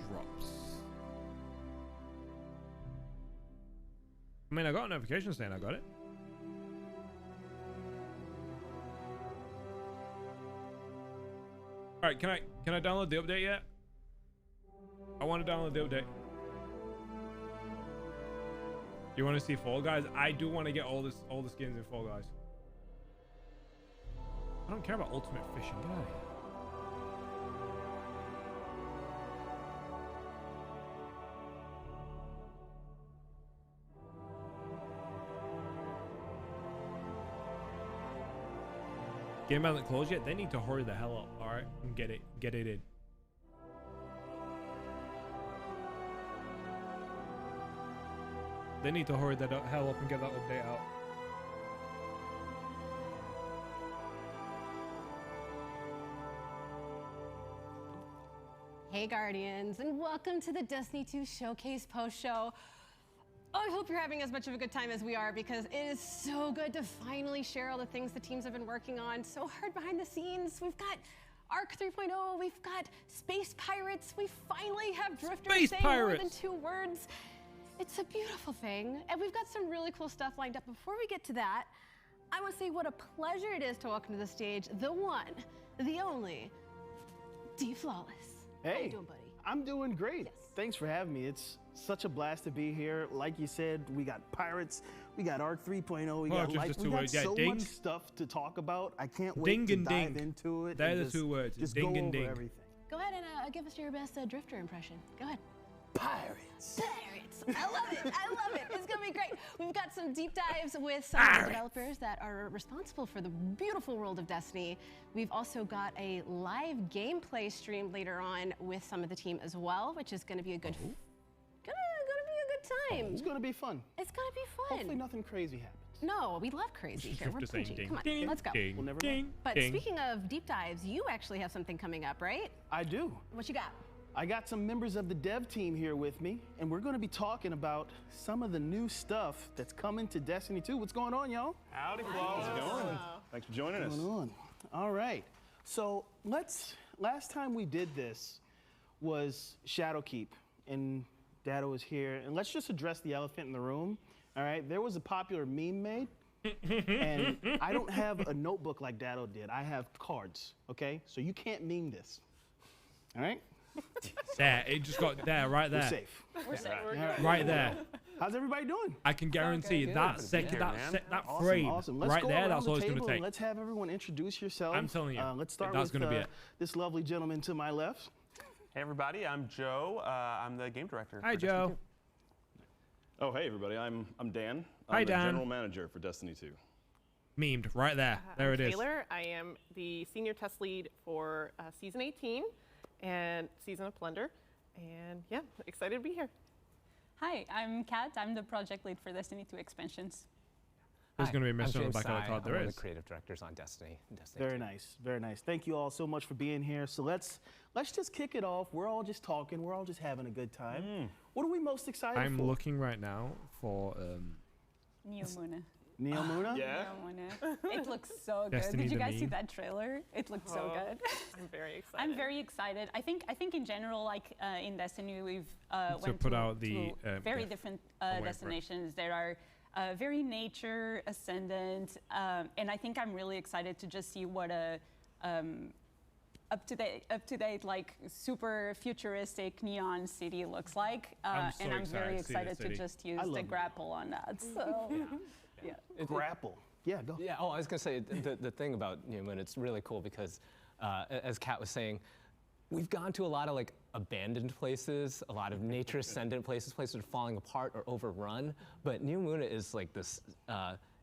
A: Drops. I mean, I got a notification saying I got it. All right, can I download the update yet? I want to download the update. You want to see Fall Guys? I do want to get all the skins in Fall Guys. I don't care about Ultimate Fishing. Get out of here. Game hasn't closed yet. They need to hurry the hell up. All right, and get it in. They need to hurry that hell up and get that update out.
C: Hey Guardians, and welcome to the Destiny 2 Showcase post show. Oh, I hope you're having as much of a good time as we are, because it is so good to finally share all the things the teams have been working on so hard behind the scenes. We've got Arc 3.0, we've got Space Pirates, we finally have Drifters saying more than 2 words. It's a beautiful thing, and we've got some really cool stuff lined up. Before we get to that, I want to say what a pleasure it is to welcome to the stage the one, the only, D Flawless.
Q: Hey,
C: how you doing, buddy?
Q: I'm doing great. Yes. Thanks for having me. It's such a blast to be here. Like you said, we got Pirates, we got Arc 3.0, we got Light. We got so much stuff to talk about. I can't wait to dive into it.
A: They're the 2 words.
Q: Just
A: ding
Q: go
A: and
Q: over
A: ding.
Q: everything.
C: Go ahead and give us your best Drifter impression. Go ahead.
Q: Pirates.
C: Pirates. I love it. I love it. It's going to be great. We've got some deep dives with some of the developers that are responsible for the beautiful world of Destiny. We've also got a live gameplay stream later on with some of the team as well, which is going to be a good time.
Q: It's going to be fun.
C: It's going to be fun.
Q: Hopefully nothing crazy happens.
C: No, we love crazy here. We're preaching. Come on, let's go.
Q: We'll never know.
C: But speaking of deep dives, you actually have something coming up, right?
Q: I do.
C: What you got?
Q: I got some members of the dev team here with me, and we're going to be talking about some of the new stuff that's coming to Destiny 2. What's going on, y'all?
L: Howdy, folks. How's it going? Thanks for joining us.
Q: What's going on? All right. So last time we did this was Shadowkeep, and Dado was here. And let's just address the elephant in the room. All right, there was a popular meme made, and I don't have a notebook like Dado did. I have cards, okay? So you can't meme this, all right?
A: There, it just got there, right there.
Q: We're safe.
C: We're safe.
A: Right there.
Q: How's everybody doing?
A: I can guarantee that frame
Q: Awesome. Let's
A: right
Q: go
A: there,
Q: around
A: that's
Q: the
A: all it's going to
Q: table
A: take.
Q: and let's have everyone introduce yourselves.
A: I'm telling you,
Q: let's start
A: that's
Q: with
A: gonna be it.
Q: This lovely gentleman to my left.
M: Hey, everybody. I'm Joe. I'm the game director.
A: Hi,
M: for Destiny
A: Joe.
M: 2.
L: Oh, hey, everybody. I'm Dan.
A: Hi,
L: I'm the
A: Dan.
L: general manager for Destiny 2.
A: Memed right there. There
F: I'm
A: it is.
F: Taylor. I am the senior test lead for Season 18 and Season of Plunder. And yeah, excited to be here.
R: Hi, I'm Kat. I'm the project lead for Destiny 2 expansions.
A: There's going to be a message on the
T: James
A: back of the
T: Tsai.
A: card.
T: I'm
A: There
T: one of
A: is.
T: the creative directors on Destiny.
Q: Very nice, very nice. Thank you all so much for being here. So let's just kick it off. We're all just talking. We're all just having a good time. What are we most excited for?
A: I'm looking right now for
R: Neomuna.
Q: Neomuna?
L: Yeah.
R: Neomuna. It looks so good.
A: Destiny
R: Did you
A: the
R: guys see
A: meme.
R: that trailer? It looked so good.
F: I'm very excited.
R: I'm very excited. I think in general, like in Destiny, we've went
A: put
R: to,
A: out the,
R: to very
A: yeah.
R: different
A: waiting for it.
R: destinations. There are very nature ascendant, and I think I'm really excited to just see what a up to date, like super futuristic neon city looks like.
A: I'm so
R: and I'm very
A: excited
R: excited
A: to see the
R: to
A: city.
R: just use
Q: I
R: the
Q: love it.
R: grapple on that. So yeah.
Q: Grapple. Yeah, go.
T: Yeah, I was going to say, the thing about Newman, it's really cool because, as Kat was saying, we've gone to a lot of like abandoned places, a lot of nature ascendant places that are falling apart or overrun. But New Muna is like this,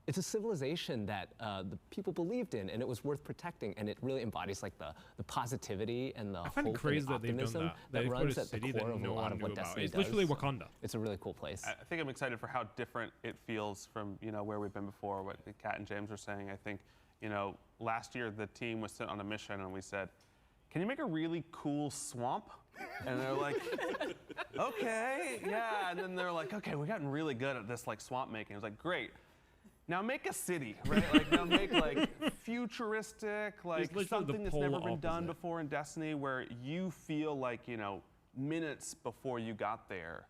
T: it's a civilization that the people believed in, and it was worth protecting, and it really embodies like the positivity and the
A: I find it
T: hope
A: crazy
T: and
A: that they've done
T: optimism
A: that. They've put
T: runs
A: a
T: at the
A: city that
T: core of a
A: no
T: lot
A: one
T: of
A: knew
T: what
A: about.
T: Destiny
A: It's
T: does.
A: literally Wakanda.
T: It's a really cool place.
M: I think I'm excited for how different it feels from, where we've been before, what Kat and James were saying. I think, last year the team was sent on a mission and we said, can you make a really cool swamp? And they're like, okay, yeah. And then they're like, okay, we've gotten really good at this like swamp making. I was like, great. Now make a city, right? Like now make like futuristic, like something that's never been done before in Destiny, where you feel like, minutes before you got there,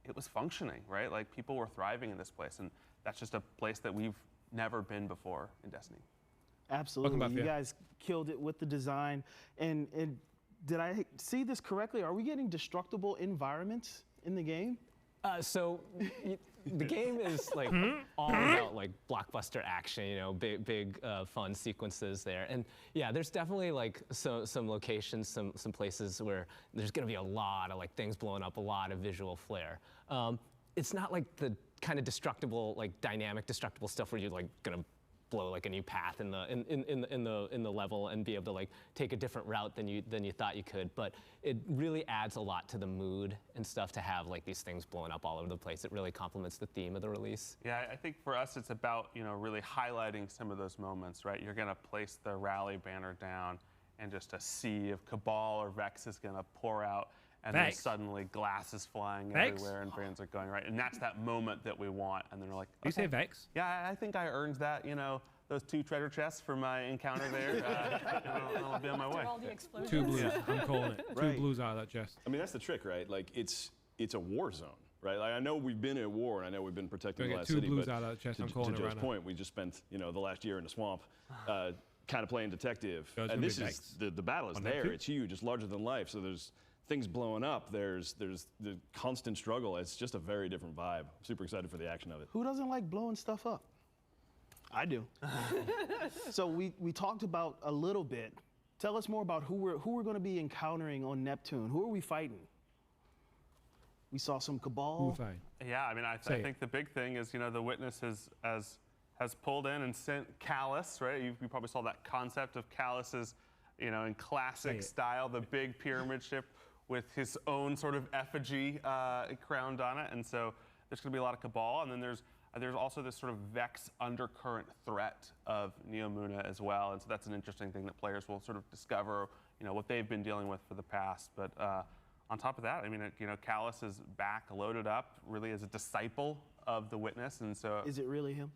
M: it was functioning, right? Like people were thriving in this place, and that's just a place that we've never been before in Destiny.
Q: Absolutely, you guys killed it with the design. And did I see this correctly? Are we getting destructible environments in the game?
T: So the game is like all about like blockbuster action, big fun sequences there. And yeah, there's definitely like some locations, some places where there's gonna be a lot of like things blowing up, a lot of visual flair. It's not like the kind of destructible, like dynamic destructible stuff where you're like gonna blow like a new path in the level and be able to like take a different route than you thought you could. But it really adds a lot to the mood and stuff to have like these things blowing up all over the place. It really complements the theme of the release.
M: Yeah, I think for us it's about really highlighting some of those moments, right? You're gonna place the rally banner down, and just a sea of Cabal or Vex is gonna pour out. And then suddenly glass is flying everywhere and brands are going, right? And that's that moment that we want. And then we're like,
A: okay. You say Vex?
M: Yeah, I think I earned that, those 2 treasure chests for my encounter there. I'll be on my way.
R: All the explosions.
A: 2 blues, I'm calling it. 2 blues out of that chest.
L: I mean, that's the trick, right? Like, it's a war zone, right? Like, I know we've been at war, and I know we've been protecting the last city,
A: 2 blues
L: but
A: out of that chest, I'm
L: to
A: calling it
L: Joe's
A: right now.
L: point, we just spent, the last year in the swamp, kind of playing detective.
A: So
L: and this is, the battle is there. It's huge. It's larger than life. So there's things blowing up. There's the constant struggle. It's just a very different vibe. I'm super excited for the action of it.
Q: Who doesn't like blowing stuff up? I do. So we talked about a little bit. Tell us more about who we're going to be encountering on Neptune. Who are we fighting? We saw some Cabal.
M: Yeah, I mean, I think the big thing is, the Witness has pulled in and sent Callus, right? You probably saw that concept of Callus's, in classic style, the big pyramid ship with his own sort of effigy crowned on it. And so there's going to be a lot of Cabal. And then there's also this sort of Vex undercurrent threat of Neomuna as well. And so that's an interesting thing that players will sort of discover, what they've been dealing with for the past. But on top of that, I mean, Callus is back, loaded up, really as a disciple of the Witness. And so
Q: is it really him?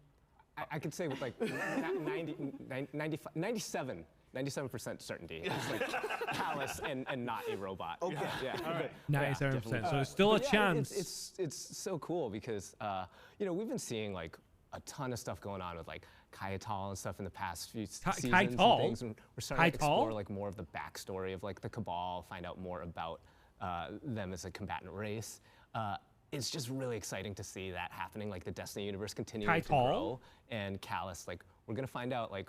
T: I could say with like 97% certainty. It's like Callus and not a robot.
Q: Okay.
T: Yeah.
A: All right. 97%. So there's still a chance.
T: It's so cool because we've been seeing like a ton of stuff going on with like Kaital and stuff in the past few seasons and things. And we're starting to explore like more of the backstory of like the Cabal, find out more about them as a combatant race. It's just really exciting to see that happening, like the Destiny universe continuing to grow. And Callus, like, we're gonna find out like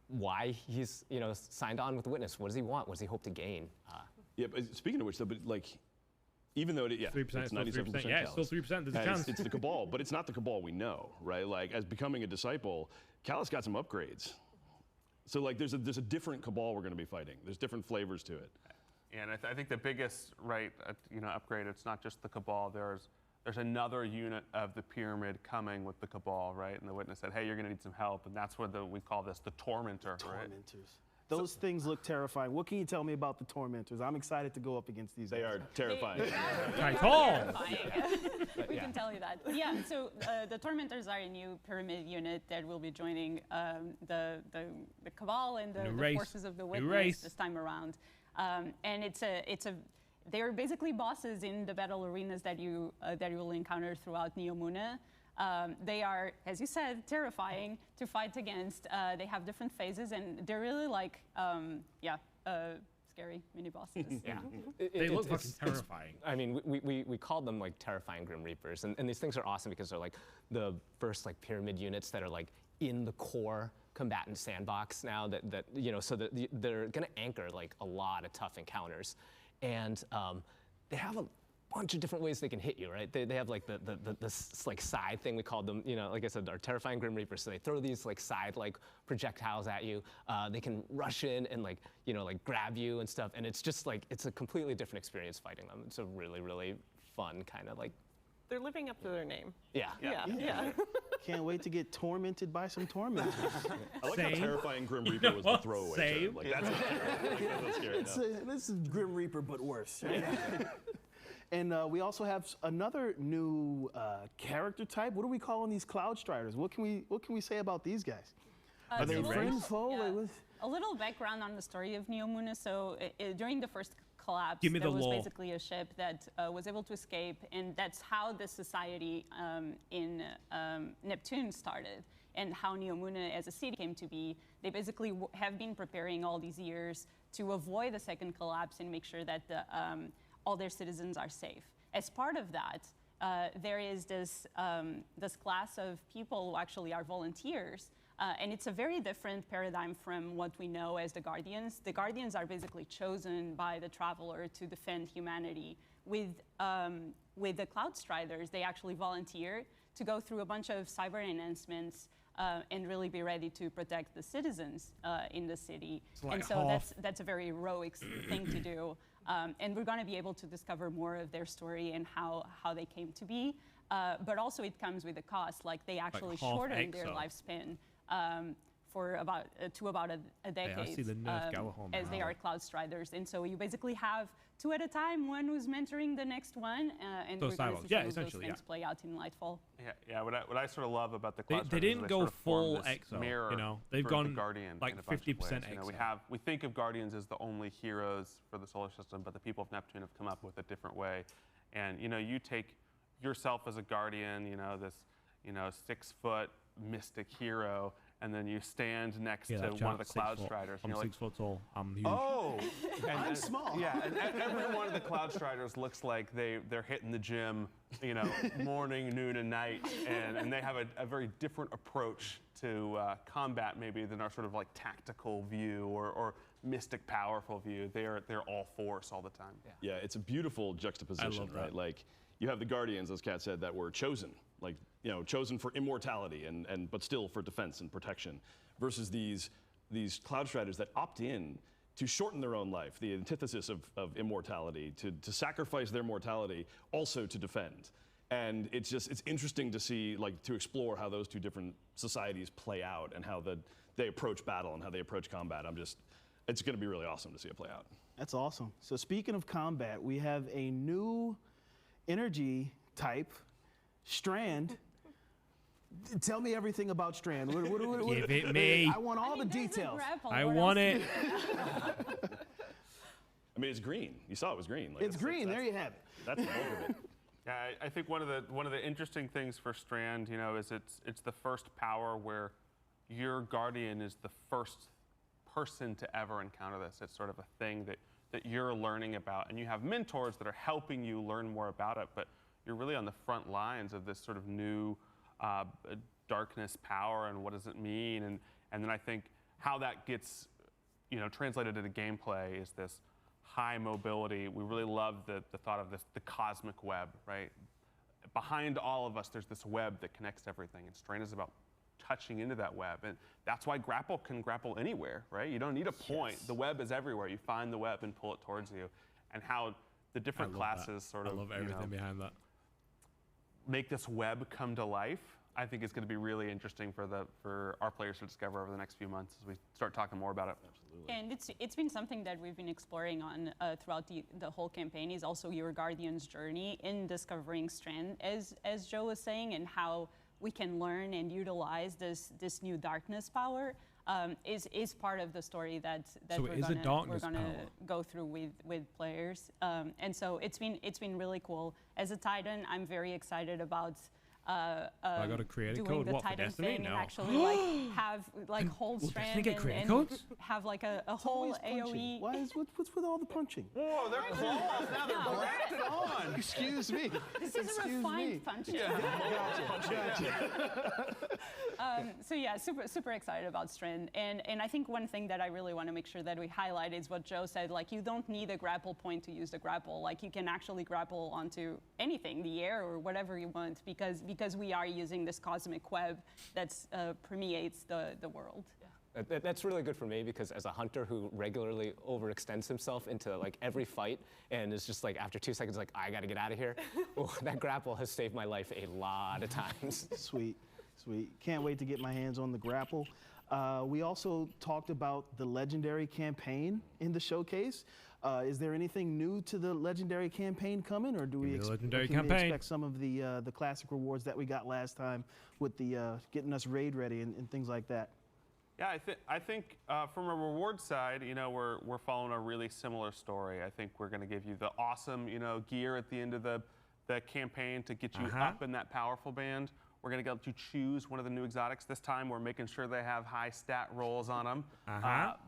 T: why he's signed on with the Witness. What does he want? What does he hope to gain?
L: Yeah, but speaking of which, though, but like, even though it's 97%,
A: yeah, it's still 3%. There's a chance.
L: It's the Cabal, but it's not the Cabal we know, right? Like, as becoming a disciple, Callus got some upgrades. So like, there's a different Cabal we're gonna be fighting. There's different flavors to it.
M: And I think the biggest, upgrade, it's not just the Cabal. There's another unit of the pyramid coming with the Cabal, right? And the Witness said, hey, you're going to need some help. And that's where we call this the Tormentor, right?
Q: Those things look terrifying. What can you tell me about the Tormentors? I'm excited to go up against these guys.
L: They are terrifying.
R: We can tell you that. Yeah, so the Tormentors are a new pyramid unit that will be joining the Cabal and the forces of the Witness this time around. And they're basically bosses in the battle arenas that you will encounter throughout Neomuna. They are, as you said, terrifying to fight against. They have different phases, and they're really like, scary mini bosses.
T: Yeah,
A: they look fucking terrifying.
T: I mean, we called them like terrifying Grim Reapers, and these things are awesome because they're like the first like pyramid units that are like in the core combatant sandbox now so that they're gonna anchor like a lot of tough encounters, and they have a bunch of different ways they can hit you, right? They have like the like side thing, we called them, like I said, our terrifying Grim Reapers. So they throw these like side like projectiles at you. They can rush in and like grab you and stuff, and it's just like it's a completely different experience fighting them. It's a really, really fun kind of like.
F: They're living up to their name.
R: Yeah.
Q: Can't wait to get tormented by some tormentors.
L: I like how terrifying Grim Reaper was the throwaway term. Like, that's scary.
Q: This is Grim Reaper, but worse. And we also have another new character type. What are we calling these Cloud Striders? What can we say about these guys? Are they friend, foe?
R: Yeah. A little background on the story of Neomuna. So during the first collapse,
A: Give me
R: there
A: the
R: was
A: law.
R: basically a ship that was able to escape, and that's how the society in Neptune started, and how Neomuna as a city came to be. They basically have been preparing all these years to avoid a second collapse and make sure that all their citizens are safe. As part of that, there is this class of people who actually are volunteers. And it's a very different paradigm from what we know as the Guardians. The Guardians are basically chosen by the Traveler to defend humanity. With the Cloud Striders, they actually volunteer to go through a bunch of cyber enhancements and really be ready to protect the citizens in the city.
A: Like
R: and so that's a very heroic thing to do. And we're going to be able to discover more of their story and how they came to be. But also it comes with a cost. Like they actually shortened their lifespan for about a decade
A: I see the nerf Galahorn
R: as they are Cloud Striders. And so you basically have two at a time, one who's mentoring the next one, and we're going to see some of those things play out in Lightfall.
M: Yeah. What I sort of love about the Cloud
A: they
M: Striders
A: didn't
M: is
A: go
M: sort of
A: full
M: form this
A: exo,
M: mirror
A: they've
M: for
A: gone
M: the Guardian
A: like
M: in a bunch of
A: 50%
M: ways.
A: exo.
M: We think of Guardians as the only heroes for the solar system, but the people of Neptune have come up with a different way. And you take yourself as a Guardian, this 6-foot mystic hero, and then you stand next to one of the Cloud Striders.
A: I'm 6 foot tall. I'm huge.
M: Oh,
Q: I'm small.
M: Yeah, and every one of the Cloud Striders looks like they're hitting the gym, morning, noon, and night, and they have a very different approach to combat maybe than our sort of like tactical view or mystic, powerful view. They're all force all the time.
L: Yeah, it's a beautiful juxtaposition,
A: love that.
L: right? Like, you have the Guardians, as Kat said, that were chosen, like, you know, chosen for immortality but still for defense and protection, versus these Cloud Striders that opt in to shorten their own life, the antithesis of immortality, to sacrifice their mortality also to defend. And it's interesting to see, like, to explore how those two different societies play out and how they approach battle and how they approach combat. It's going to be really awesome to see it play out.
Q: That's awesome. So speaking of combat, we have a new energy type, Strand. Tell me everything about Strand.
A: Give it me.
Q: I want all the details.
A: I want it.
L: I mean, it's green. You saw it was green. Like,
Q: It's green. There you have it.
L: That's the bulk of it.
M: Yeah, I think one of the interesting things for Strand, you know, is it's the first power where your Guardian is the first person to ever encounter this. It's sort of a thing that you're learning about, and you have mentors that are helping you learn more about it, but you're really on the front lines of this sort of new darkness power, and what does it mean, and then I think how that gets, you know, translated into gameplay is this high mobility. We really love the thought of the cosmic web, right? Behind all of us, there's this web that connects everything, and Strand is about touching into that web, and that's why grapple can grapple anywhere, right? You don't need a point. Yes. The web is everywhere. You find the web and pull it towards you, and how the different classes sort of,
A: I love everything behind that.
M: Make this web come to life. I think it's going to be really interesting for our players to discover over the next few months as we start talking more about it. Absolutely.
R: And it's been something that we've been exploring on throughout the whole campaign, is also your Guardian's journey in discovering Strand, as Joe was saying, and how we can learn and utilize this new darkness power is part of the story that
A: so
R: we're gonna go through with players. And so it's been really cool. As a Titan, I'm very excited about
A: I gotta create a
R: doing
A: code.
R: the
A: What, for
R: Titan
A: Destiny?
R: thing
A: No.
R: and actually like have like whole
A: Will
R: Strand
A: Destiny get creative
R: and
A: codes?
R: have like a whole AOE.
Q: What's with all the punching?
M: Whoa, they're claws now. They're grafted on.
Q: Excuse me.
R: This is a refined punching. So yeah, super excited about Strand, and I think one thing that I really want to make sure that we highlight is what Joe said. Like, you don't need a grapple point to use the grapple. Like, you can actually grapple onto anything, the air or whatever you want, because we are using this cosmic web that permeates the world.
T: Yeah. That's really good for me, because as a hunter who regularly overextends himself into like every fight and is just like after 2 seconds like, I gotta get out of here, that grapple has saved my life a lot of times.
Q: Sweet. Can't wait to get my hands on the grapple. We also talked about the Legendary campaign in the showcase. Is there anything new to the Legendary campaign coming, or do we expect some of the classic rewards that we got last time with the getting us raid ready and things like that?
M: Yeah, I think from a reward side, you know, we're following a really similar story. I think we're going to give you the awesome, you know, gear at the end of the campaign to get you up in that powerful band. We're going to let you choose one of the new exotics. This time, we're making sure they have high stat rolls on them.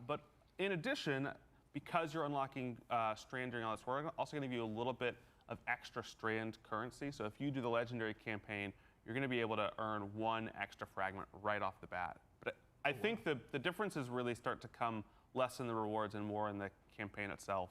M: But in addition, because you're unlocking Strand during all this, we're also going to give you a little bit of extra Strand currency. So if you do the Legendary campaign, you're going to be able to earn 1 extra fragment right off the bat. But I think the differences really start to come less in the rewards and more in the campaign itself.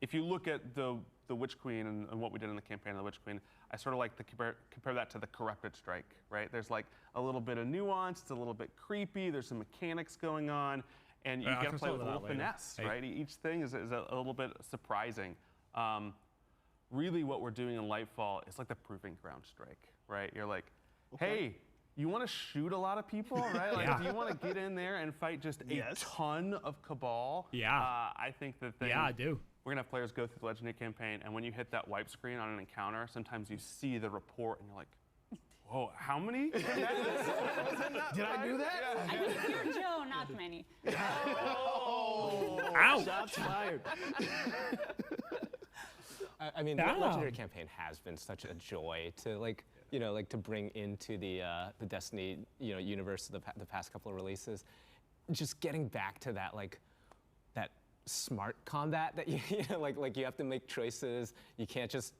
M: If you look at the Witch Queen and what we did in the campaign of the Witch Queen, I sort of like to compare that to the Corrupted Strike, right? There's like a little bit of nuance, it's a little bit creepy, there's some mechanics going on, and you get to play with a little finesse, right? Each thing is a little bit surprising. Really what we're doing in Lightfall is like the Proving Ground Strike, right? You're like, hey, you want to shoot a lot of people, right? Like, do you want to get in there and fight just a ton of Cabal? I think that
A: I do.
M: We're going to have players go through the Legendary campaign, and when you hit that wipe screen on an encounter, sometimes you see the report, and you're like, whoa, how many?
Q: Did I do that?
R: I think you're Joe, not many.
Q: Ow! Shots fired.
T: I mean, the Legendary campaign has been such a joy to to bring into the Destiny universe the past couple of releases. Just getting back to that that smart combat that you have to make choices. You can't just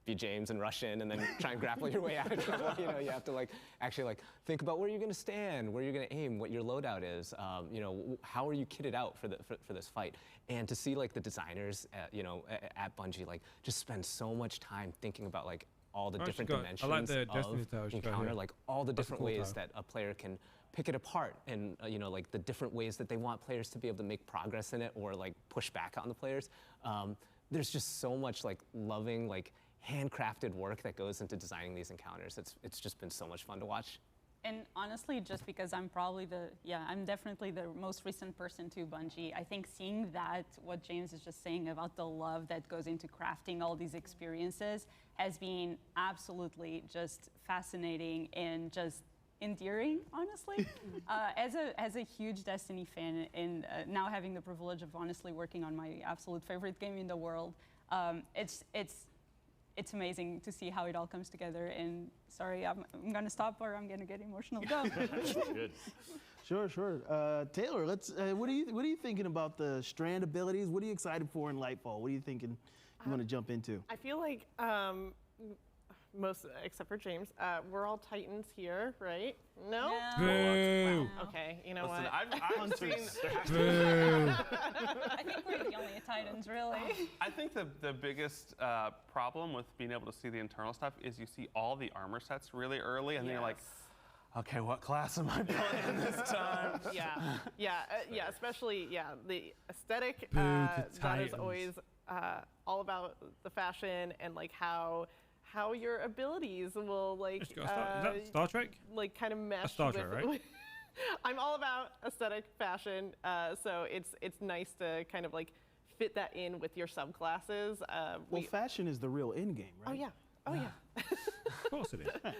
T: be James and rush in and then try and grapple your way out of trouble. You know, you have to like actually like think about where you're going to stand, where you're going to aim, what your loadout is. You know, how are you kitted out for this fight? And to see like the designers, you know, at Bungie, like just spend so much time thinking about like all the different dimensions
A: I like the Destiny
T: of
A: towers
T: encounter, like all the different
A: cool
T: ways
A: tower.
T: that a player can pick it apart, and you know, like the different ways that they want players to be able to make progress in it or like push back on the players. There's just so much like loving, like handcrafted work that goes into designing these encounters. It's just been so much fun to watch.
R: And honestly, just because I'm probably I'm definitely the most recent person to Bungie, I think seeing that, what James is just saying about the love that goes into crafting all these experiences has been absolutely just fascinating and just endearing, honestly. As a huge Destiny fan, and now having the privilege of honestly working on my absolute favorite game in the world, it's amazing to see how it all comes together. And sorry, I'm gonna stop or I'm gonna get emotional. Go.
L: Good.
Q: Sure. Taylor, let's. What are you thinking about the strand abilities? What are you excited for in Lightfall? What are you thinking you want to jump into?
F: I feel like most, except for James, we're all Titans here, right? No?
A: Boo.
F: Wow. Okay, you know
M: Listen,
F: what?
M: I've seen.
A: Boo.
R: I think we're the only Titans, really.
M: I think the biggest problem with being able to see the internal stuff is you see all the armor sets really early, and then you're like, okay, what class am I playing this time?
F: Yeah, especially, the aesthetic,
A: Boo to
F: that is
A: Titans.
F: always all about the fashion and like how your abilities will like
A: Is that Star Trek?
F: like kind of mesh
A: Star Trek,
F: with,
A: right?
F: I'm all about aesthetic fashion, so it's nice to kind of like fit that in with your subclasses.
Q: Well, fashion is the real end game, right?
F: Oh yeah.
A: Of course it is.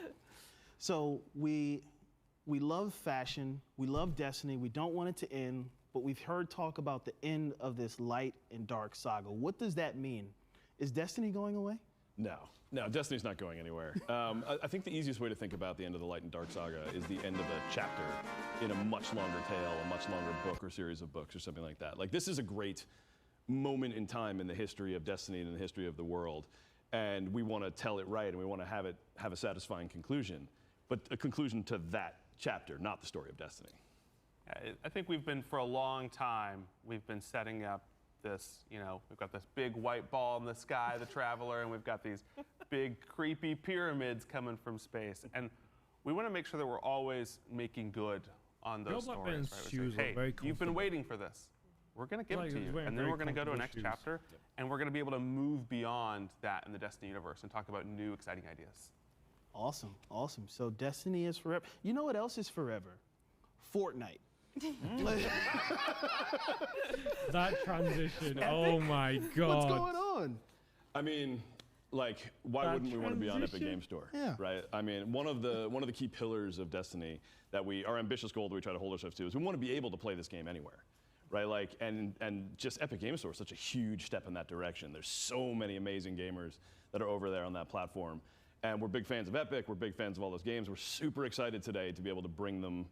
Q: So we love fashion, we love Destiny, we don't want it to end, but we've heard talk about the end of this light and dark saga. What does that mean? Is Destiny going away?
L: No, Destiny's not going anywhere. I think the easiest way to think about the end of the Light and Dark saga is the end of a chapter in a much longer tale, a much longer book or series of books or something like that. Like, this is a great moment in time in the history of Destiny and in the history of the world, and we want to tell it right, and we want to have a satisfying conclusion, but a conclusion to that chapter, not the story of Destiny.
M: I think we've been, for a long time, we've been setting up this, you know, we've got this big white ball in the sky, the Traveler, and we've got these big creepy pyramids coming from space. And we want to make sure that we're always making good on those stories. Right?
A: Shoes
M: Say, hey,
A: very
M: you've been waiting for this. We're going to give it to you. And then we're going to go to a next chapter, and we're going to be able to move beyond that in the Destiny universe and talk about new, exciting ideas.
Q: Awesome. So Destiny is forever. You know what else is forever? Fortnite.
A: That transition, oh my God.
Q: What's going on?
L: I mean, like, why wouldn't we want to be on Epic Game Store?
Q: Yeah.
L: Right? I mean, one of the key pillars of Destiny that our ambitious goal that we try to hold ourselves to is we want to be able to play this game anywhere. Right? Like, and just Epic Game Store is such a huge step in that direction. There's so many amazing gamers that are over there on that platform. And we're big fans of Epic, we're big fans of all those games. We're super excited today to be able to bring them,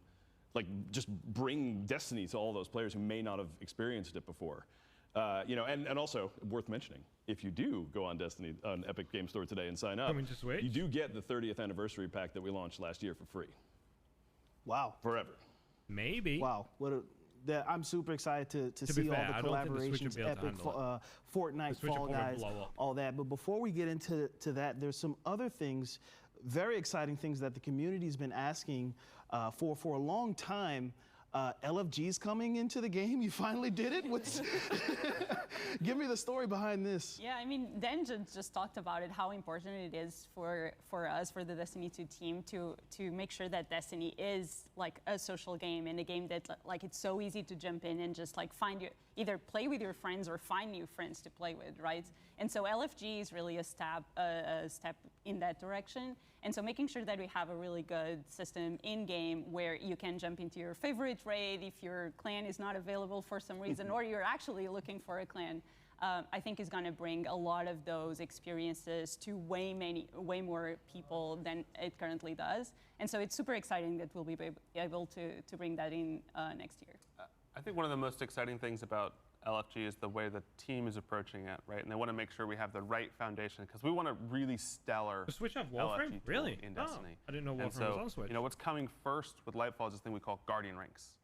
L: like, just bring Destiny to all those players who may not have experienced it before. You know, and also worth mentioning, if you do go on Epic Game Store today and sign up, you do get the 30th anniversary pack that we launched last year for free.
Q: Wow.
L: Forever.
A: Maybe.
Q: Wow. I'm super excited to see
A: fair,
Q: all the collaborations, Epic, Fortnite, Fall Guys, all that. But before we get into that, there's some other things, very exciting things that the community's been asking for a long time. LFG's coming into the game. You finally did it. Give me the story behind this.
R: Yeah, I mean, Dan just talked about it, how important it is for us, for the Destiny 2 team, to make sure that Destiny is like a social game and a game that like it's so easy to jump in and just like either play with your friends or find new friends to play with, right? And so LFG is really a step in that direction. And so making sure that we have a really good system in-game where you can jump into your favorite raid if your clan is not available for some reason, or you're actually looking for a clan, I think is going to bring a lot of those experiences to way more people than it currently does. And so it's super exciting that we'll be able to bring that in next year.
M: I think one of the most exciting things about LFG is the way the team is approaching it, right? And they want to make sure we have the right foundation because we want a really stellar
A: The Switch have
M: LFG
A: Warframe?
M: tool
A: Really?
M: in
A: Oh,
M: Destiny.
A: I didn't know
M: And
A: Warframe
M: so,
A: was on Switch.
M: You know, what's coming first with Lightfall is this thing we call Guardian Ranks.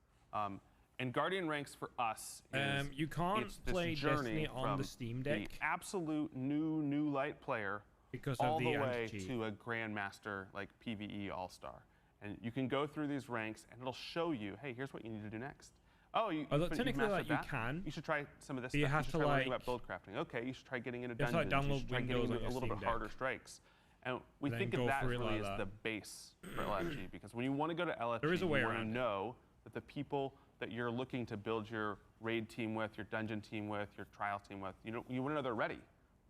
M: And Guardian Ranks for us is
A: you can't
M: it's this
A: play
M: journey
A: Destiny on
M: from
A: the Steam Deck
M: the absolute new light player
A: because
M: all
A: of
M: the
A: the
M: way
A: anti-cheat.
M: to a Grandmaster like PvE All-Star. And you can go through these ranks and it'll show you, hey, here's what you need to do next. Oh,
A: Although
M: you've
A: technically, like,
M: mastered
A: you
M: that?
A: can.
M: You should try some of this
A: But you
M: stuff.
A: have
M: should
A: to,
M: try learning
A: like-
M: about build crafting. Okay, you should try getting into
A: You have to, like,
M: dungeons. You
A: download
M: should try
A: Windows
M: getting
A: on
M: into
A: your
M: a little
A: Steam
M: bit
A: Deck.
M: harder strikes. And we
A: And
M: think
A: then
M: of
A: go
M: that
A: through it
M: really
A: like
M: as
A: that.
M: the base for LFG because when you want to go to LFG,
A: There is a way
M: you want to
A: around it.
M: know that the people that you're looking to build your raid team with, your dungeon team with, your trial team with, you want to know they're ready,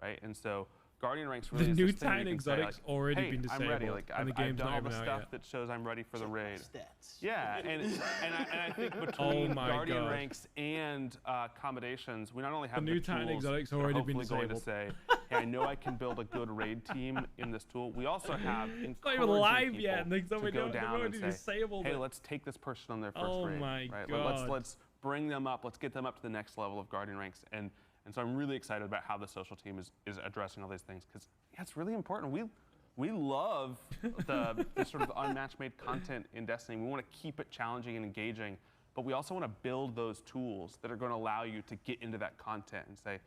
M: right? And so Guardian Ranks really
A: The
M: is
A: new
M: this thing where
A: Titan
M: you can say,
A: exotics
M: like,
A: already
M: hey,
A: been
M: I'm ready.
A: disabled,
M: Like,
A: and the
M: I've
A: game's
M: done
A: not
M: all the
A: even out
M: stuff
A: yet.
M: that shows I'm ready for the raid.
Q: Stats.
M: Yeah, and I think between
A: my
M: Guardian
A: God.
M: Ranks and accommodations, we not only have
A: The new
M: the
A: Titan
M: tools
A: exotics
M: that are
A: already been
M: hopefully going to
A: disabled.
M: say, hey, I know I can build a good raid team in this tool. We also have
A: It's not even live yet, and
M: people
A: they're
M: to go
A: already
M: down and say,
A: disabled
M: hey,
A: it.
M: let's take this person on their first
A: Oh
M: raid.
A: my
M: right?
A: God.
M: Let's bring them up. Let's get them up to the next level of Guardian Ranks. And so I'm really excited about how the social team is addressing all these things because it's really important. We love the sort of unmatched made content in Destiny. We want to keep it challenging and engaging, but we also want to build those tools that are going to allow you to get into that content and say,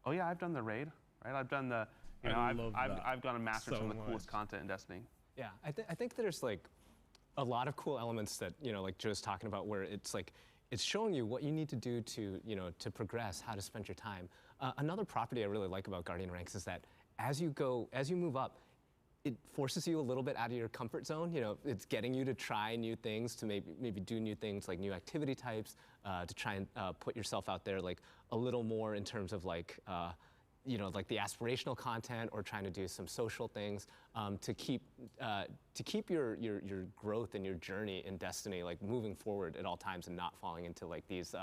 M: oh yeah, I've done the raid, right? I've done the, you know, I've gone and mastered some of the coolest content in Destiny.
T: Yeah, I think there's like a lot of cool elements that, you know, like Joe's talking about where it's like, it's showing you what you need to do to, you know, to progress, how to spend your time. Another property I really like about Guardian Ranks is that as you move up, it forces you a little bit out of your comfort zone. You know, it's getting you to try new things, to maybe do new things like new activity types, to try and put yourself out there like a little more in terms of like, you know, like the aspirational content or trying to do some social things to keep your growth and your journey in Destiny like moving forward at all times and not falling into like these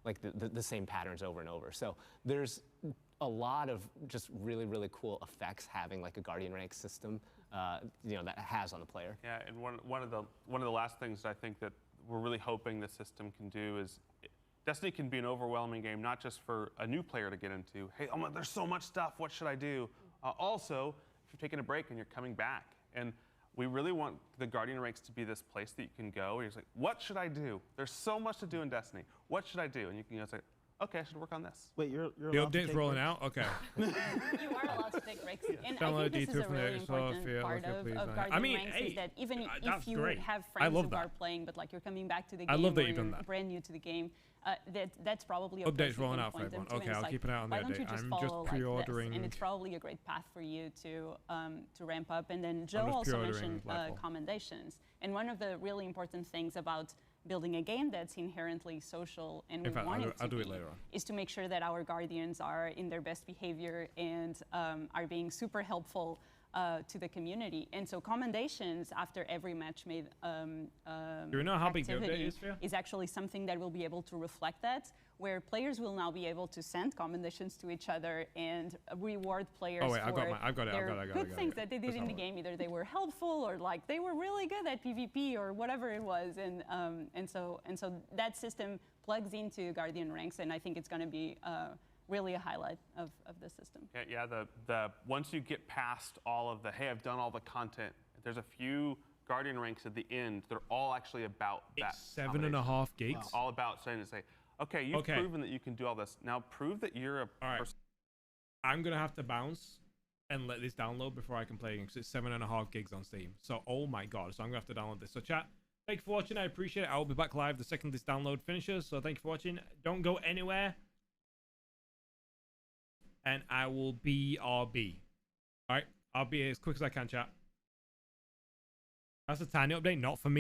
T: like the same patterns over and over. So there's a lot of just really cool effects having like a Guardian Rank system, you know, that has on the player.
M: Yeah, and one of the last things I think that we're really hoping the system can do is Destiny can be an overwhelming game, not just for a new player to get into. Hey, there's so much stuff. What should I do? Also, if you're taking a break and you're coming back, and we really want the Guardian Ranks to be this place that you can go. Where you're like, what should I do? There's so much to do in Destiny. What should I do? And you can go say, okay, I should work on this.
Q: Wait, you're
A: The update's rolling out? Okay.
R: You are allowed to take breaks. And
A: Download
R: I think this
A: D2
R: is a
A: from the
R: really important
A: Sophia,
R: part
A: let's go, please,
R: of
A: man.
R: Guardian
A: I mean,
R: Ranks
A: hey,
R: is that even
A: that's
R: if you
A: great.
R: have
A: I
R: friends
A: love
R: who
A: that.
R: are playing, but like you're coming back to the
A: I
R: game
A: love that
R: or
A: you've done
R: you're
A: that.
R: brand new to the game, that's probably a
A: Update's
R: place you
A: rolling
R: can
A: out for
R: point them
A: everyone.
R: to,
A: Okay,
R: and it's
A: I'll
R: like,
A: keep an eye on the
R: why don't you
A: update.
R: just
A: I'm
R: follow
A: just
R: like this?
A: pre-ordering.
R: And it's probably a great path for you to ramp up. And then Joe
A: just
R: also
A: pre-ordering
R: mentioned
A: Lightfall.
R: commendations. And one of the really important things about building a game that's inherently social and
A: In
R: we
A: fact,
R: want
A: I'll do
R: to
A: it
R: be,
A: later on.
R: is to make sure that our guardians are in their best behavior and are being super helpful to the community. And so commendations after every match made
A: Do you know how big the update
R: activity
A: is for you?
R: is actually something that will be able to reflect that, where players will now be able to send commendations to each other and reward players
A: Oh, wait,
R: for
A: I've got it.
R: good things that they did
A: That's
R: in the
A: how it
R: game. Either they were helpful or like they were really good at PvP or whatever it was. And so that system plugs into Guardian Ranks, and I think it's going to be really a highlight of the system.
M: Yeah, the once you get past all of the, hey, I've done all the content, there's a few Guardian Ranks at the end that are all actually about that.
A: 7.5 gigs.
M: It's all about saying to say, okay, you've proven that you can do all this. Now prove that you're a person.
A: I'm going to have to bounce and let this download before I can play it because it's 7.5 gigs on Steam. So, oh my God. So I'm going to have to download this. So chat, thank you for watching. I appreciate it. I will be back live the second this download finishes. So thank you for watching. Don't go anywhere. And I will BRB. All right, I'll be as quick as I can, chat. That's a tiny update, not for me.